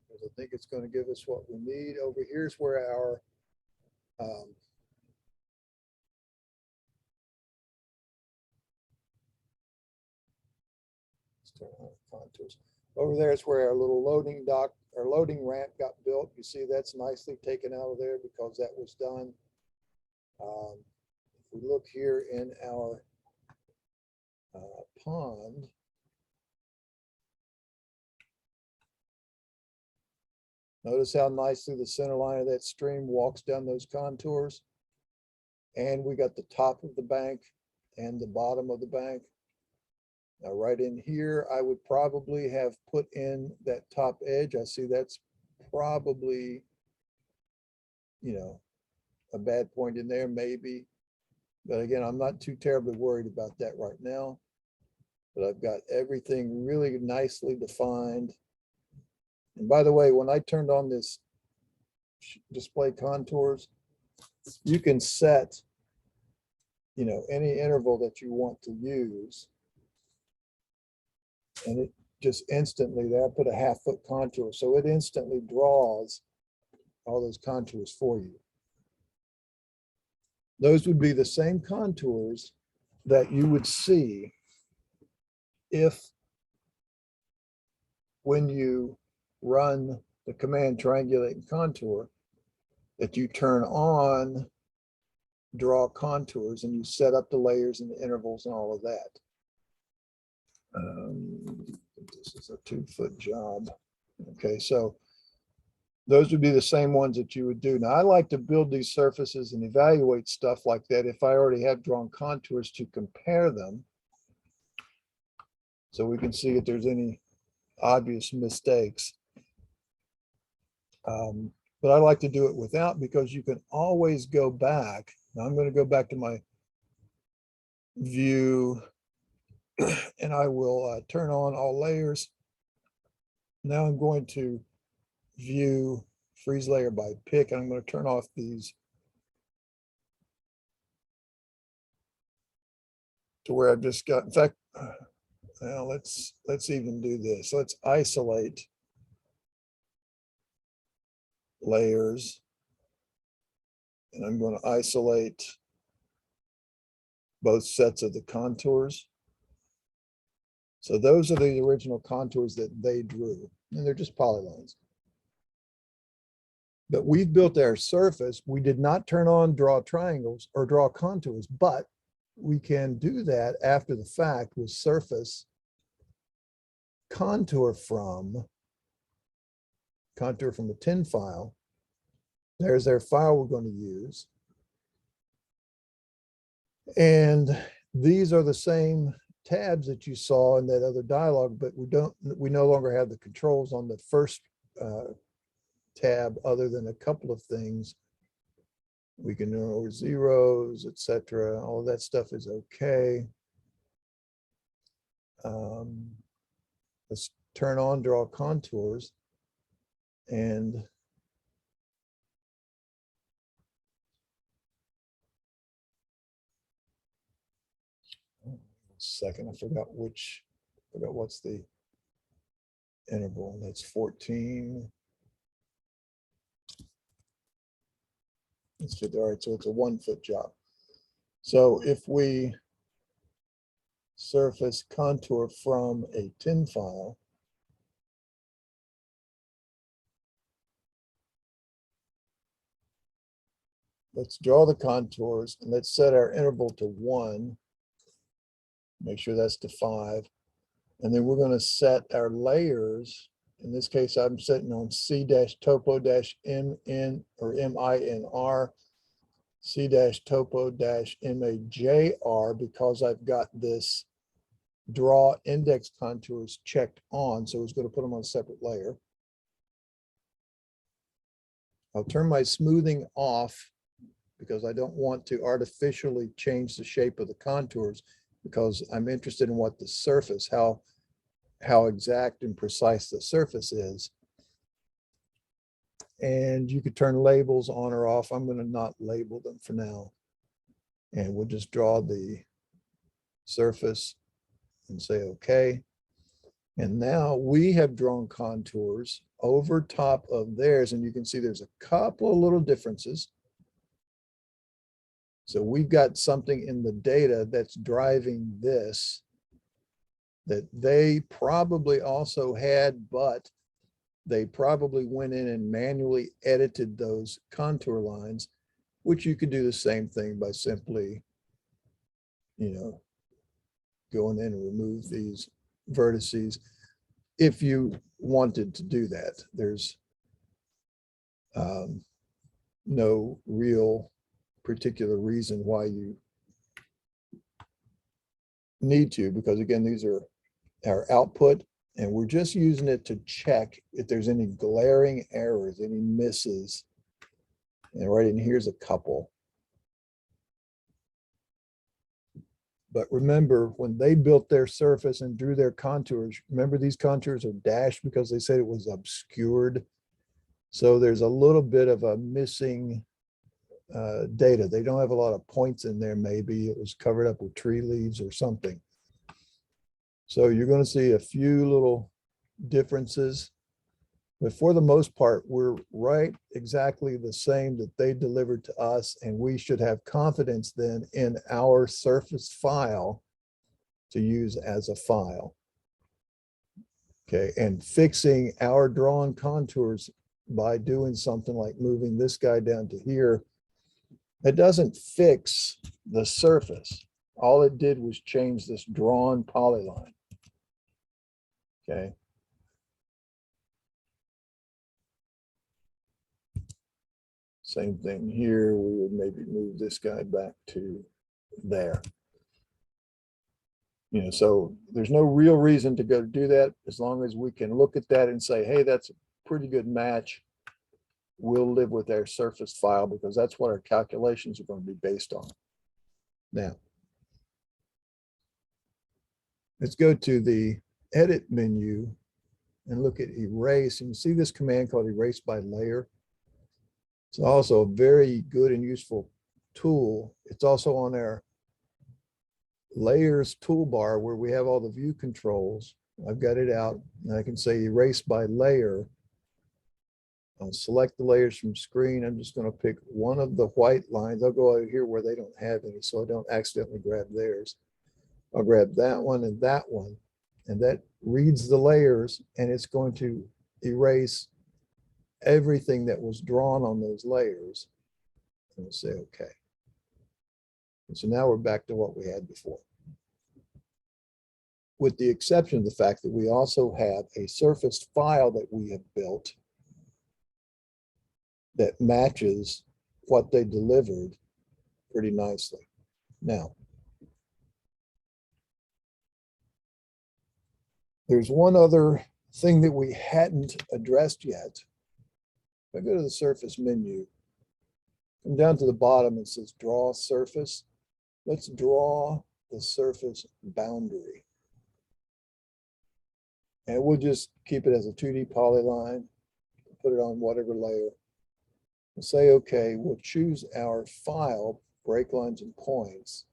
because I think it's going to give us what we need. Over here's where our contours. Over there is where our little loading dock, our loading ramp got built. You see that's nicely taken out of there because that was done. If we look here in our pond, notice how nicely the center line of that stream walks down those contours. And we got the top of the bank and the bottom of the bank. Now, right in here, I would probably have put in that top edge. I see that's probably, a bad point in there, maybe. But again, I'm not too terribly worried about that right now. But I've got everything really nicely defined. And by the way, when I turned on this display contours, you can set, any interval that you want to use. And it just instantly, there I put a 1/2 foot contour, so it instantly draws all those contours for you. Those would be the same contours that you would see if when you run the command triangulate and contour, that you turn on draw contours and you set up the layers and the intervals and all of that. This is a 2-foot job. Okay, so those would be the same ones that you would do. Now, I like to build these surfaces and evaluate stuff like that if I already have drawn contours to compare them. So we can see if there's any obvious mistakes. But I like to do it without, because you can always go back. Now I'm going to go back to my view and I will turn on all layers. Now I'm going to view freeze layer by pick, and I'm going to turn off these to where I've just got, in fact, now let's even do this. Let's isolate layers, and I'm going to isolate both sets of the contours. So those are the original contours that they drew, and they're just polylines. But we've built our surface. We did not turn on draw triangles or draw contours, but we can do that after the fact with surface contour from a tin file. There's our file we're going to use. And these are the same tabs that you saw in that other dialog, but we no longer have the controls on the first tab, other than a couple of things. We can know over zeros, etc. All of that stuff is okay. Let's turn on draw contours, and second, I forgot what's the interval. That's 14. Let's all right, so it's a 1-foot job. So if we surface contour from a tin file, let's draw the contours and let's set our interval to 1. Make sure that's to 5. And then we're going to set our layers. In this case, I'm setting on C-topo-MN or MINR, C-topo-MAJR, because I've got this draw index contours checked on. So it's going to put them on a separate layer. I'll turn my smoothing off because I don't want to artificially change the shape of the contours, because I'm interested in what the surface, how exact and precise the surface is. And you could turn labels on or off. I'm going to not label them for now. And we'll just draw the surface and say, okay. And now we have drawn contours over top of theirs. And you can see there's a couple of little differences. So we've got something in the data that's driving this that they probably also had, but they probably went in and manually edited those contour lines, which you could do the same thing by simply, going in and remove these vertices if you wanted to do that. There's no real particular reason why you need to, because again, these are our output, and we're just using it to check if there's any glaring errors, any misses. And right in here's a couple. But remember, when they built their surface and drew their contours, remember these contours are dashed because they said it was obscured. So there's a little bit of a missing data. They don't have a lot of points in there. Maybe it was covered up with tree leaves or something. So you're going to see a few little differences, but for the most part, we're right exactly the same that they delivered to us, and we should have confidence then in our surface file to use as a file. Okay, and fixing our drawn contours by doing something like moving this guy down to here, it doesn't fix the surface. All it did was change this drawn polyline. Okay. Same thing here. We would maybe move this guy back to there. You know, so there's no real reason to go do that as long as we can look at that and say, hey, that's a pretty good match. We'll live with our surface file because that's what our calculations are going to be based on. Now, let's go to the edit menu and look at erase. And you see this command called erase by layer. It's also a very good and useful tool. It's also on our layers toolbar where we have all the view controls. I've got it out and I can say erase by layer. I'll select the layers from screen. I'm just going to pick one of the white lines. I'll go over here where they don't have any, so I don't accidentally grab theirs. I'll grab that one, and that reads the layers, and it's going to erase everything that was drawn on those layers. And we'll say okay. And so now we're back to what we had before, with the exception of the fact that we also have a surface file that we have built that matches what they delivered pretty nicely. Now, there's one other thing that we hadn't addressed yet. If I go to the surface menu, come down to the bottom, it says draw surface. Let's draw the surface boundary. And we'll just keep it as a 2D polyline, put it on whatever layer. We'll say, okay, we'll choose our file, break lines and points.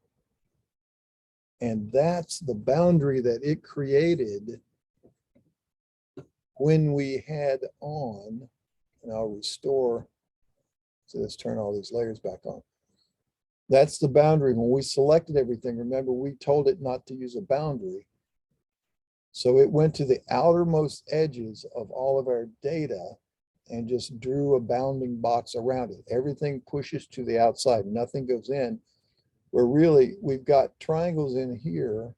And that's the boundary that it created when we had on, and I'll restore. So let's turn all these layers back on. That's the boundary. When we selected everything, remember, we told it not to use a boundary. So it went to the outermost edges of all of our data and just drew a bounding box around it. Everything pushes to the outside, nothing goes in. Where really we've got triangles in here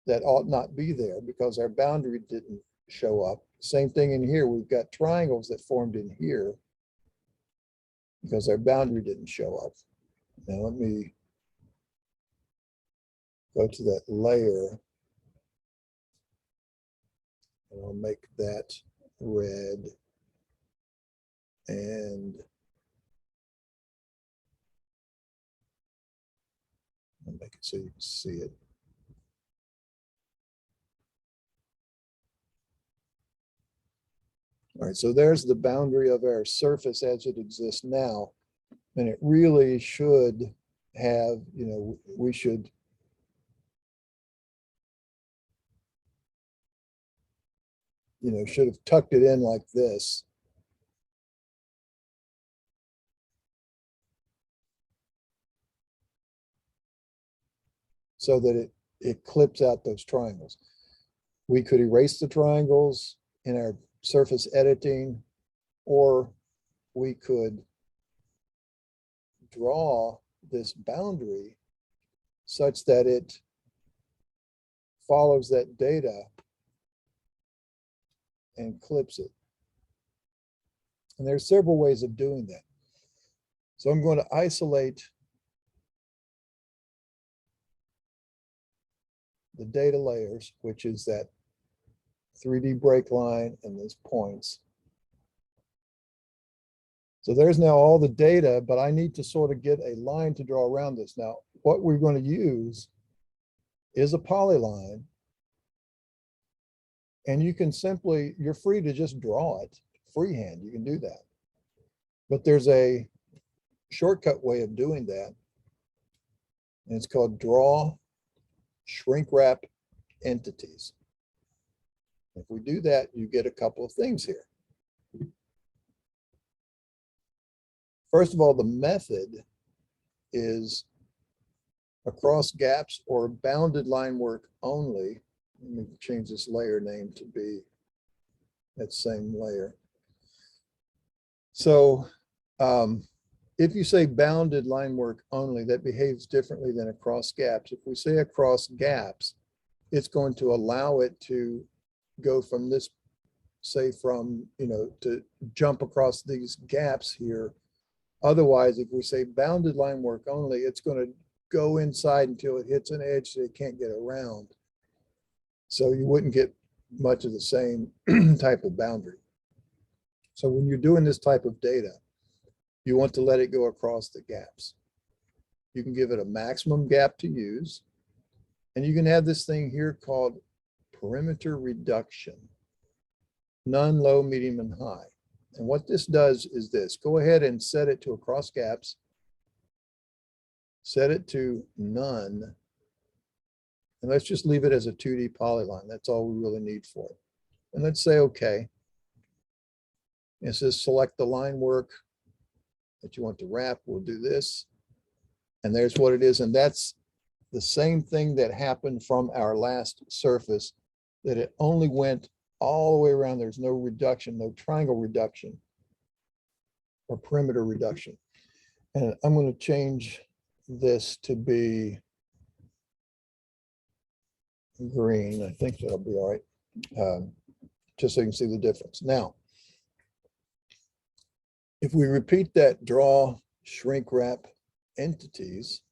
that ought not be there because our boundary didn't show up. Same thing in here, we've got triangles that formed in here because our boundary didn't show up. Now let me go to that layer and I'll make that red. And I'll make it so you can see it. All right, so there's the boundary of our surface as it exists now. And it really should have, you know, we should should have tucked it in like this. So that it clips out those triangles. We could erase the triangles in our surface editing, or we could draw this boundary such that it follows that data and clips it. And there's several ways of doing that. So I'm going to isolate the data layers, which is that 3D break line and those points. So there's now all the data, but I need to sort of get a line to draw around this. Now, what we're going to use is a polyline. And you can simply, you're free to just draw it freehand. You can do that. But there's a shortcut way of doing that. And it's called draw, shrink wrap, entities. If we do that, you get a couple of things here. First of all, the method is across gaps or bounded line work only. Let me change this layer name to be that same layer. So if you say bounded line work only, that behaves differently than across gaps. If we say across gaps, it's going to allow it to go from this, say from, to jump across these gaps here. Otherwise, if we say bounded line work only, it's going to go inside until it hits an edge so it can't get around. So you wouldn't get much of the same type of boundary. So when you're doing this type of data, you want to let it go across the gaps. You can give it a maximum gap to use, and you can have this thing here called perimeter reduction, none, low, medium, and high. And what this does is this: go ahead and set it to across gaps, set it to none, and let's just leave it as a 2D polyline. That's all we really need for it. And let's say okay. It says select the line work that you want to wrap. We'll do this. And there's what it is. And that's the same thing that happened from our last surface, that it only went all the way around. There's no reduction, no triangle reduction or perimeter reduction. And I'm going to change this to be green. I think that'll be all right. Just so you can see the difference. Now, if we repeat that draw, shrink wrap entities,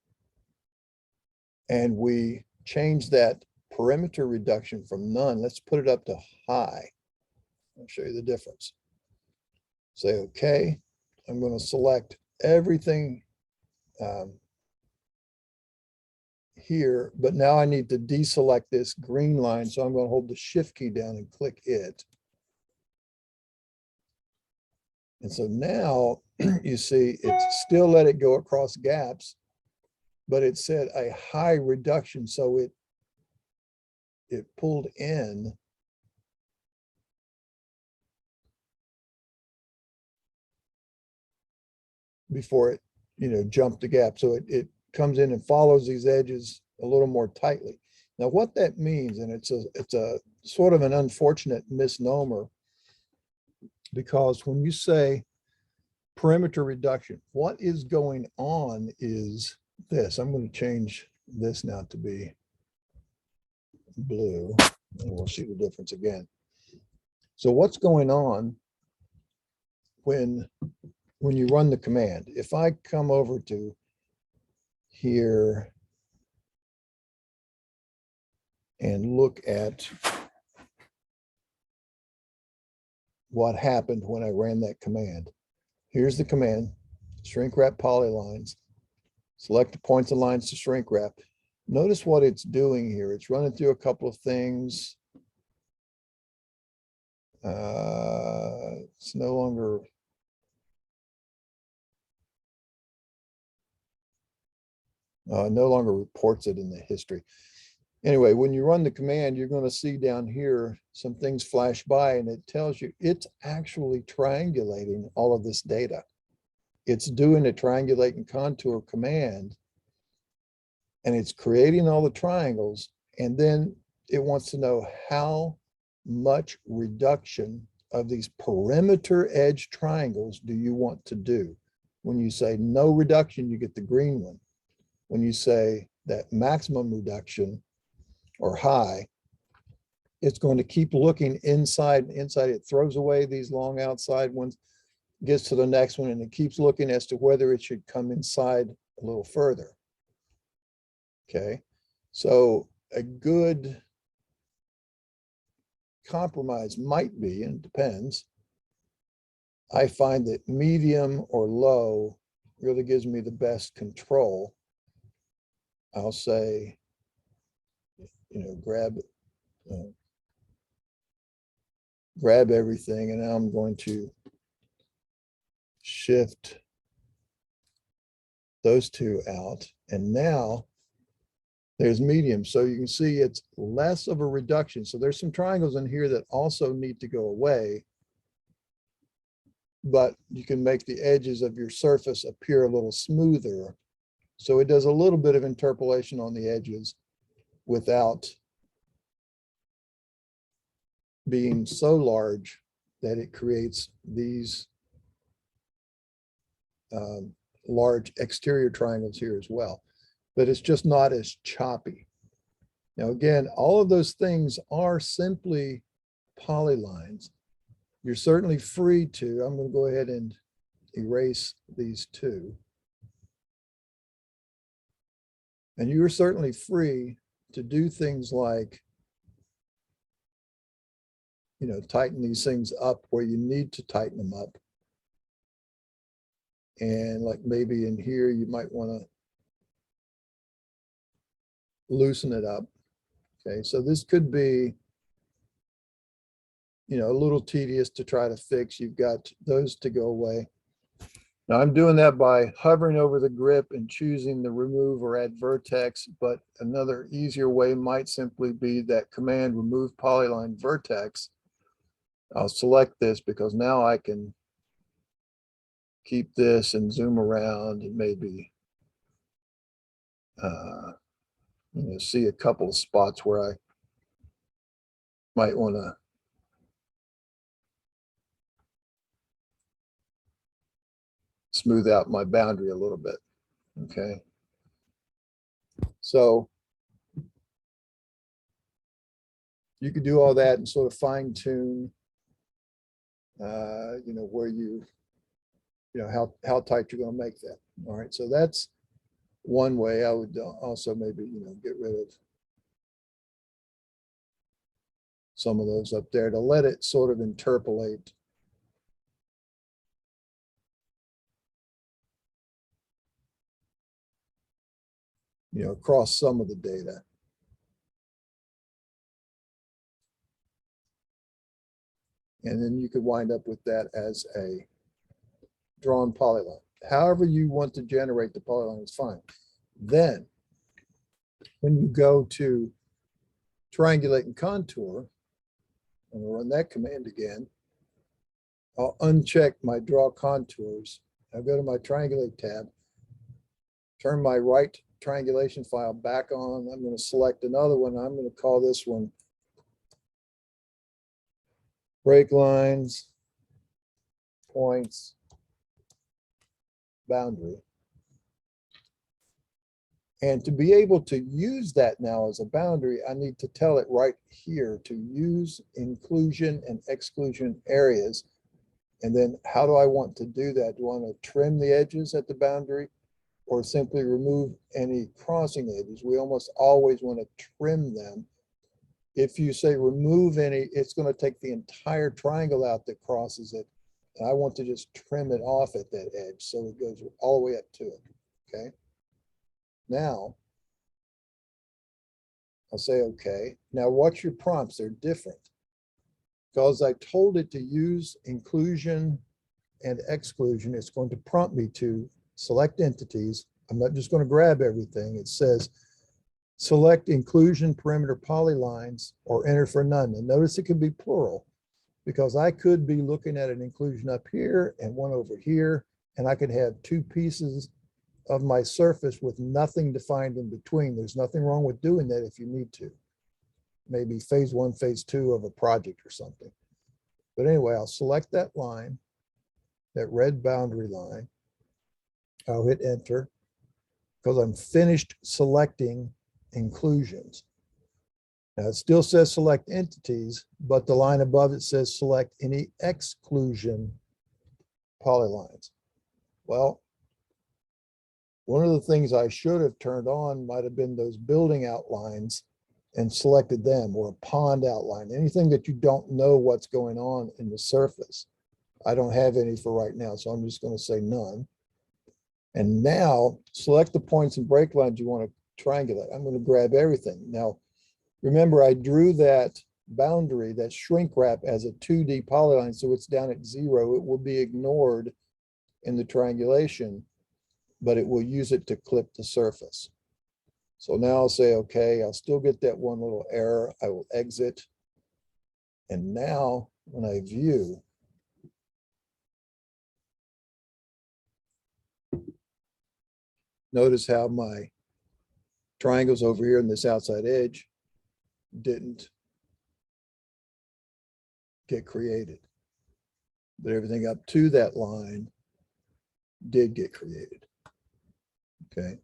and we change that perimeter reduction from none, let's put it up to high. I'll show you the difference. Say, okay, I'm going to select everything here, but now I need to deselect this green line. So I'm going to hold the shift key down and click it. And so now you see it's still let it go across gaps, but it said a high reduction. So it pulled in before it, jumped the gap. So it comes in and follows these edges a little more tightly. Now what that means, and it's a sort of an unfortunate misnomer, because when you say perimeter reduction, what is going on is this. I'm going to change this now to be blue, and we'll see the difference again. So what's going on when you run the command? If I come over to here and look at what happened when I ran that command. Here's the command: shrink wrap polylines, select the points and lines to shrink wrap. Notice what it's doing here. It's running through a couple of things. It's no longer reports it in the history. Anyway, when you run the command, you're going to see down here some things flash by, and it tells you it's actually triangulating all of this data. It's doing a triangulate and contour command, and it's creating all the triangles, and then it wants to know how much reduction of these perimeter edge triangles do you want to do. When you say no reduction, you get the green one. When you say that maximum reduction or high, it's going to keep looking inside. It throws away these long outside ones, gets to the next one, and it keeps looking as to whether it should come inside a little further. Okay, so a good compromise might be, and it depends, I find that medium or low really gives me the best control. I'll say, grab everything, and now I'm going to shift those two out. And now There's medium. So you can see it's less of a reduction. So there's some triangles in here that also need to go away. But you can make the edges of your surface appear a little smoother. So it does a little bit of interpolation on the edges without being so large that it creates these large exterior triangles here as well. But it's just not as choppy. Now, again, all of those things are simply polylines. You're certainly free to, I'm going to go ahead and erase these two. And you're certainly free to do things like, you know, tighten these things up where you need to tighten them up. And like maybe in here, you might want to loosen it up. Okay, so this could be, you know, a little tedious to try to fix. You've got those to go away. Now I'm doing that by hovering over the grip and choosing the remove or add vertex, but another easier way might simply be that command remove polyline vertex. I'll select this because now I can keep this and zoom around and maybe you know, see a couple of spots where I might want to smooth out my boundary a little bit. Okay. So you could do all that and sort of fine tune, you know, where you know, how tight you're going to make that. All right. So that's one way. I would also maybe, you know, get rid of some of those up there to let it sort of interpolate. You know, across some of the data. And then you could wind up with that as a drawn polyline. However you want to generate the polyline is fine. Then when you go to triangulate and contour, I'm gonna run that command again. I'll uncheck my draw contours. I'll go to my triangulate tab, turn my right triangulation file back on. I'm going to select another one. I'm going to call this one break lines, points, boundary. And to be able to use that now as a boundary, I need to tell it right here to use inclusion and exclusion areas. And then how do I want to do that? Do I want to trim the edges at the boundary or simply remove any crossing edges? We almost always want to trim them. If you say remove any, it's going to take the entire triangle out that crosses it. And I want to just trim it off at that edge so it goes all the way up to it. Okay. Now, I'll say okay. Now watch your prompts, they're different. Because I told it to use inclusion and exclusion, it's going to prompt me to select entities. I'm not just going to grab everything. It says select inclusion perimeter polylines or enter for none. And notice it can be plural because I could be looking at an inclusion up here and one over here, and I could have two pieces of my surface with nothing defined in between. There's nothing wrong with doing that if you need to. Maybe phase 1, phase 2 of a project or something. But anyway, I'll select that line, that red boundary line. I'll hit enter because I'm finished selecting inclusions. Now it still says select entities, but the line above it says select any exclusion polylines. Well, one of the things I should have turned on might have been those building outlines and selected them, or a pond outline, anything that you don't know what's going on in the surface. I don't have any for right now, so I'm just going to say none. And now select the points and break lines you want to triangulate. I'm going to grab everything. Now, remember I drew that boundary, that shrink wrap as a 2D polyline, so it's down at 0. It will be ignored in the triangulation, but it will use it to clip the surface. So now I'll say, okay, I'll still get that one little error. I will exit. And now when I view, notice how my triangles over here in this outside edge didn't get created. But everything up to that line did get created. Okay.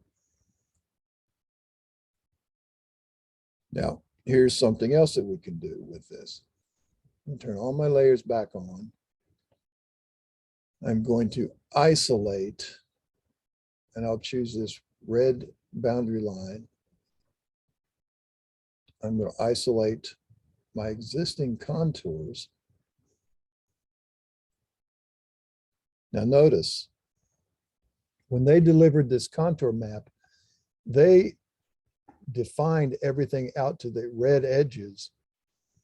Now, here's something else that we can do with this. Turn all my layers back on. I'm going to isolate, and I'll choose this red boundary line. I'm going to isolate my existing contours. Now notice, when they delivered this contour map, they defined everything out to the red edges,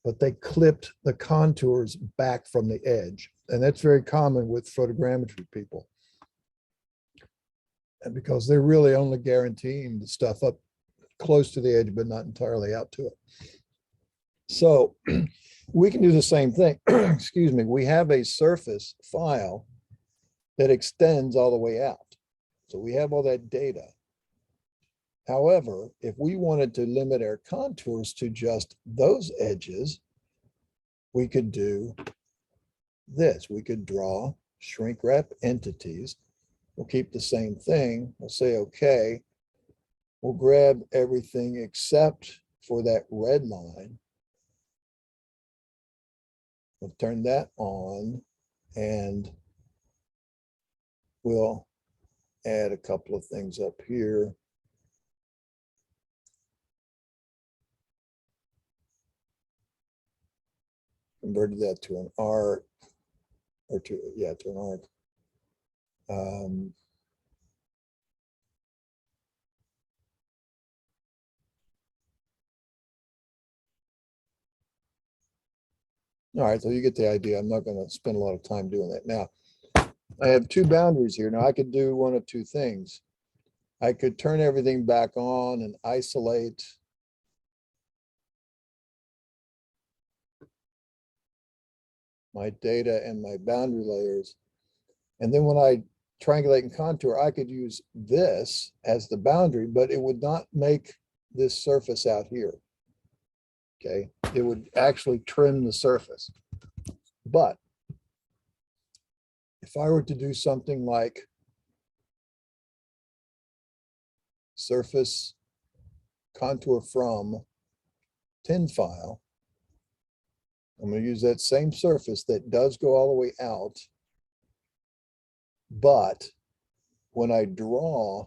but they clipped the contours back from the edge. And that's very common with photogrammetry people. And because they're really only guaranteeing the stuff up close to the edge, but not entirely out to it. So we can do the same thing. Excuse me. We have a surface file that extends all the way out. So we have all that data. However, if we wanted to limit our contours to just those edges, we could do this. We could draw shrink wrap entities. We'll keep the same thing. We'll say, okay, we'll grab everything except for that red line. We'll turn that on and we'll add a couple of things up here. Converted that to an arc, or to an arc. All right, so you get the idea. I'm not going to spend a lot of time doing that. Now, I have two boundaries here. Now, I could do one of two things. I could turn everything back on and isolate my data and my boundary layers. And then when I triangulate and contour, I could use this as the boundary, but it would not make this surface out here. Okay, it would actually trim the surface. But if I were to do something like surface contour from tin file, I'm going to use that same surface that does go all the way out. But when I draw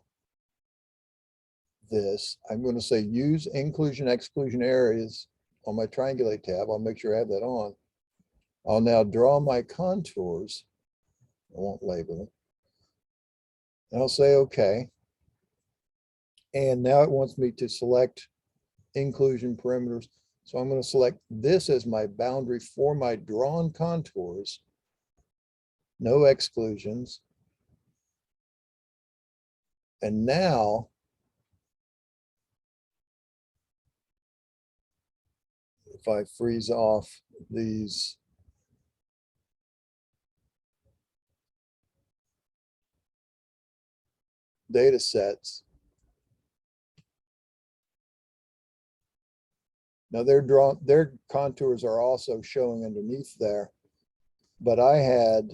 this, I'm going to say use inclusion exclusion areas on my triangulate tab. I'll make sure I have that on. I'll now draw my contours. I won't label them. And I'll say okay. And now it wants me to select inclusion perimeters. So I'm going to select this as my boundary for my drawn contours. No exclusions. And now if I freeze off these data sets, now their contours are also showing underneath there, but I had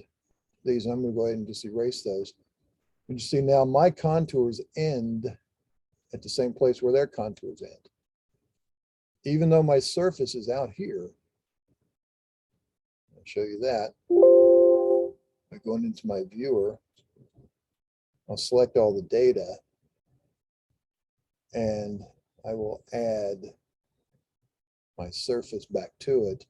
these, I'm going to go ahead and just erase those. And you see now my contours end at the same place where their contours end. Even though my surface is out here, I'll show you that. By going into my viewer, I'll select all the data and I will add my surface back to it.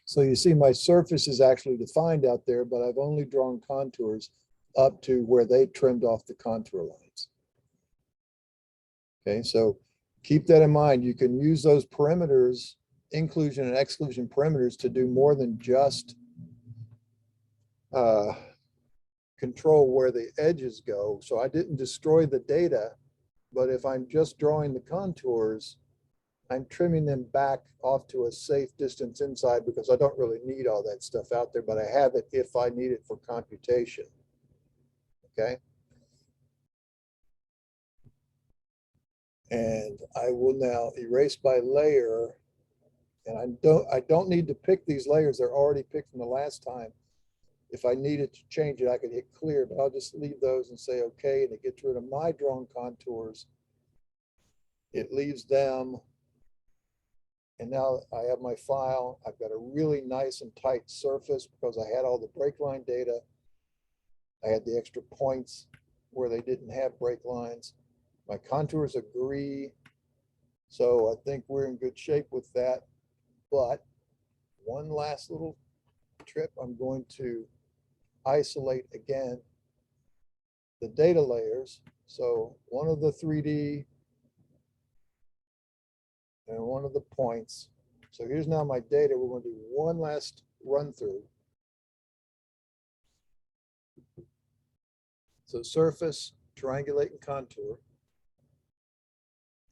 So you see my surface is actually defined out there, but I've only drawn contours up to where they trimmed off the contour lines. Okay, so keep that in mind. You can use those perimeters, inclusion and exclusion perimeters, to do more than just control where the edges go. So I didn't destroy the data, but if I'm just drawing the contours, I'm trimming them back off to a safe distance inside because I don't really need all that stuff out there, but I have it if I need it for computation. Okay. And I will now erase by layer. And I don't need to pick these layers. They're already picked from the last time. If I needed to change it, I could hit clear, but I'll just leave those and say, okay, and it gets rid of my drawn contours. It leaves them. And now I have my file. I've got a really nice and tight surface because I had all the break line data. I had the extra points where they didn't have break lines. My contours agree. So I think we're in good shape with that. But one last little trip, I'm going to isolate again the data layers. So one of the 3D and one of the points. So here's now my data. We're going to do one last run through. So surface, triangulate and contour.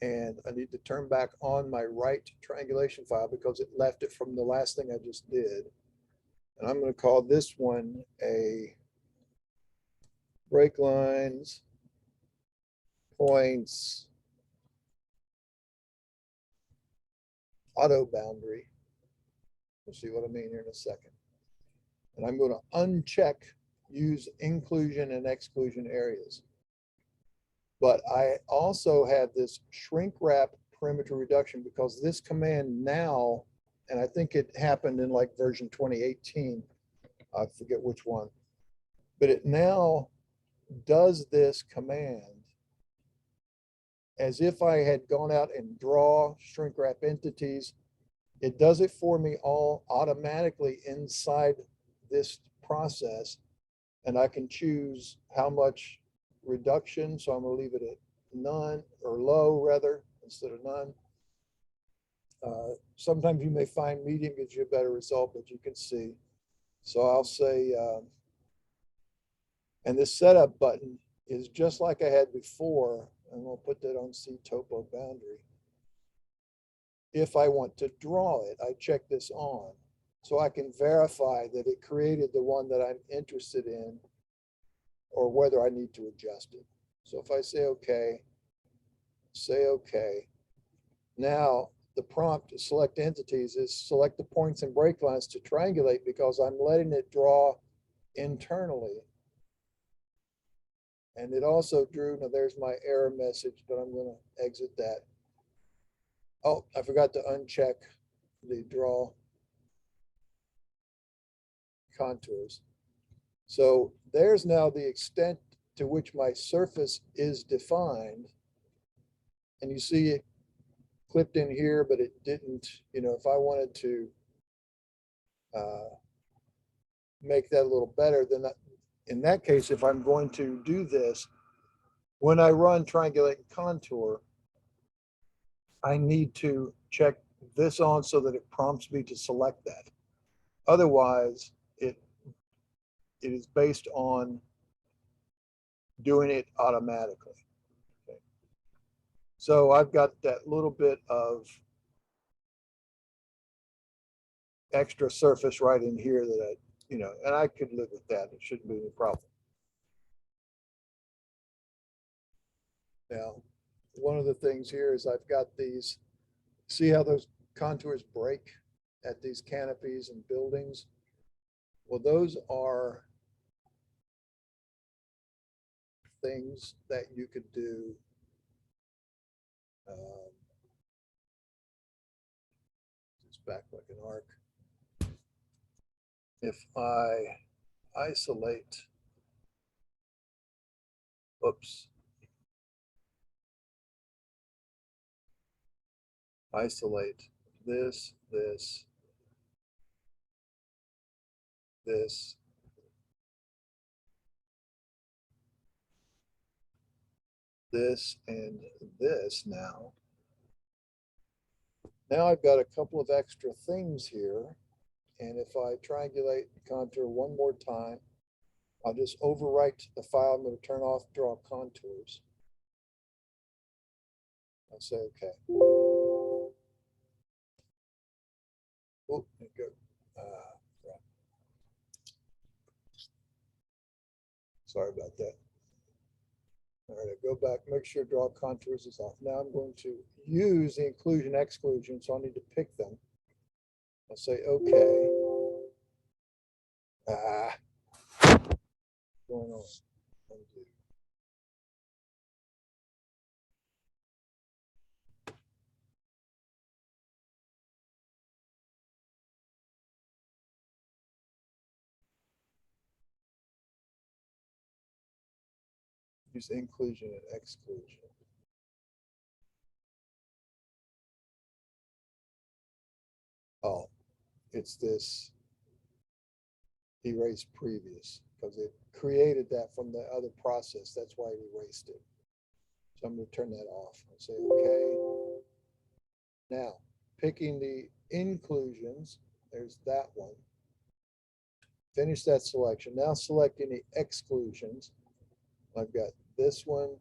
And I need to turn back on my right triangulation file because it left it from the last thing I just did. And I'm going to call this one a break lines, points, auto boundary. We'll see what I mean here in a second. And I'm going to uncheck use inclusion and exclusion areas. But I also have this shrink wrap perimeter reduction because this command now, and I think it happened in like version 2018, I forget which one, but it now does this command as if I had gone out and draw shrink wrap entities. It does it for me all automatically inside this process, and I can choose how much reduction. So I'm going to leave it at none or low rather instead of none. Sometimes you may find medium gives you a better result, but you can see. So I'll say, and this setup button is just like I had before, and we'll put that on C topo boundary. If I want to draw it, I check this on so I can verify that it created the one that I'm interested in or whether I need to adjust it. So if I say okay, now the prompt to select entities is select the points and break lines to triangulate because I'm letting it draw internally. And it also drew, now there's my error message, but I'm going to exit that. Oh, I forgot to uncheck the draw contours. So there's now the extent to which my surface is defined. And you see it clipped in here, but it didn't, if I wanted to make that a little better, then in that case, if I'm going to do this, when I run triangulate and contour, I need to check this on so that it prompts me to select that. Otherwise, it is based on doing it automatically. Okay. So I've got that little bit of extra surface right in here that and I could live with that. It shouldn't be any problem. Now, one of the things here is I've got these, see how those contours break at these canopies and buildings? Well, those are things that you could do. It's back like an arc. If I isolate, isolate this, this, this, this, and this now. Now I've got a couple of extra things here. And if I triangulate the contour one more time, I'll just overwrite the file. I'm going to turn off draw contours. I'll say okay. Oh, there you go. Right. Sorry about that. All right, I go back, make sure draw contours is off. Now I'm going to use the inclusion exclusion, so I need to pick them. I'll say okay. What's going on? Undo. Use inclusion and exclusion. Oh, it's this erase previous because it created that from the other process. That's why it erased it. So I'm going to turn that off and say okay. Now, picking the inclusions, there's that one. Finish that selection. Now selecting the exclusions. I've got this one,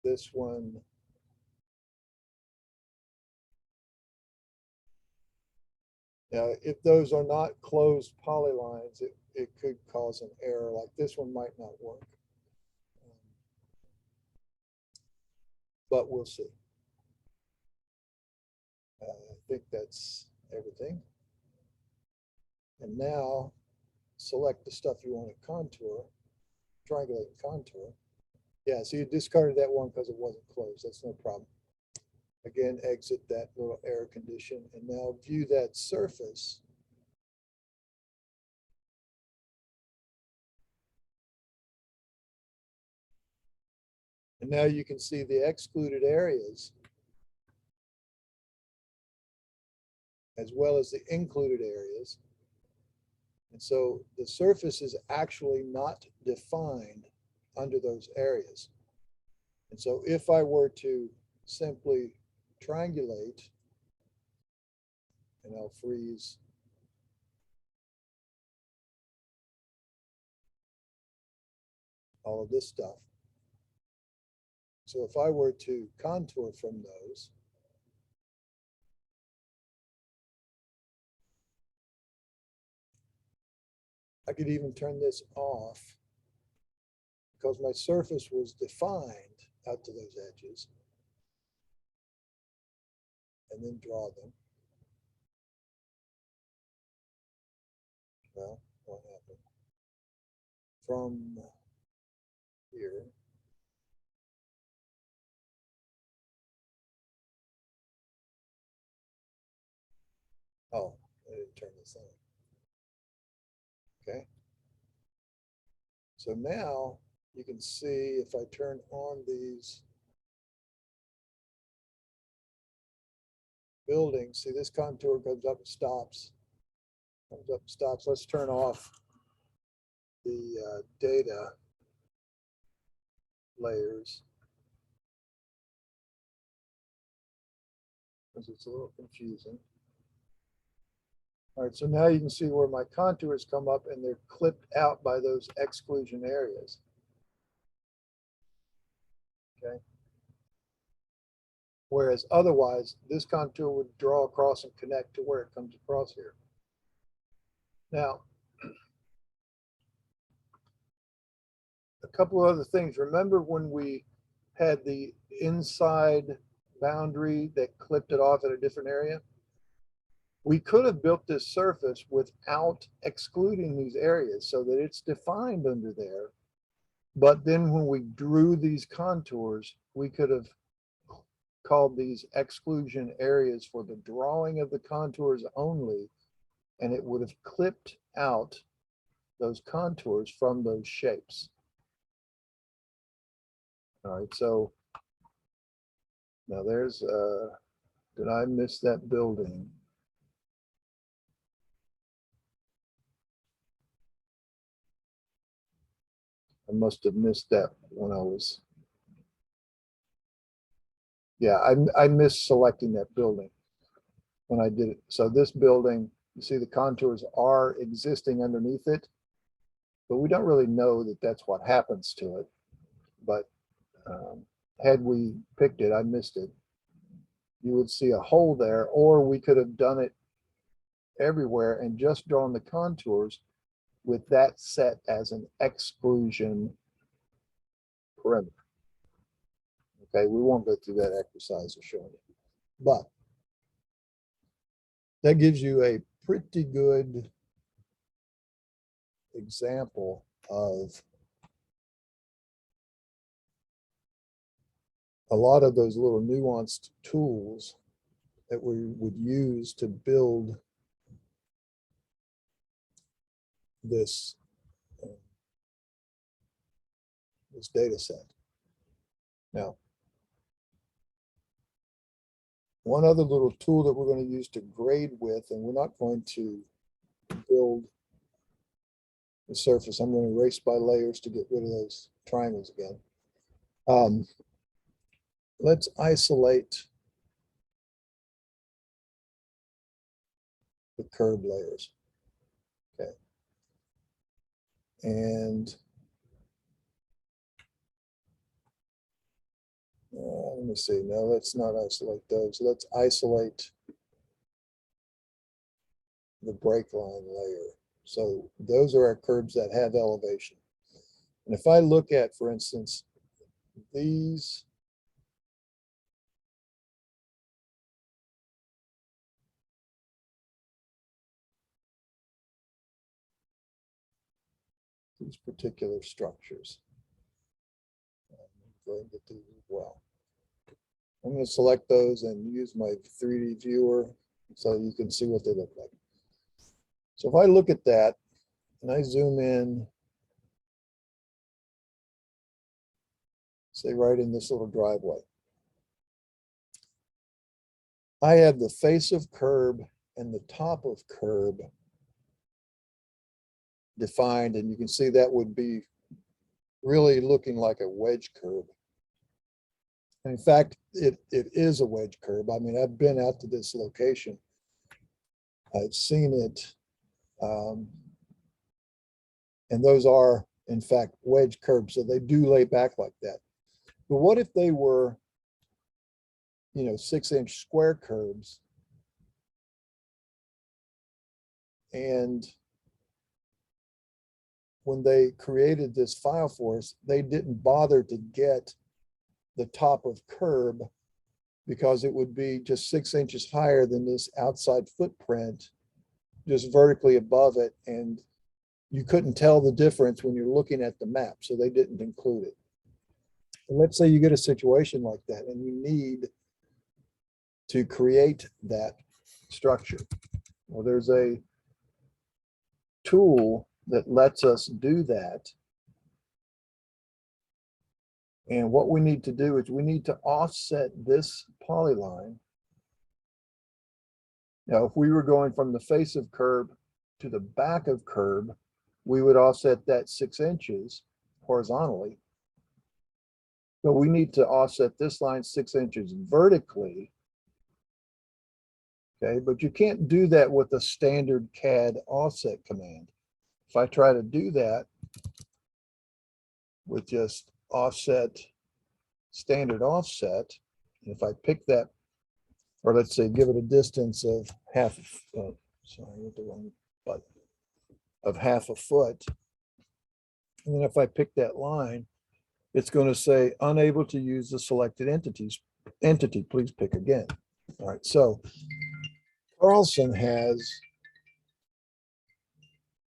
this one, now if those are not closed polylines, it could cause an error, like this one might not work. But we'll see. I think that's everything. And now select the stuff you want to contour, triangulate and contour. Yeah, so you discarded that one because it wasn't closed. That's no problem. Again, exit that little error condition and now view that surface. And now you can see the excluded areas as well as the included areas. And so the surface is actually not defined under those areas. And so if I were to simply triangulate, and I'll freeze all of this stuff. So if I were to contour from those, I could even turn this off because my surface was defined out to those edges, and then draw them. Well, what happened? From here, oh, I didn't turn this on. Okay. So now you can see if I turn on these buildings, see this contour comes up and stops. Comes up and stops. Let's turn off the data layers because it's a little confusing. All right, so now you can see where my contours come up and they're clipped out by those exclusion areas. Okay. Whereas otherwise, this contour would draw across and connect to where it comes across here. Now, a couple of other things. Remember when we had the inside boundary that clipped it off at a different area? We could have built this surface without excluding these areas so that it's defined under there. But then when we drew these contours, we could have called these exclusion areas for the drawing of the contours only, and it would have clipped out those contours from those shapes. All right, so now there's, did I miss that building? I must have missed that when I was, yeah, I missed selecting that building when I did it. So this building You see the contours are existing underneath it, but we don't really know that that's what happens to it. But had we picked it, I missed it, you would see a hole there, or we could have done it everywhere and just drawn the contours with that set as an exclusion perimeter. Okay, we won't go through that exercise of showing it, but that gives you a pretty good example of a lot of those little nuanced tools that we would use to build this data set. Now, one other little tool that we're going to use to grade with, and we're not going to build the surface. I'm going to erase by layers to get rid of those triangles again. Let's isolate the curb layers. Okay. And let me see. No, let's not isolate those. Let's isolate the break line layer. So those are our curbs that have elevation. And if I look at, for instance, these particular structures, go ahead and get these as well. I'm going to select those and use my 3D viewer so you can see what they look like. So if I look at that and I zoom in, say right in this little driveway, I have the face of curb and the top of curb defined, and you can see that would be really looking like a wedge curb. And in fact, it is a wedge curb. I mean, I've been out to this location. I've seen it. And those are, in fact, wedge curbs. So they do lay back like that. But what if they were, 6-inch square curbs? And when they created this file for us, they didn't bother to get the top of curb because it would be just 6 inches higher than this outside footprint, just vertically above it. And you couldn't tell the difference when you're looking at the map, so they didn't include it. And let's say you get a situation like that and you need to create that structure. Well, there's a tool that lets us do that. And what we need to do is we need to offset this polyline. Now, if we were going from the face of curb to the back of curb, we would offset that 6 inches horizontally. But we need to offset this line 6 inches vertically. Okay, but you can't do that with a standard CAD offset command. If I try to do that with just offset, standard offset, if I pick that, or let's say give it a distance of half, sorry, with the wrong button, of half a foot. And then if I pick that line, it's going to say unable to use the selected entity, please pick again. All right, so Carlson has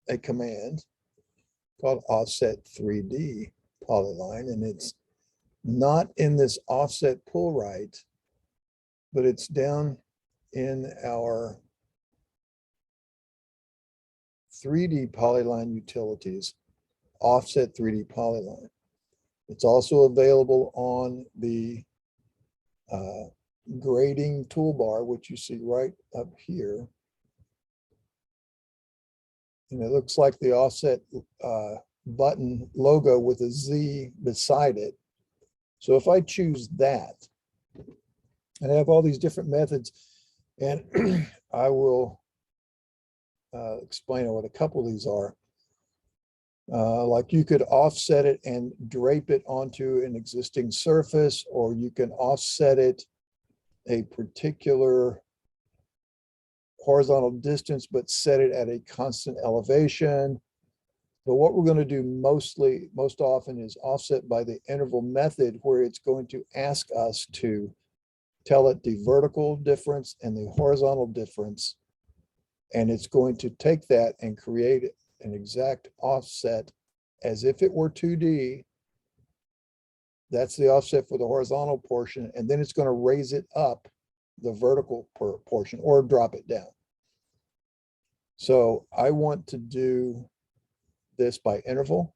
a command called offset 3D polyline, and it's not in this offset pull right, but it's down in our 3D polyline utilities, offset 3D polyline. It's also available on the grading toolbar, which you see right up here. And it looks like the offset button logo with a Z beside it. So if I choose that, and I have all these different methods, and I will explain what a couple of these are. Like you could offset it and drape it onto an existing surface, or you can offset it a particular horizontal distance, but set it at a constant elevation. But what we're going to do most often is offset by the interval method, where it's going to ask us to tell it the vertical difference and the horizontal difference. And it's going to take that and create an exact offset as if it were 2D. That's the offset for the horizontal portion. And then it's going to raise it up the vertical portion or drop it down. So I want to do this by interval.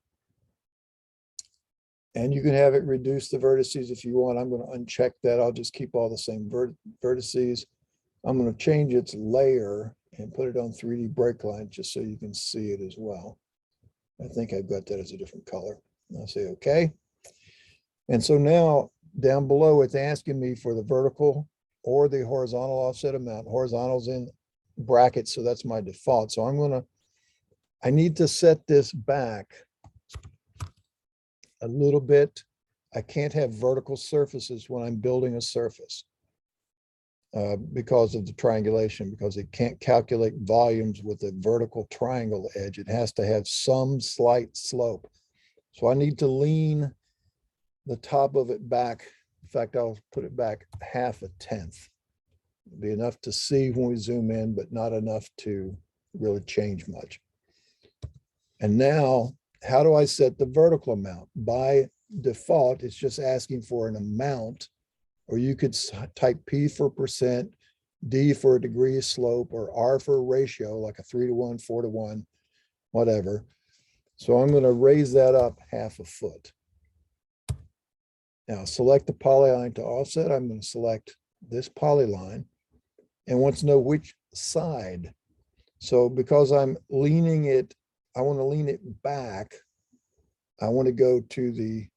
And you can have it reduce the vertices if you want. I'm going to uncheck that. I'll just keep all the same vertices. I'm going to change its layer and put it on 3D break line just so you can see it as well. I think I've got that as a different color. I'll say okay. And so now down below, it's asking me for the vertical or the horizontal offset amount. Horizontal's in brackets, so that's my default. So I need to set this back a little bit. I can't have vertical surfaces when I'm building a surface because of the triangulation, because it can't calculate volumes with a vertical triangle edge. It has to have some slight slope. So I need to lean the top of it back. In fact, I'll put it back 1/2 tenth. It'll be enough to see when we zoom in, but not enough to really change much. And now, how do I set the vertical amount? By default, it's just asking for an amount, or you could type P for percent, D for a degree of slope, or R for a ratio, like a 3:1, 4:1, whatever. So I'm going to raise that up 1/2 foot. Now select the polyline to offset. I'm going to select this polyline and want to know which side. So because I'm leaning it, I want to lean it back. I want to go to the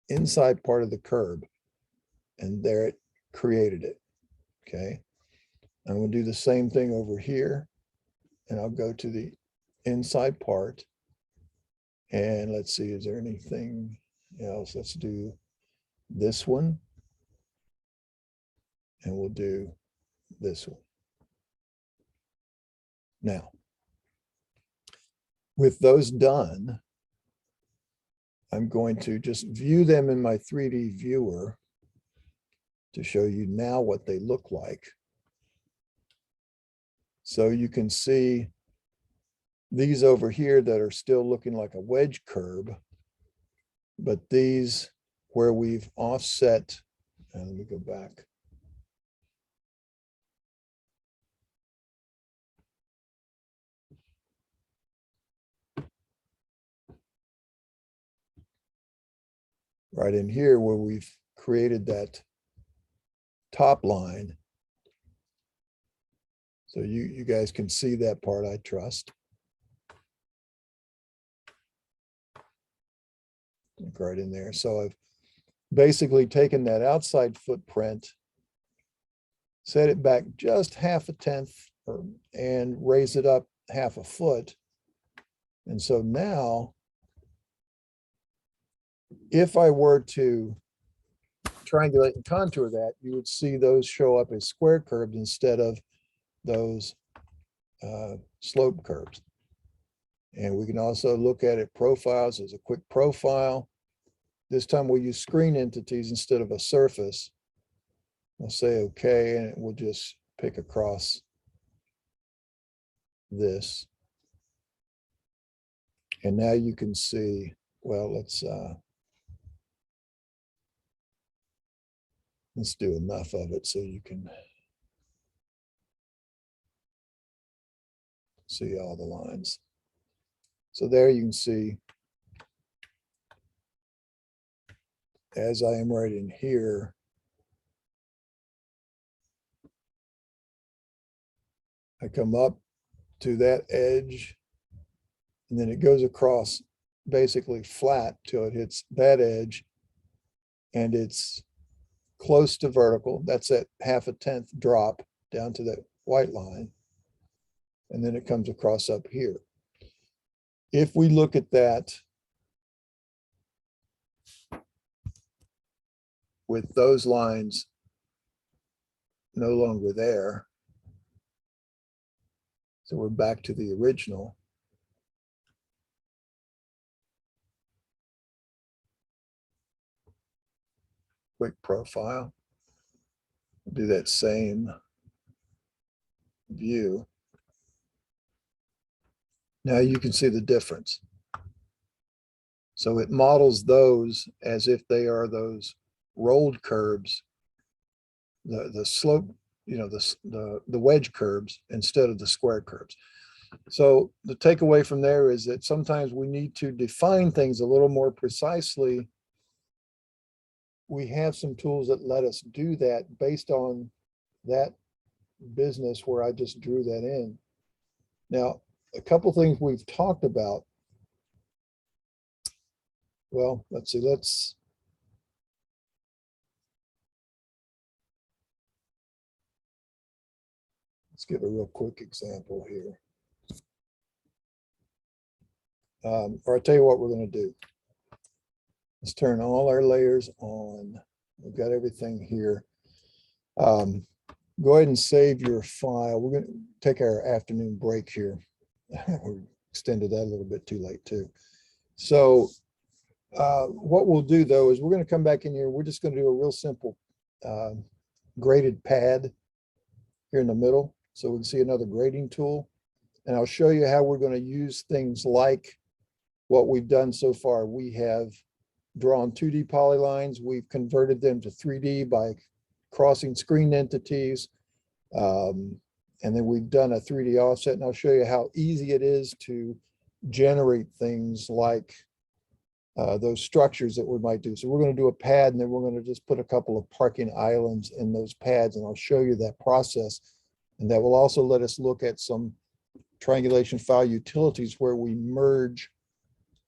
inside part of the curb, and there it created it. Okay. I'm going to do the same thing over here, and I'll go to the inside part. And let's see, is there anything else? Let's do this one. And we'll do this one. Now, with those done, I'm going to just view them in my 3D viewer to show you now what they look like. So you can see these over here that are still looking like a wedge curb, but these where we've offset, and let me go back. Right in here where we've created that top line. So you guys can see that part, I trust. Look right in there. So I've basically taken that outside footprint, set it back just 1/2 tenth and raise it up 1/2 foot. And so now, if I were to triangulate and contour that, you would see those show up as square curves instead of those slope curves. And we can also look at it profiles as a quick profile. This time we'll use screen entities instead of a surface. I'll say okay, and we'll just pick across this. And now you can see, well, let's do enough of it so you can see all the lines. So there you can see, as I am right in here, I come up to that edge, and then it goes across basically flat till it hits that edge, and it's close to vertical. That's at 1/2 tenth drop down to that white line. and then it comes across up here. If we look at that with those lines no longer there, so we're back to the original. Quick profile. Do that same view. Now you can see the difference. So it models those as if they are those rolled curbs, the slope, you know, the wedge curbs instead of the square curbs. So the takeaway from there is that sometimes we need to define things a little more precisely. We have some tools that let us do that based on that business where I just drew that in. Now, a couple things we've talked about. Well, let's see, let's give a real quick example here. Or I'll tell you what we're going to do. Let's turn all our layers on. We've got everything here. Go ahead and save your file. We're going to take our afternoon break here. We extended that a little bit too late too. So what we'll do though is we're going to come back in here. We're just going to do a real simple graded pad here in the middle. So we can see another grading tool. And I'll show you how we're going to use things like what we've done so far. We have drawn 2D polylines. We've converted them to 3D by crossing screen entities. And then we've done a 3D offset. And I'll show you how easy it is to generate things like those structures that we might do. So we're going to do a pad, and then we're going to just put a couple of parking islands in those pads. And I'll show you that process. And that will also let us look at some triangulation file utilities where we merge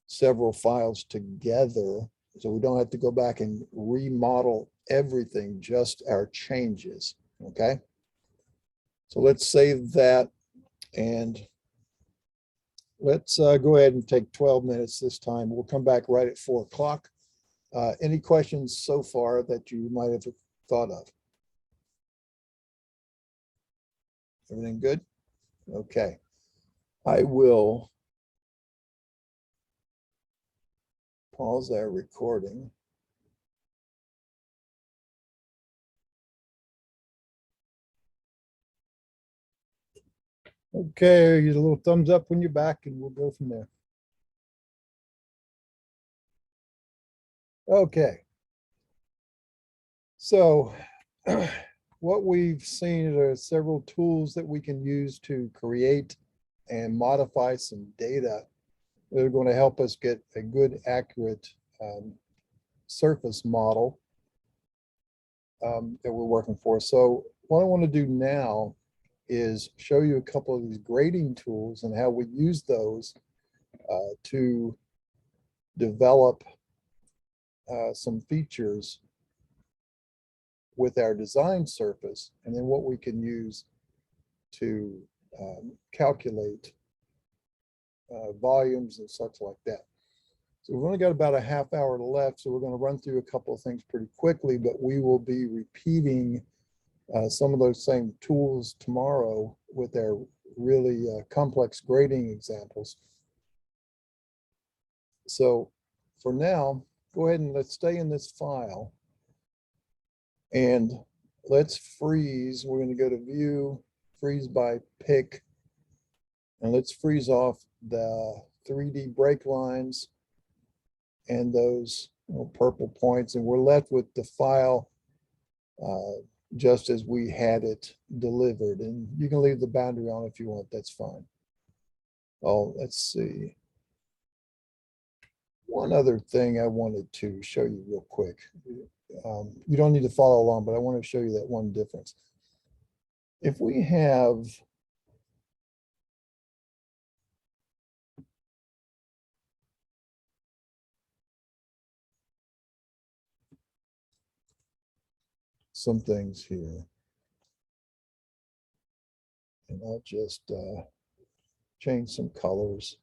several files together. So we don't have to go back and remodel everything, just our changes. Okay. So let's save that, and let's go ahead and take 12 minutes this time. We'll come back right at 4 o'clock. Any questions so far that you might have thought of? Everything good? Okay. I will pause our recording. Okay, get a little thumbs up when you're back, and we'll go from there. Okay. So what we've seen are several tools that we can use to create and modify some data that are going to help us get a good, accurate surface model that we're working for. So what I want to do now is show you a couple of these grading tools and how we use those to develop some features with our design surface, and then what we can use to calculate volumes and such like that. So we've only got about a half hour left, so we're going to run through a couple of things pretty quickly, but we will be repeating some of those same tools tomorrow with our really complex grading examples. So for now, go ahead and let's stay in this file. And let's freeze. We're going to go to view, freeze by pick. And let's freeze off the 3D break lines and those purple points. And we're left with the file just as we had it delivered. And you can leave the boundary on if you want, that's fine. Oh, let's see. One other thing I wanted to show you real quick. You don't need to follow along, but I want to show you that one difference. If we have some things here, and I'll just change some colors.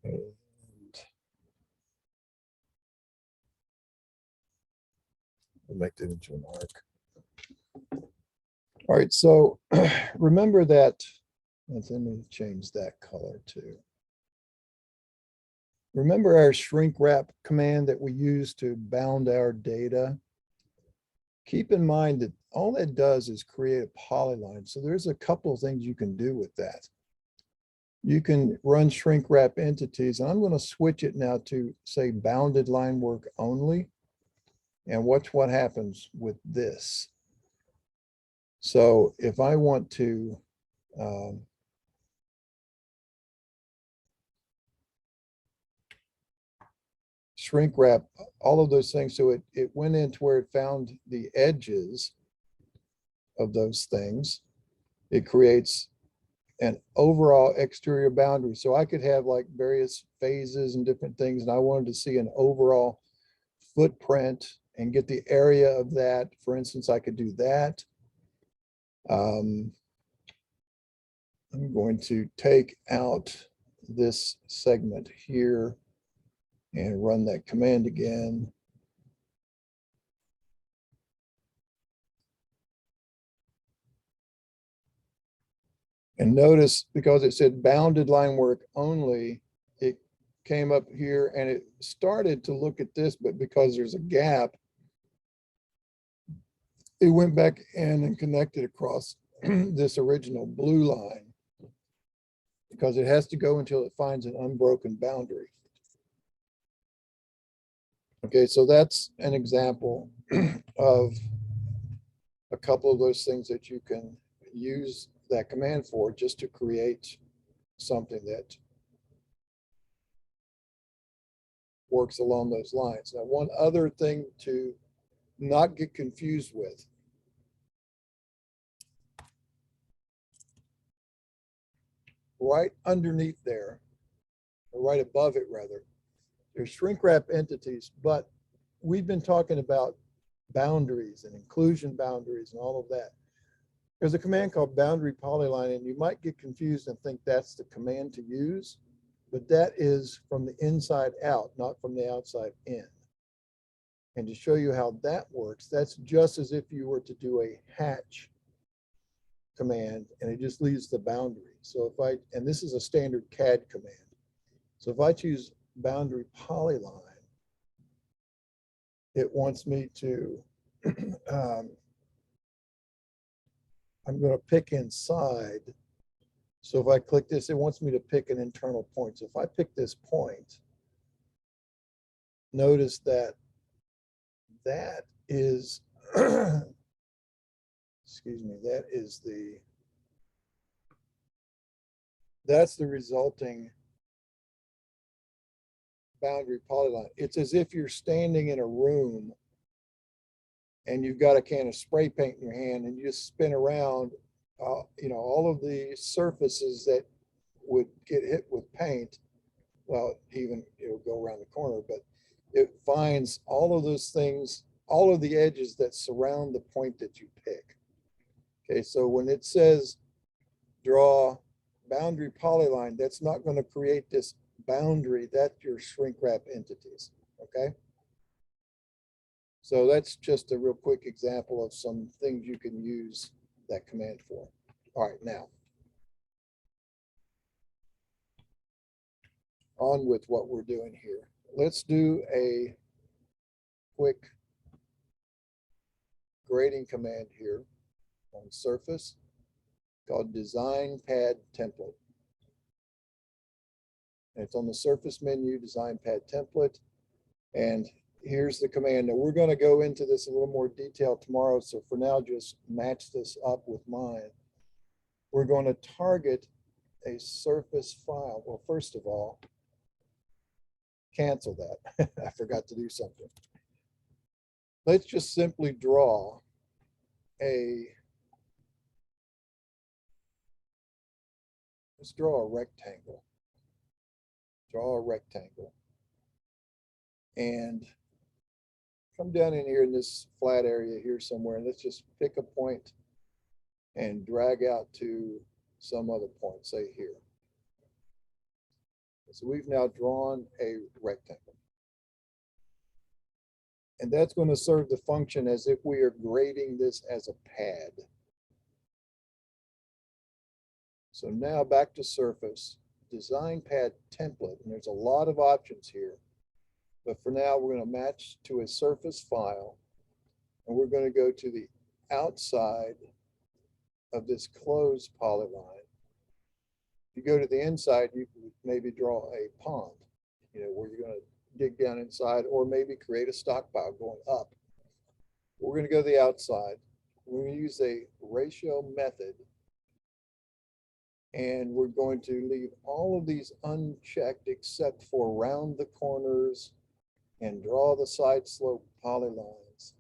And we'll make that into an arc. All right, so remember that, let me change that color too. Remember our shrink wrap command that we use to bound our data? Keep in mind that all that does is create a polyline. So there's a couple of things you can do with that. You can run shrink wrap entities, and I'm going to switch it now to say bounded line work only. And watch what happens with this. So if I want to shrink wrap all of those things, so it went into where it found the edges of those things. It creates an overall exterior boundary. So I could have like various phases and different things, and I wanted to see an overall footprint and get the area of that. For instance, I could do that. I'm going to take out this segment here and run that command again. And notice, because it said bounded line work only, it came up here and it started to look at this, but because there's a gap, it went back in and connected across this original blue line, because it has to go until it finds an unbroken boundary. Okay, so that's an example of a couple of those things that you can use that command for, just to create something that works along those lines. Now, one other thing to not get confused with. Right underneath there, or right above it rather, there's shrink wrap entities, but we've been talking about boundaries and inclusion boundaries and all of that. There's a command called boundary polyline, and you might get confused and think that's the command to use, but that is from the inside out, not from the outside in. And to show you how that works, that's just as if you were to do a hatch command, and it just leaves the boundary. So if I, and this is a standard CAD command. So if I choose boundary polyline, it wants me to, I'm going to pick inside. So if I click this, it wants me to pick an internal point. So if I pick this point, notice that that is, excuse me, that is that's the resulting boundary polyline. It's as if you're standing in a room and you've got a can of spray paint in your hand, and you just spin around, you know, all of the surfaces that would get hit with paint. Well, even it'll go around the corner, but it finds all of those things, all of the edges that surround the point that you pick. Okay, so when it says draw boundary polyline, that's not going to create this boundary. That's your shrink wrap entities. Okay. So that's just a real quick example of some things you can use that command for. All right, now on with what we're doing here. Let's do a quick grading command here on surface called design pad template. And it's on the surface menu, design pad template. And here's the command. Now we're going to go into this a little more detail tomorrow. So for now, just match this up with mine. We're going to target a surface file. Well, first of all, cancel that. I forgot to do something. Let's just simply draw let's draw a rectangle. Draw a rectangle. And come down in here in this flat area here somewhere, and let's just pick a point and drag out to some other point, say here. So we've now drawn a rectangle. And that's going to serve the function as if we are grading this as a pad. So now back to surface, design pad template, and there's a lot of options here. But for now, we're going to match to a surface file, and we're going to go to the outside of this closed polyline. If you go to the inside, you can maybe draw a pond, where you're going to dig down inside, or maybe create a stockpile going up. We're going to go to the outside. We're going to use a ratio method, and we're going to leave all of these unchecked except for round the corners and draw the side slope polylines.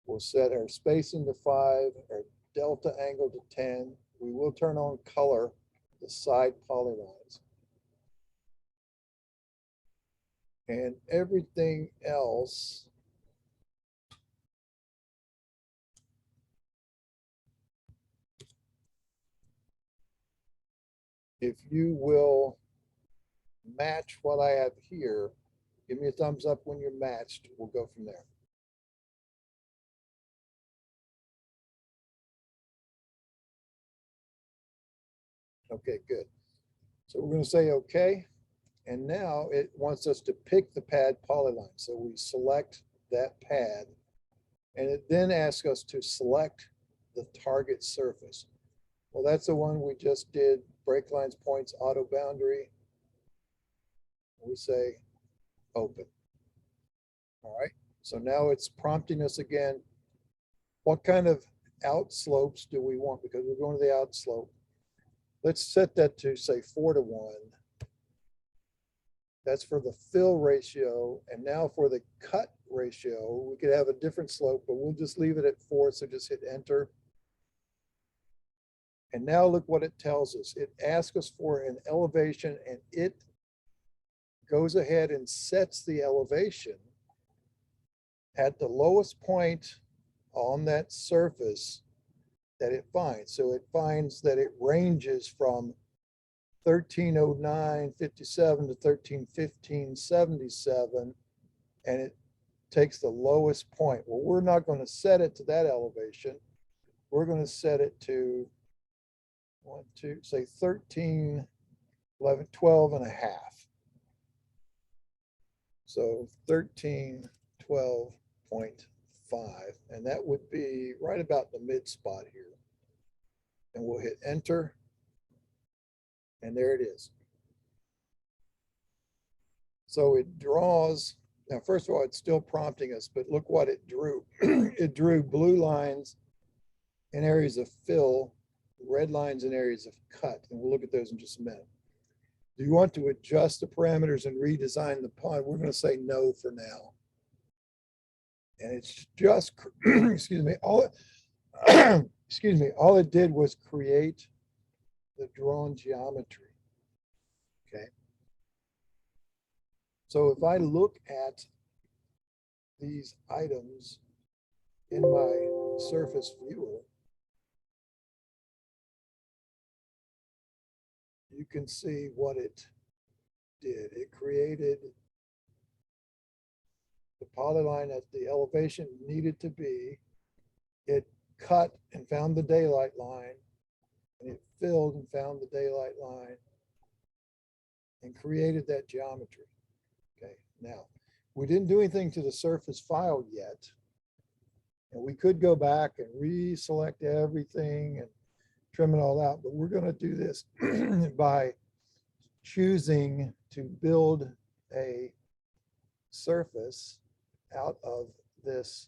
We'll set our spacing to 5, our delta angle to 10. We will turn on color the side polylines. And everything else if you will match what I have here, give me a thumbs up when you're matched. We'll go from there. Okay, good. So we're going to say okay. And now it wants us to pick the pad polyline. So we select that pad, and it then asks us to select the target surface. Well, that's the one we just did, break lines, points, auto boundary. We say open. All right, so now it's prompting us again. What kind of out slopes do we want? Because we're going to the out slope. Let's set that to say 4:1. That's for the fill ratio. And now for the cut ratio, we could have a different slope, but we'll just leave it at 4. So just hit enter. And now look what it tells us. It asks us for an elevation, and it goes ahead and sets the elevation at the lowest point on that surface that it finds. So it finds that it ranges from 1309.57 to 1315.77, and it takes the lowest point. Well, we're not going to set it to that elevation. We're going to set it to 13, 11, 12 and a half. So 1312.5, and that would be right about the mid spot here. And we'll hit enter. And there it is. So it draws. Now, first of all, it's still prompting us, but look what it drew. It drew blue lines in areas of fill, red lines in areas of cut. And we'll look at those in just a minute. Do you want to adjust the parameters and redesign the pond? We're going to say no for now. And it's just, excuse me, all it did was create the drawn geometry. Okay. So if I look at these items in my surface viewer, you can see what it did. It created the polyline at the elevation needed to be. It cut and found the daylight line, and it filled and found the daylight line and created that geometry. Okay, now we didn't do anything to the surface file yet, and we could go back and reselect everything and trim it all out, but we're going to do this by choosing to build a surface out of this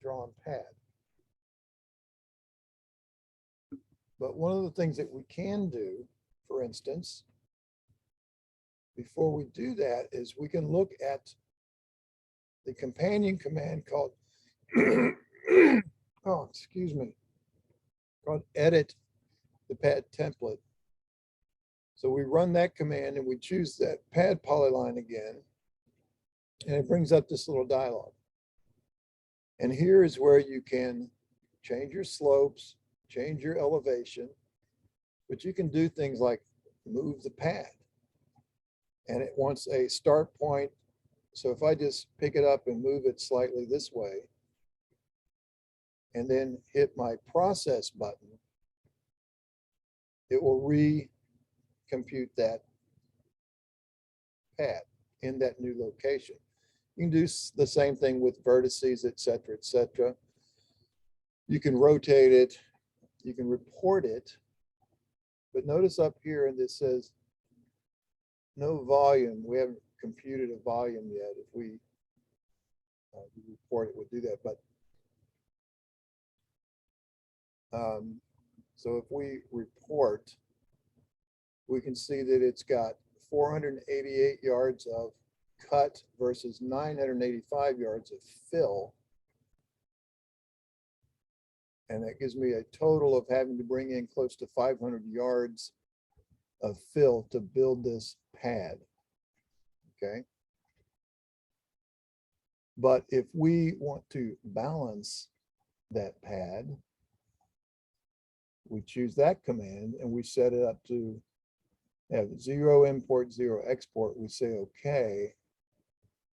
drawn pad. But one of the things that we can do, for instance, before we do that, is we can look at the companion command called, oh, excuse me, called edit the pad template. So we run that command and we choose that pad polyline again, and it brings up this little dialog. And here is where you can change your slopes, change your elevation, but you can do things like move the pad. And it wants a start point. So if I just pick it up and move it slightly this way, and then hit my process button, it will recompute that pad in that new location. You can do the same thing with vertices, et cetera, et cetera. You can rotate it, you can report it, but notice up here, and this says no volume. We haven't computed a volume yet. If we report it, we'll do that. But so if we report, we can see that it's got 488 yards of cut versus 985 yards of fill. And that gives me a total of having to bring in close to 500 yards of fill to build this pad. Okay. But if we want to balance that pad, we choose that command and we set it up to have 0 import, 0 export. We say okay,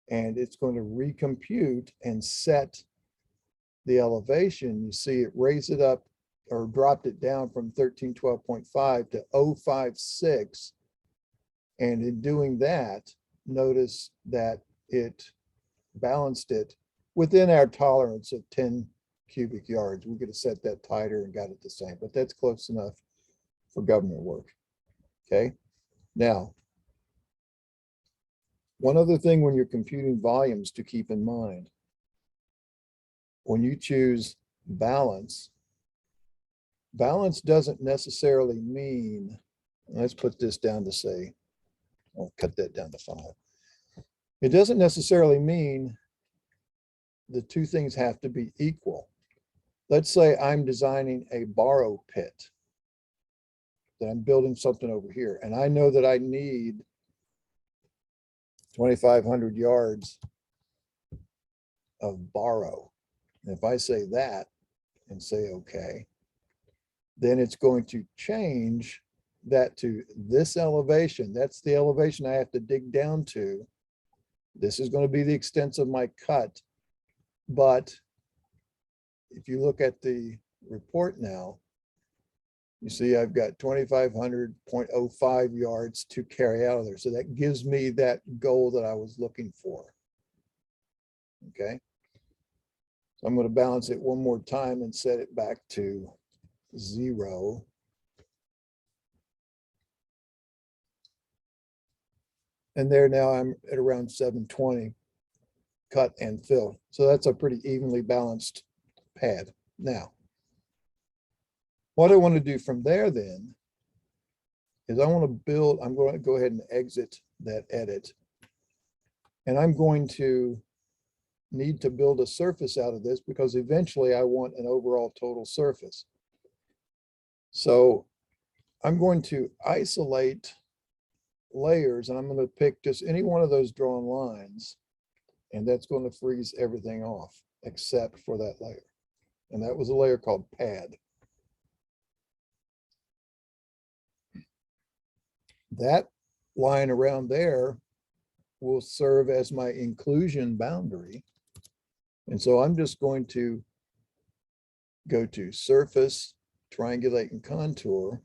and it's going to recompute and set the elevation. You see it raised it up or dropped it down from 1312.5 to 056. And in doing that, notice that it balanced it within our tolerance of 10 cubic yards. We could have set that tighter and got it the same, but that's close enough for government work. Okay. Now, one other thing when you're computing volumes to keep in mind, when you choose balance, balance doesn't necessarily mean, let's put this down to say, I'll cut that down to 5. It doesn't necessarily mean the two things have to be equal. Let's say I'm designing a borrow pit, that I'm building something over here, and I know that I need 2,500 yards of borrow. And if I say that and say okay, then it's going to change that to this elevation. That's the elevation I have to dig down to. This is going to be the extent of my cut. But if you look at the report now, you see I've got 2,500.05 yards to carry out of there. So that gives me that goal that I was looking for. Okay. So I'm going to balance it one more time and set it back to 0. And there now I'm at around 720 cut and fill. So that's a pretty evenly balanced pad. Now, what I want to do from there then is I want to build, I'm going to go ahead and exit that edit. And I'm going to need to build a surface out of this because eventually I want an overall total surface. So I'm going to isolate layers, and I'm going to pick just any one of those drawn lines, and that's going to freeze everything off except for that layer. And that was a layer called pad. That line around there will serve as my inclusion boundary. And so I'm just going to go to surface, triangulate and contour.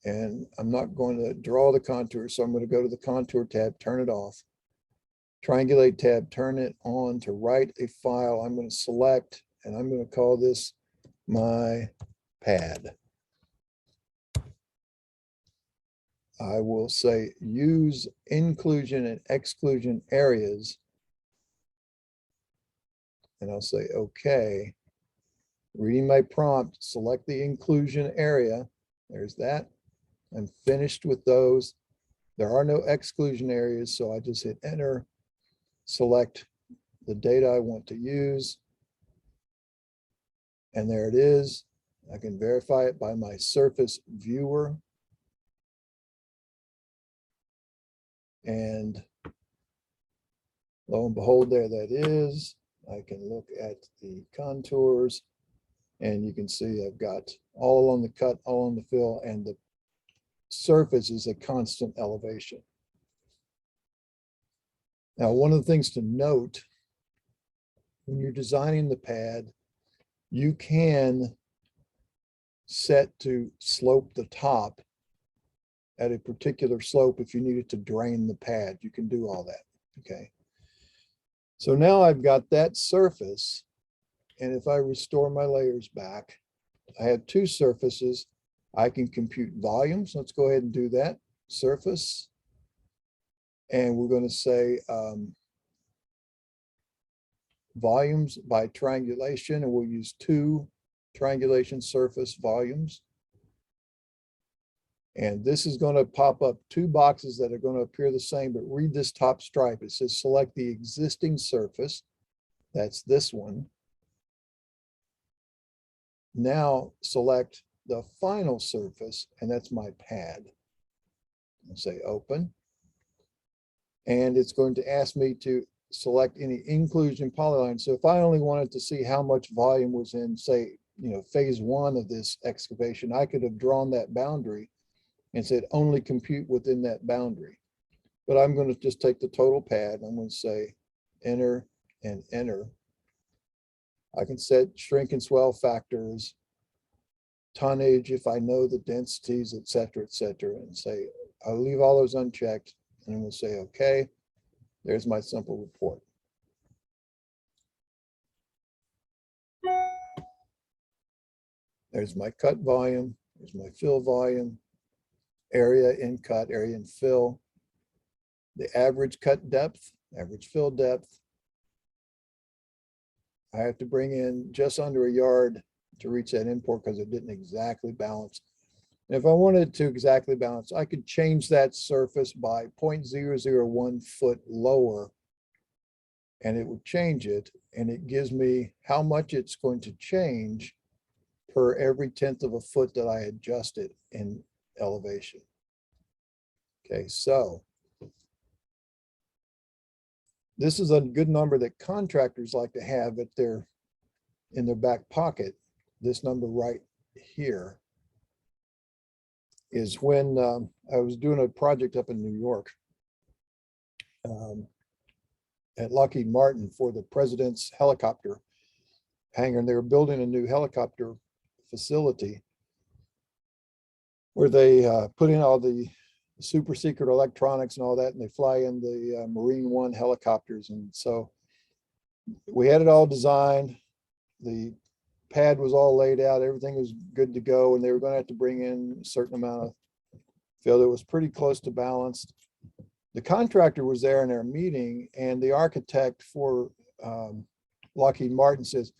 And I'm not going to draw the contour. So I'm going to go to the contour tab, turn it off, triangulate tab, turn it on to write a file. I'm going to select, and I'm going to call this my pad. I will say use inclusion and exclusion areas. And I'll say, okay. reading my prompt, select the inclusion area. There's that. I'm finished with those. There are no exclusion areas, so I just hit enter, select the data I want to use. And there it is. I can verify it by my surface viewer. And lo and behold, there that is. I can look at the contours and you can see I've got all along the cut, all on the fill, and the surface is a constant elevation. Now, one of the things to note when you're designing the pad, you can set to slope the top at a particular slope if you needed to drain the pad. You can do all that, okay? So now I've got that surface, and if I restore my layers back, I have two surfaces. I can compute volumes. Let's go ahead and do that. Surface. And we're going to say volumes by triangulation, and we'll use two triangulation surface volumes. And this is going to pop up two boxes that are going to appear the same, but read this top stripe. It says select the existing surface. That's this one. Now select the final surface, and that's my pad. I'll say open. And it's going to ask me to select any inclusion polyline. So if I only wanted to see how much volume was in, say, phase one of this excavation, I could have drawn that boundary and said only compute within that boundary. But I'm going to just take the total pad. I'm going to say enter and enter. I can set shrink and swell factors, tonnage if I know the densities, et cetera, and say, I'll leave all those unchecked, and I'm going to say, okay, there's my simple report. There's my cut volume, there's my fill volume, area in cut, area in fill, the average cut depth, average fill depth. I have to bring in just under a yard to reach that import because it didn't exactly balance. And if I wanted to exactly balance, I could change that surface by 0.001 foot lower, and it would change it, and it gives me how much it's going to change per every 1/10 of a foot that I adjusted in elevation. Okay, so this is a good number that contractors like to have in their back pocket. This number right here is when I was doing a project up in New York at Lockheed Martin for the president's helicopter hangar, and they were building a new helicopter facility where they put in all the super secret electronics and all that, and they fly in the Marine One helicopters. And so we had it all designed. The pad was all laid out. Everything was good to go. And they were going to have to bring in a certain amount of fill that was pretty close to balanced. The contractor was there in their meeting, and the architect for Lockheed Martin says,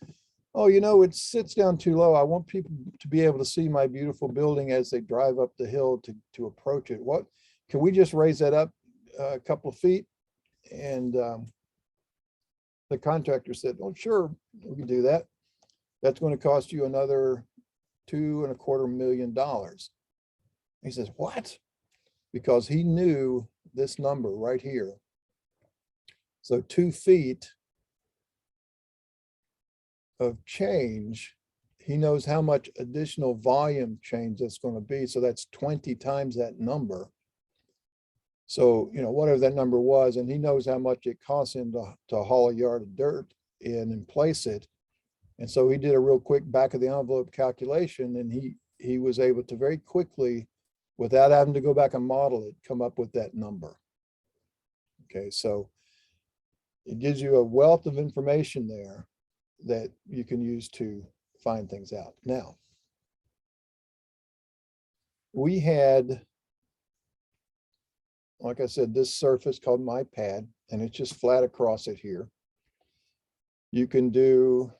oh, it sits down too low. I want people to be able to see my beautiful building as they drive up the hill to approach it. What, can we just raise that up a couple of feet? And the contractor said, oh, sure, we can do that. That's going to cost you another $2.25 million. He says, what? Because he knew this number right here. So 2 feet of change, he knows how much additional volume change that's going to be. So that's 20 times that number. So, whatever that number was, and he knows how much it costs him to haul a yard of dirt in and place it. And so he did a real quick back of the envelope calculation, and he was able to very quickly, without having to go back and model it, come up with that number. Okay, so it gives you a wealth of information there that you can use to find things out. Now, we had, like I said, this surface called my pad, and it's just flat across it here. You can do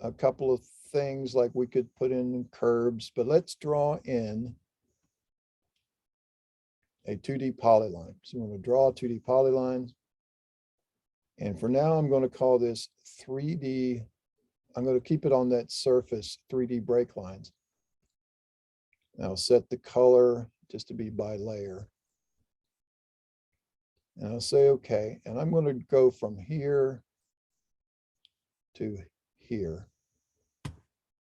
a couple of things like we could put in curbs, but let's draw in a 2D polyline. So I'm going to draw a 2D polyline. And for now, I'm going to call this 3D. I'm going to keep it on that surface, 3D break lines. And I'll set the color just to be by layer. And I'll say, okay. And I'm going to go from here to here,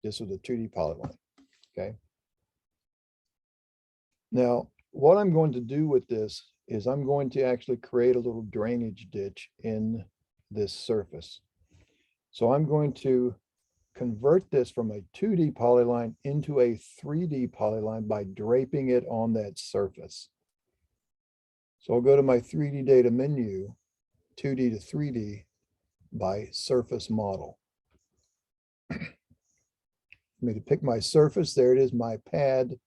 just with a 2D polyline, okay? Now, what I'm going to do with this is I'm going to actually create a little drainage ditch in this surface. So I'm going to convert this from a 2D polyline into a 3D polyline by draping it on that surface. So I'll go to my 3D data menu, 2D to 3D by surface model. I'm going to pick my surface. There it is, my pad.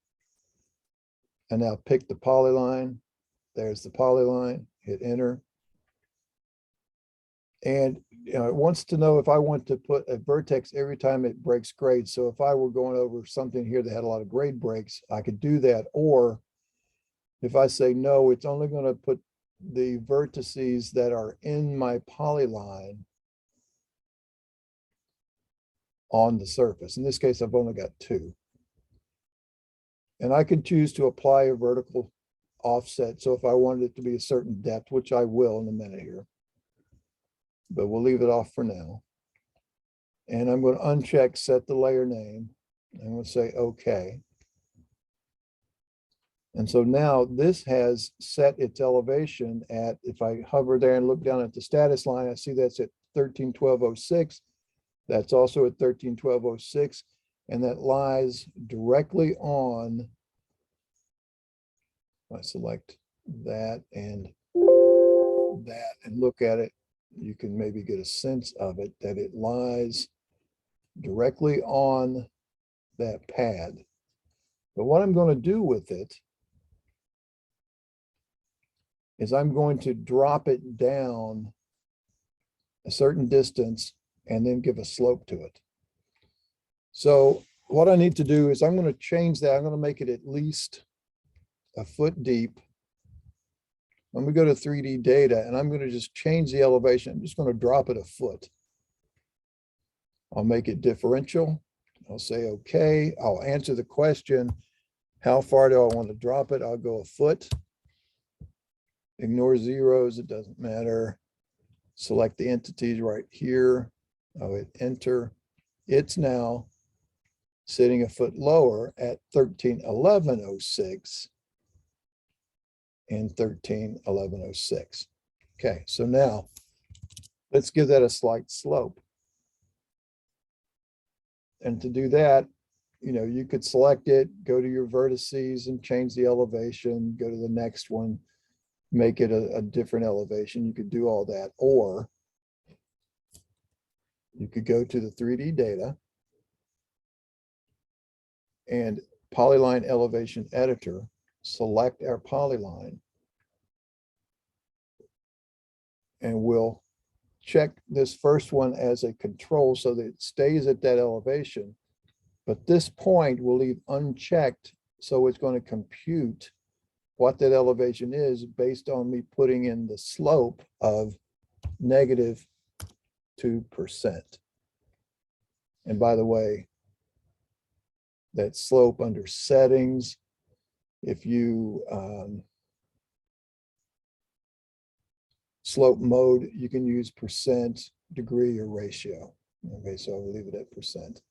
And now pick the polyline. There's the polyline, hit enter. And it wants to know if I want to put a vertex every time it breaks grade. So if I were going over something here that had a lot of grade breaks, I could do that. Or if I say no, it's only going to put the vertices that are in my polyline on the surface. In this case, I've only got 2. And I could choose to apply a vertical offset. So if I wanted it to be a certain depth, which I will in a minute here, but we'll leave it off for now. And I'm going to uncheck set the layer name. I'm going to say okay. And so now this has set its elevation at, if I hover there and look down at the status line, I see that's at 131206. That's also at 131206. And that lies directly on, I select that and look at it, you can maybe get a sense of it, that it lies directly on that pad. But what I'm going to do with it is I'm going to drop it down a certain distance and then give a slope to it. So what I need to do is I'm going to change that. I'm going to make it at least a foot deep. When we go to 3D data, and I'm going to just change the elevation. I'm just going to drop it a foot. I'll make it differential. I'll say, okay, I'll answer the question. How far do I want to drop it? I'll go a foot. Ignore zeros, it doesn't matter. Select the entities right here. I'll hit enter. It's now sitting a foot lower at 131106 and 131106. Okay, so now let's give that a slight slope. And to do that, you could select it, go to your vertices and change the elevation, go to the next one, make it a different elevation. You could do all that, or you could go to the 3D data and polyline elevation editor, select our polyline, and we'll check this first one as a control so that it stays at that elevation. But this point we'll leave unchecked, so it's going to compute what that elevation is based on me putting in the slope of -2%. And by the way, that slope under settings, if you slope mode, you can use percent, degree, or ratio. Okay, so I'll leave it at percent.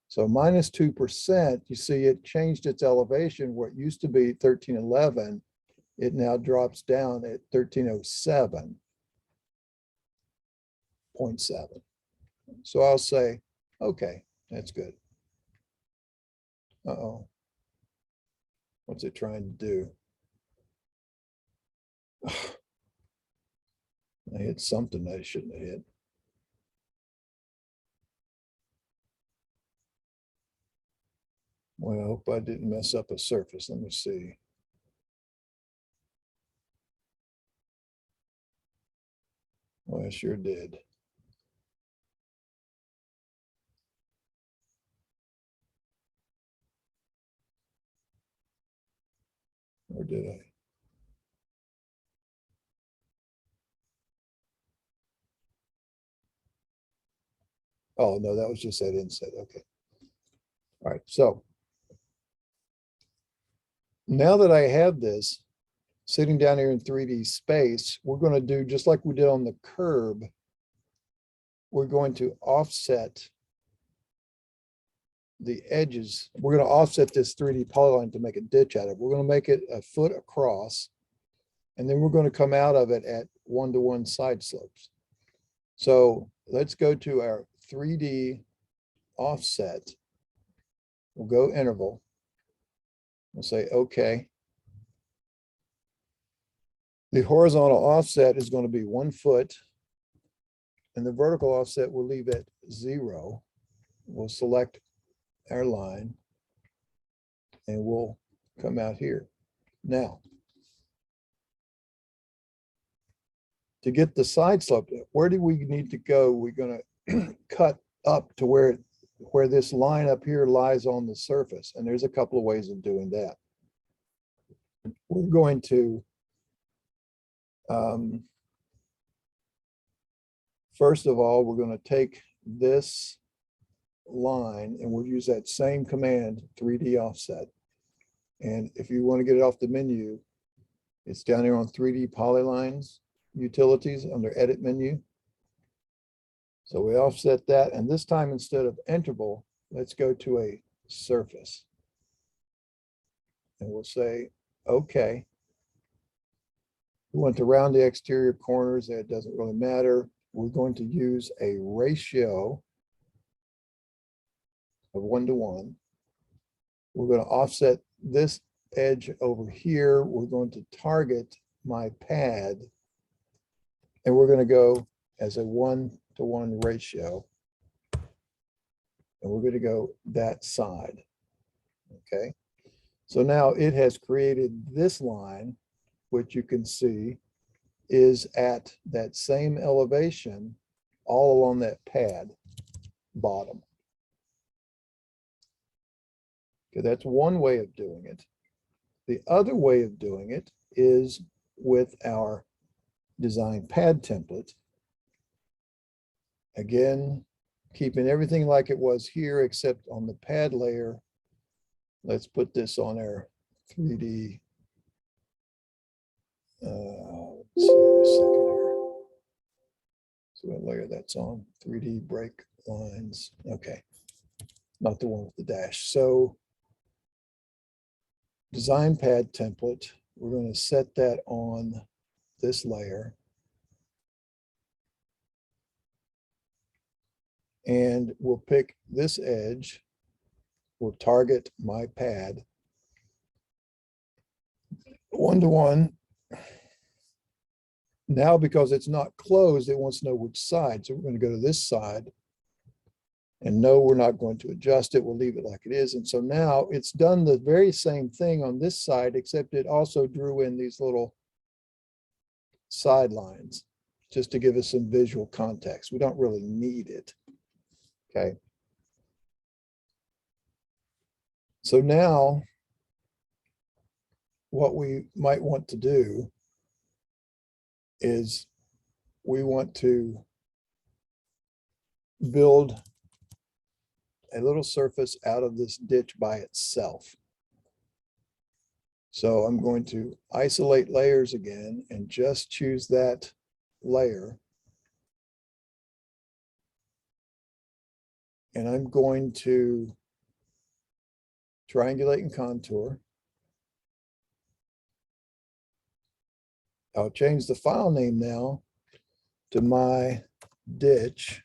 So -2%, you see it changed its elevation where it used to be 1311. It now drops down at 1307.7. So I'll say, okay, that's good. Uh-oh. What's it trying to do? I hit something I shouldn't have hit. Well, I hope I didn't mess up a surface. Let me see. Well, I sure did. Or did I? Oh, no, that was just that inset. Okay. All right, so now that I have this sitting down here in 3D space, we're going to do just like we did on the curb. We're going to offset the edges. We're going to offset this 3D polyline to make a ditch out of it. We're going to make it a foot across, and then we're going to come out of it at 1-to-1 side slopes. So let's go to our 3D offset. We'll go interval. We'll say, okay. The horizontal offset is going to be 1 foot, and the vertical offset we'll leave at 0. We'll select our line, and we'll come out here. Now, to get the side slope, where do we need to go? We're going to cut up to where this line up here lies on the surface, and there's a couple of ways of doing that. We're going to first of all, we're going to take this line and we'll use that same command, 3D offset. And if you want to get it off the menu, it's down here on 3D polylines, utilities under edit menu. So we offset that. And this time, instead of interval, let's go to a surface. And we'll say, okay. We want to round the exterior corners. That doesn't really matter. We're going to use a ratio of 1-to-1. We're going to offset this edge over here. We're going to target my pad, and we're going to go as a 1-to-1 ratio. And we're going to go that side. Okay. So now it has created this line, which you can see is at that same elevation all along that pad bottom. Okay, that's one way of doing it. The other way of doing it is with our design pad template. Again, keeping everything like it was here, except on the pad layer. Let's put this on our 3D. Let's see a second here. So what layer that's on? 3D break lines. Okay, not the one with the dash. So design pad template, we're going to set that on this layer. And we'll pick this edge. We'll target my pad. 1-to-1. Now, because it's not closed, it wants to know which side. So we're going to go to this side. And no, we're not going to adjust it. We'll leave it like it is. And so now it's done the very same thing on this side, except it also drew in these little sidelines just to give us some visual context. We don't really need it. Okay. So now what we might want to do is we want to build a little surface out of this ditch by itself. So I'm going to isolate layers again and just choose that layer. And I'm going to triangulate and contour. I'll change the file name now to my ditch.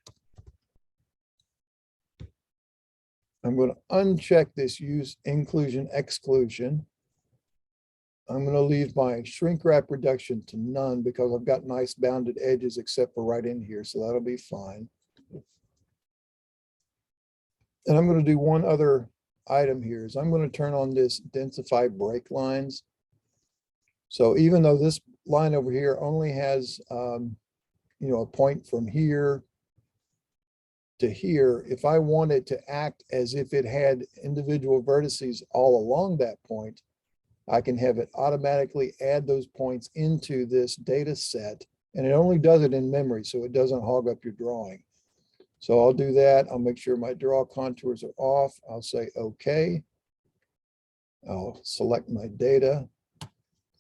I'm going to uncheck this use inclusion exclusion. I'm going to leave my shrink wrap reduction to none because I've got nice bounded edges except for right in here. So that'll be fine. And I'm going to do one other item here is I'm going to turn on this densify break lines. So even though this line over here only has, a point from here to here, if I wanted to act as if it had individual vertices all along that point, I can have it automatically add those points into this data set, and it only does it in memory, so it doesn't hog up your drawing. So I'll do that. I'll make sure my draw contours are off. I'll say okay. I'll select my data.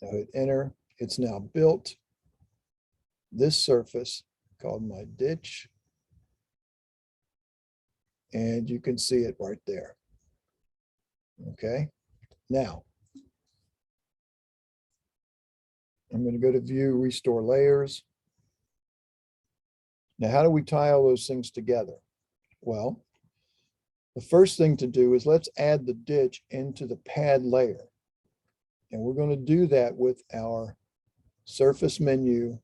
I'll hit enter. It's now built this surface called my ditch. And you can see it right there. Okay. Now, I'm going to go to view, restore layers. Now, how do we tie all those things together? Well, the first thing to do is let's add the ditch into the pad layer. And we're going to do that with our surface menu,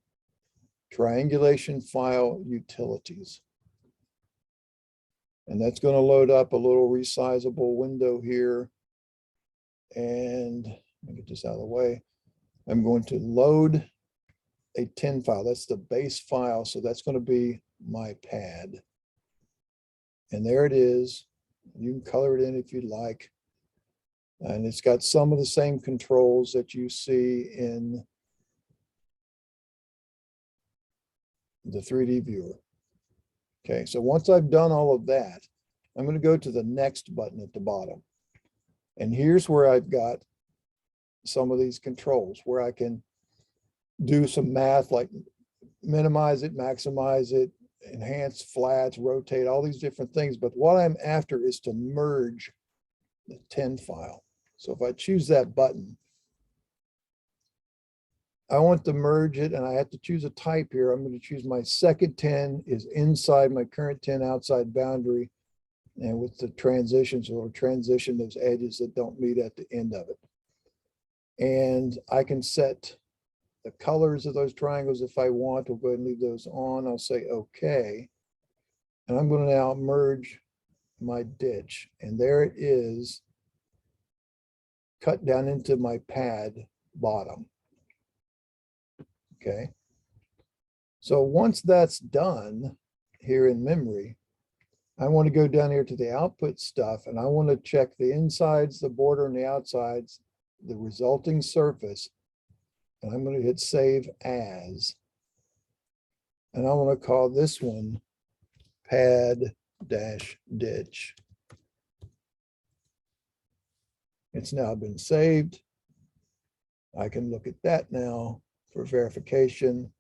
triangulation file utilities. And that's going to load up a little resizable window here. And let me get this out of the way. I'm going to load a 10 file. That's the base file. So that's going to be my pad. And there it is. You can color it in if you'd like. And it's got some of the same controls that you see in the 3D viewer. Okay, so once I've done all of that, I'm going to go to the next button at the bottom. And here's where I've got some of these controls where I can do some math like minimize it, maximize it, enhance flats, rotate, all these different things. But what I'm after is to merge the 10 file. So if I choose that button, I want to merge it and I have to choose a type here. I'm going to choose my second 10 is inside my current 10 outside boundary. And with the transitions, it'll transition those edges that don't meet at the end of it. And I can set the colors of those triangles if I want. We'll go ahead and leave those on. I'll say okay. And I'm going to now merge my ditch. And there it is, cut down into my pad bottom. Okay. So once that's done here in memory, I want to go down here to the output stuff and I want to check the insides, the border and the outsides, the resulting surface. And I'm going to hit save as. And I want to call this one pad-ditch. It's now been saved. I can look at that now for verification.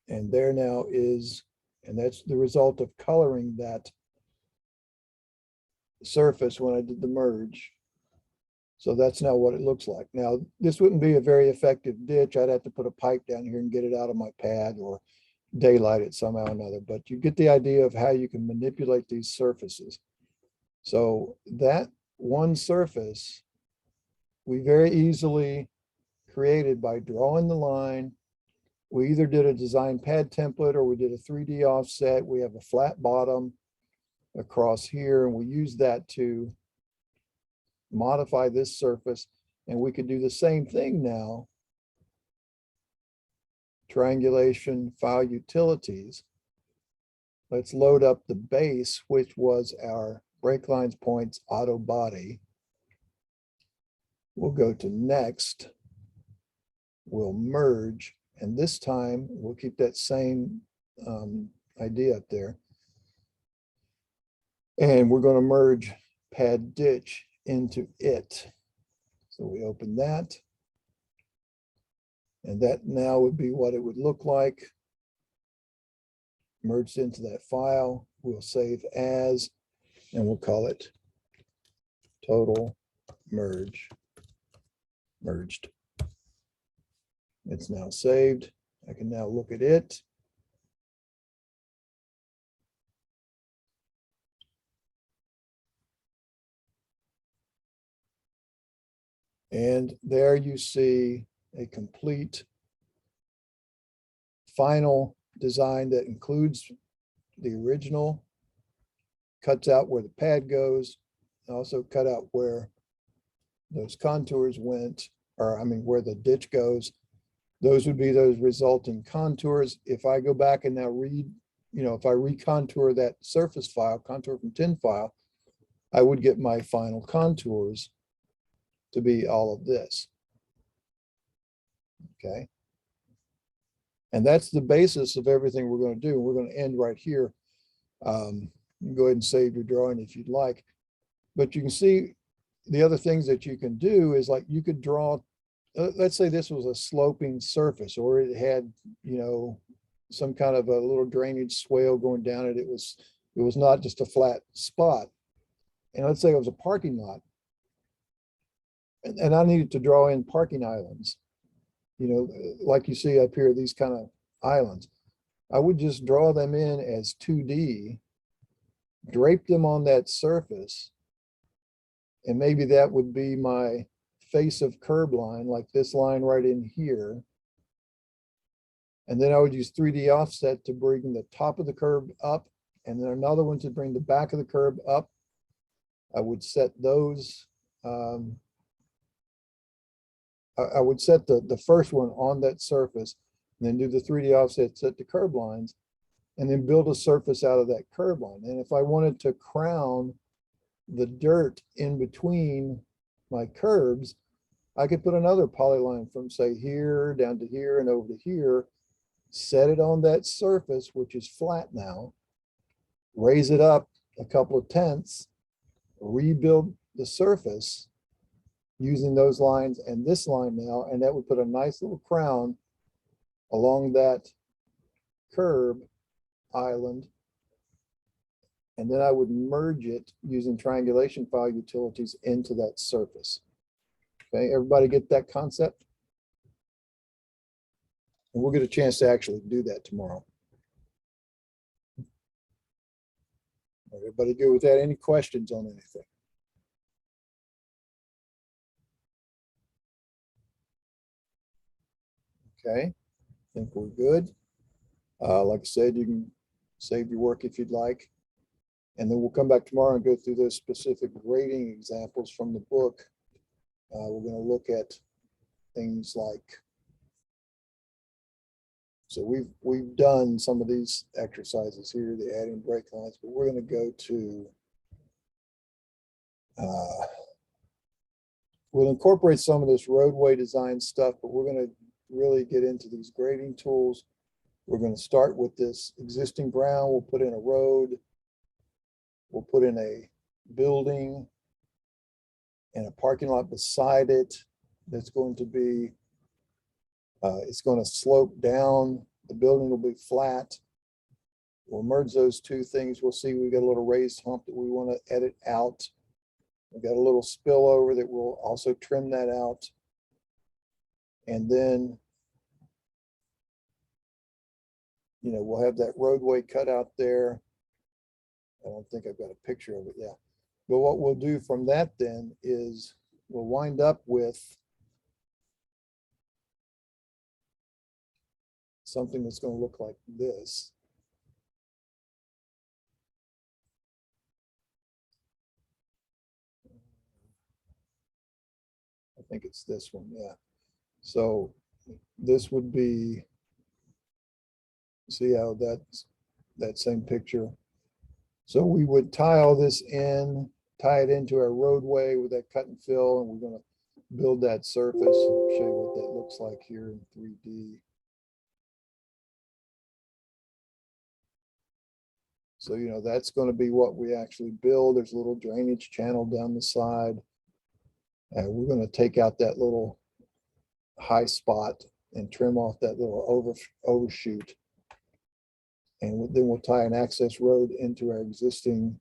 And there now is, and that's the result of coloring that surface when I did the merge. So that's now what it looks like. Now, this wouldn't be a very effective ditch. I'd have to put a pipe down here and get it out of my pad or daylight it somehow or another, but you get the idea of how you can manipulate these surfaces. So that one surface, we very easily created by drawing the line. We either did a design pad template or we did a 3D offset. We have a flat bottom across here, and we use that to modify this surface. And we could do the same thing now. Triangulation file utilities. Let's load up the base, which was our break lines points auto body. We'll go to next. We'll merge. And this time we'll keep that same idea up there. And we're going to merge pad ditch into it. So we open that. And that now would be what it would look like. Merged into that file. We'll save as, and we'll call it total merge. Merged. It's now saved. I can now look at it. And there you see a complete final design that includes the original, cuts out where the pad goes, also cut out where those contours went, or I mean, where the ditch goes. Those would be those resulting contours. If I go back and now read, if I recontour that surface file, contour from 10 file, I would get my final contours to be all of this. Okay. And that's the basis of everything we're going to do. We're going to end right here. You can go ahead and save your drawing if you'd like. But you can see the other things that you can do is like you could draw, let's say this was a sloping surface, or it had, you know, some kind of a little drainage swale going down it. It was not just a flat spot. And let's say it was a parking lot. And I needed to draw in parking islands, you know, like you see up here, these kind of islands. I would just draw them in as 2D, drape them on that surface, and maybe that would be my face of curb line, like this line right in here. And then I would use 3D offset to bring the top of the curb up, and then another one to bring the back of the curb up. I would set those. I would set the first one on that surface, and then do the 3D offset, set the curb lines, and then build a surface out of that curb line. And if I wanted to crown the dirt in between my curbs, I could put another polyline from say here down to here and over to here, set it on that surface, which is flat now, raise it up a couple of tenths, rebuild the surface using those lines and this line now, and that would put a nice little crown along that curb island. And then I would merge it using triangulation file utilities into that surface. Okay, everybody get that concept? And we'll get a chance to actually do that tomorrow. Everybody good with that? Any questions on anything? Okay, I think we're good. Like I said, you can save your work if you'd like. And then we'll come back tomorrow and go through those specific grading examples from the book. We're going to look at things like, so we've done some of these exercises here, the adding brake lines, but we're going to go to, we'll incorporate some of this roadway design stuff, but we're going to really get into these grading tools. We're going to start with this existing ground. We'll put in a road. We'll put in a building and a parking lot beside it that's going to be, it's going to slope down. The building will be flat. We'll merge those two things. We'll see we got a little raised hump that we want to edit out. We've got a little spillover that we'll also trim that out. And then, you know, we'll have that roadway cut out there. I don't think I've got a picture of it yet. But what we'll do from that then is we'll wind up with something that's going to look like this. I think it's this one, yeah. So this would be, see how that's that same picture. So we would tie all this in, tie it into our roadway with that cut and fill, and we're going to build that surface. I'll show you what that looks like here in 3D. So, you know, that's going to be what we actually build. There's a little drainage channel down the side. And we're going to take out that little high spot and trim off that little overshoot. And then we'll tie an access road into our existing,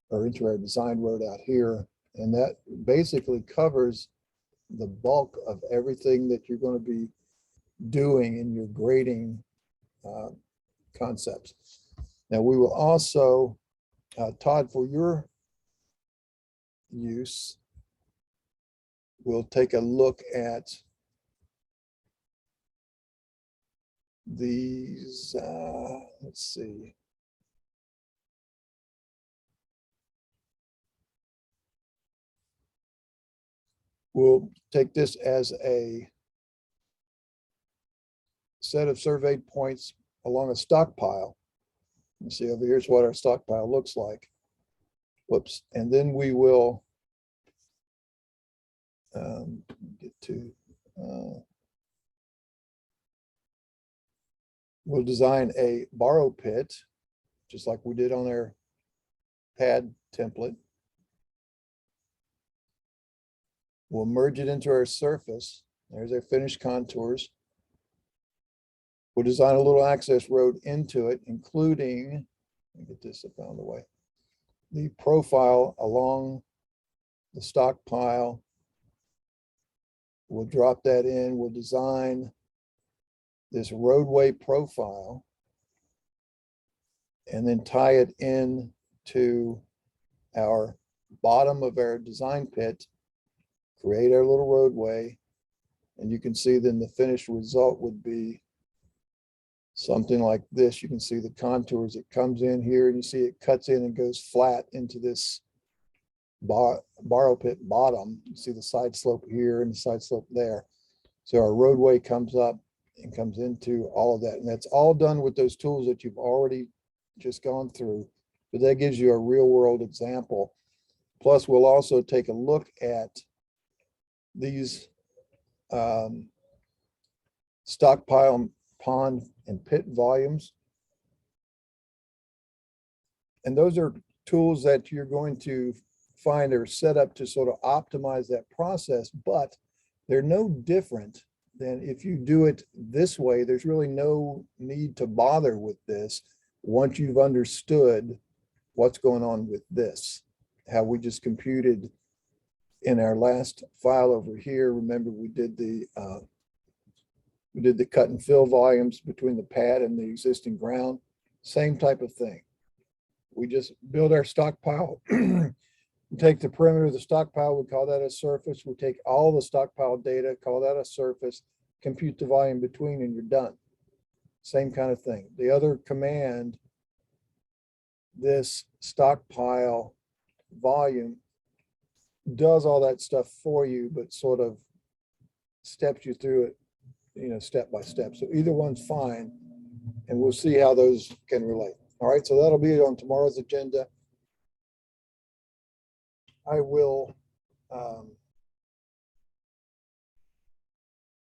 or into our design road out here. And that basically covers the bulk of everything that you're going to be doing in your grading concepts. Now we will also, Todd, for your use, we'll take a look at these, let's see. We'll take this as a set of surveyed points along a stockpile. You see over here's what our stockpile looks like. Whoops. And then we will get to, we'll design a borrow pit, just like we did on our pad template. We'll merge it into our surface. There's our finished contours. We'll design a little access road into it, including, let me get this up out of the way, the profile along the stockpile. We'll drop that in. We'll design this roadway profile and then tie it in to our bottom of our design pit, create our little roadway. And you can see then the finished result would be something like this. You can see the contours. It comes in here and you see it cuts in and goes flat into this borrow pit bottom. You see the side slope here and the side slope there. So our roadway comes up and comes into all of that. And that's all done with those tools that you've already just gone through. But that gives you a real world example. Plus, we'll also take a look at these stockpile, pond, and pit volumes. And those are tools that you're going to find are set up to sort of optimize that process, but they're no different than if you do it this way. There's really no need to bother with this once you've understood what's going on with this. How we just computed in our last file over here. Remember, we did the cut and fill volumes between the pad and the existing ground. Same type of thing. We just build our stockpile. We take the perimeter of the stockpile, we call that a surface. We take all the stockpile data, call that a surface, compute the volume between, and you're done. Same kind of thing. The other command, this stockpile volume, does all that stuff for you, but sort of steps you through it, you know, step by step. So either one's fine, and we'll see how those can relate. All right, so that'll be on tomorrow's agenda. I will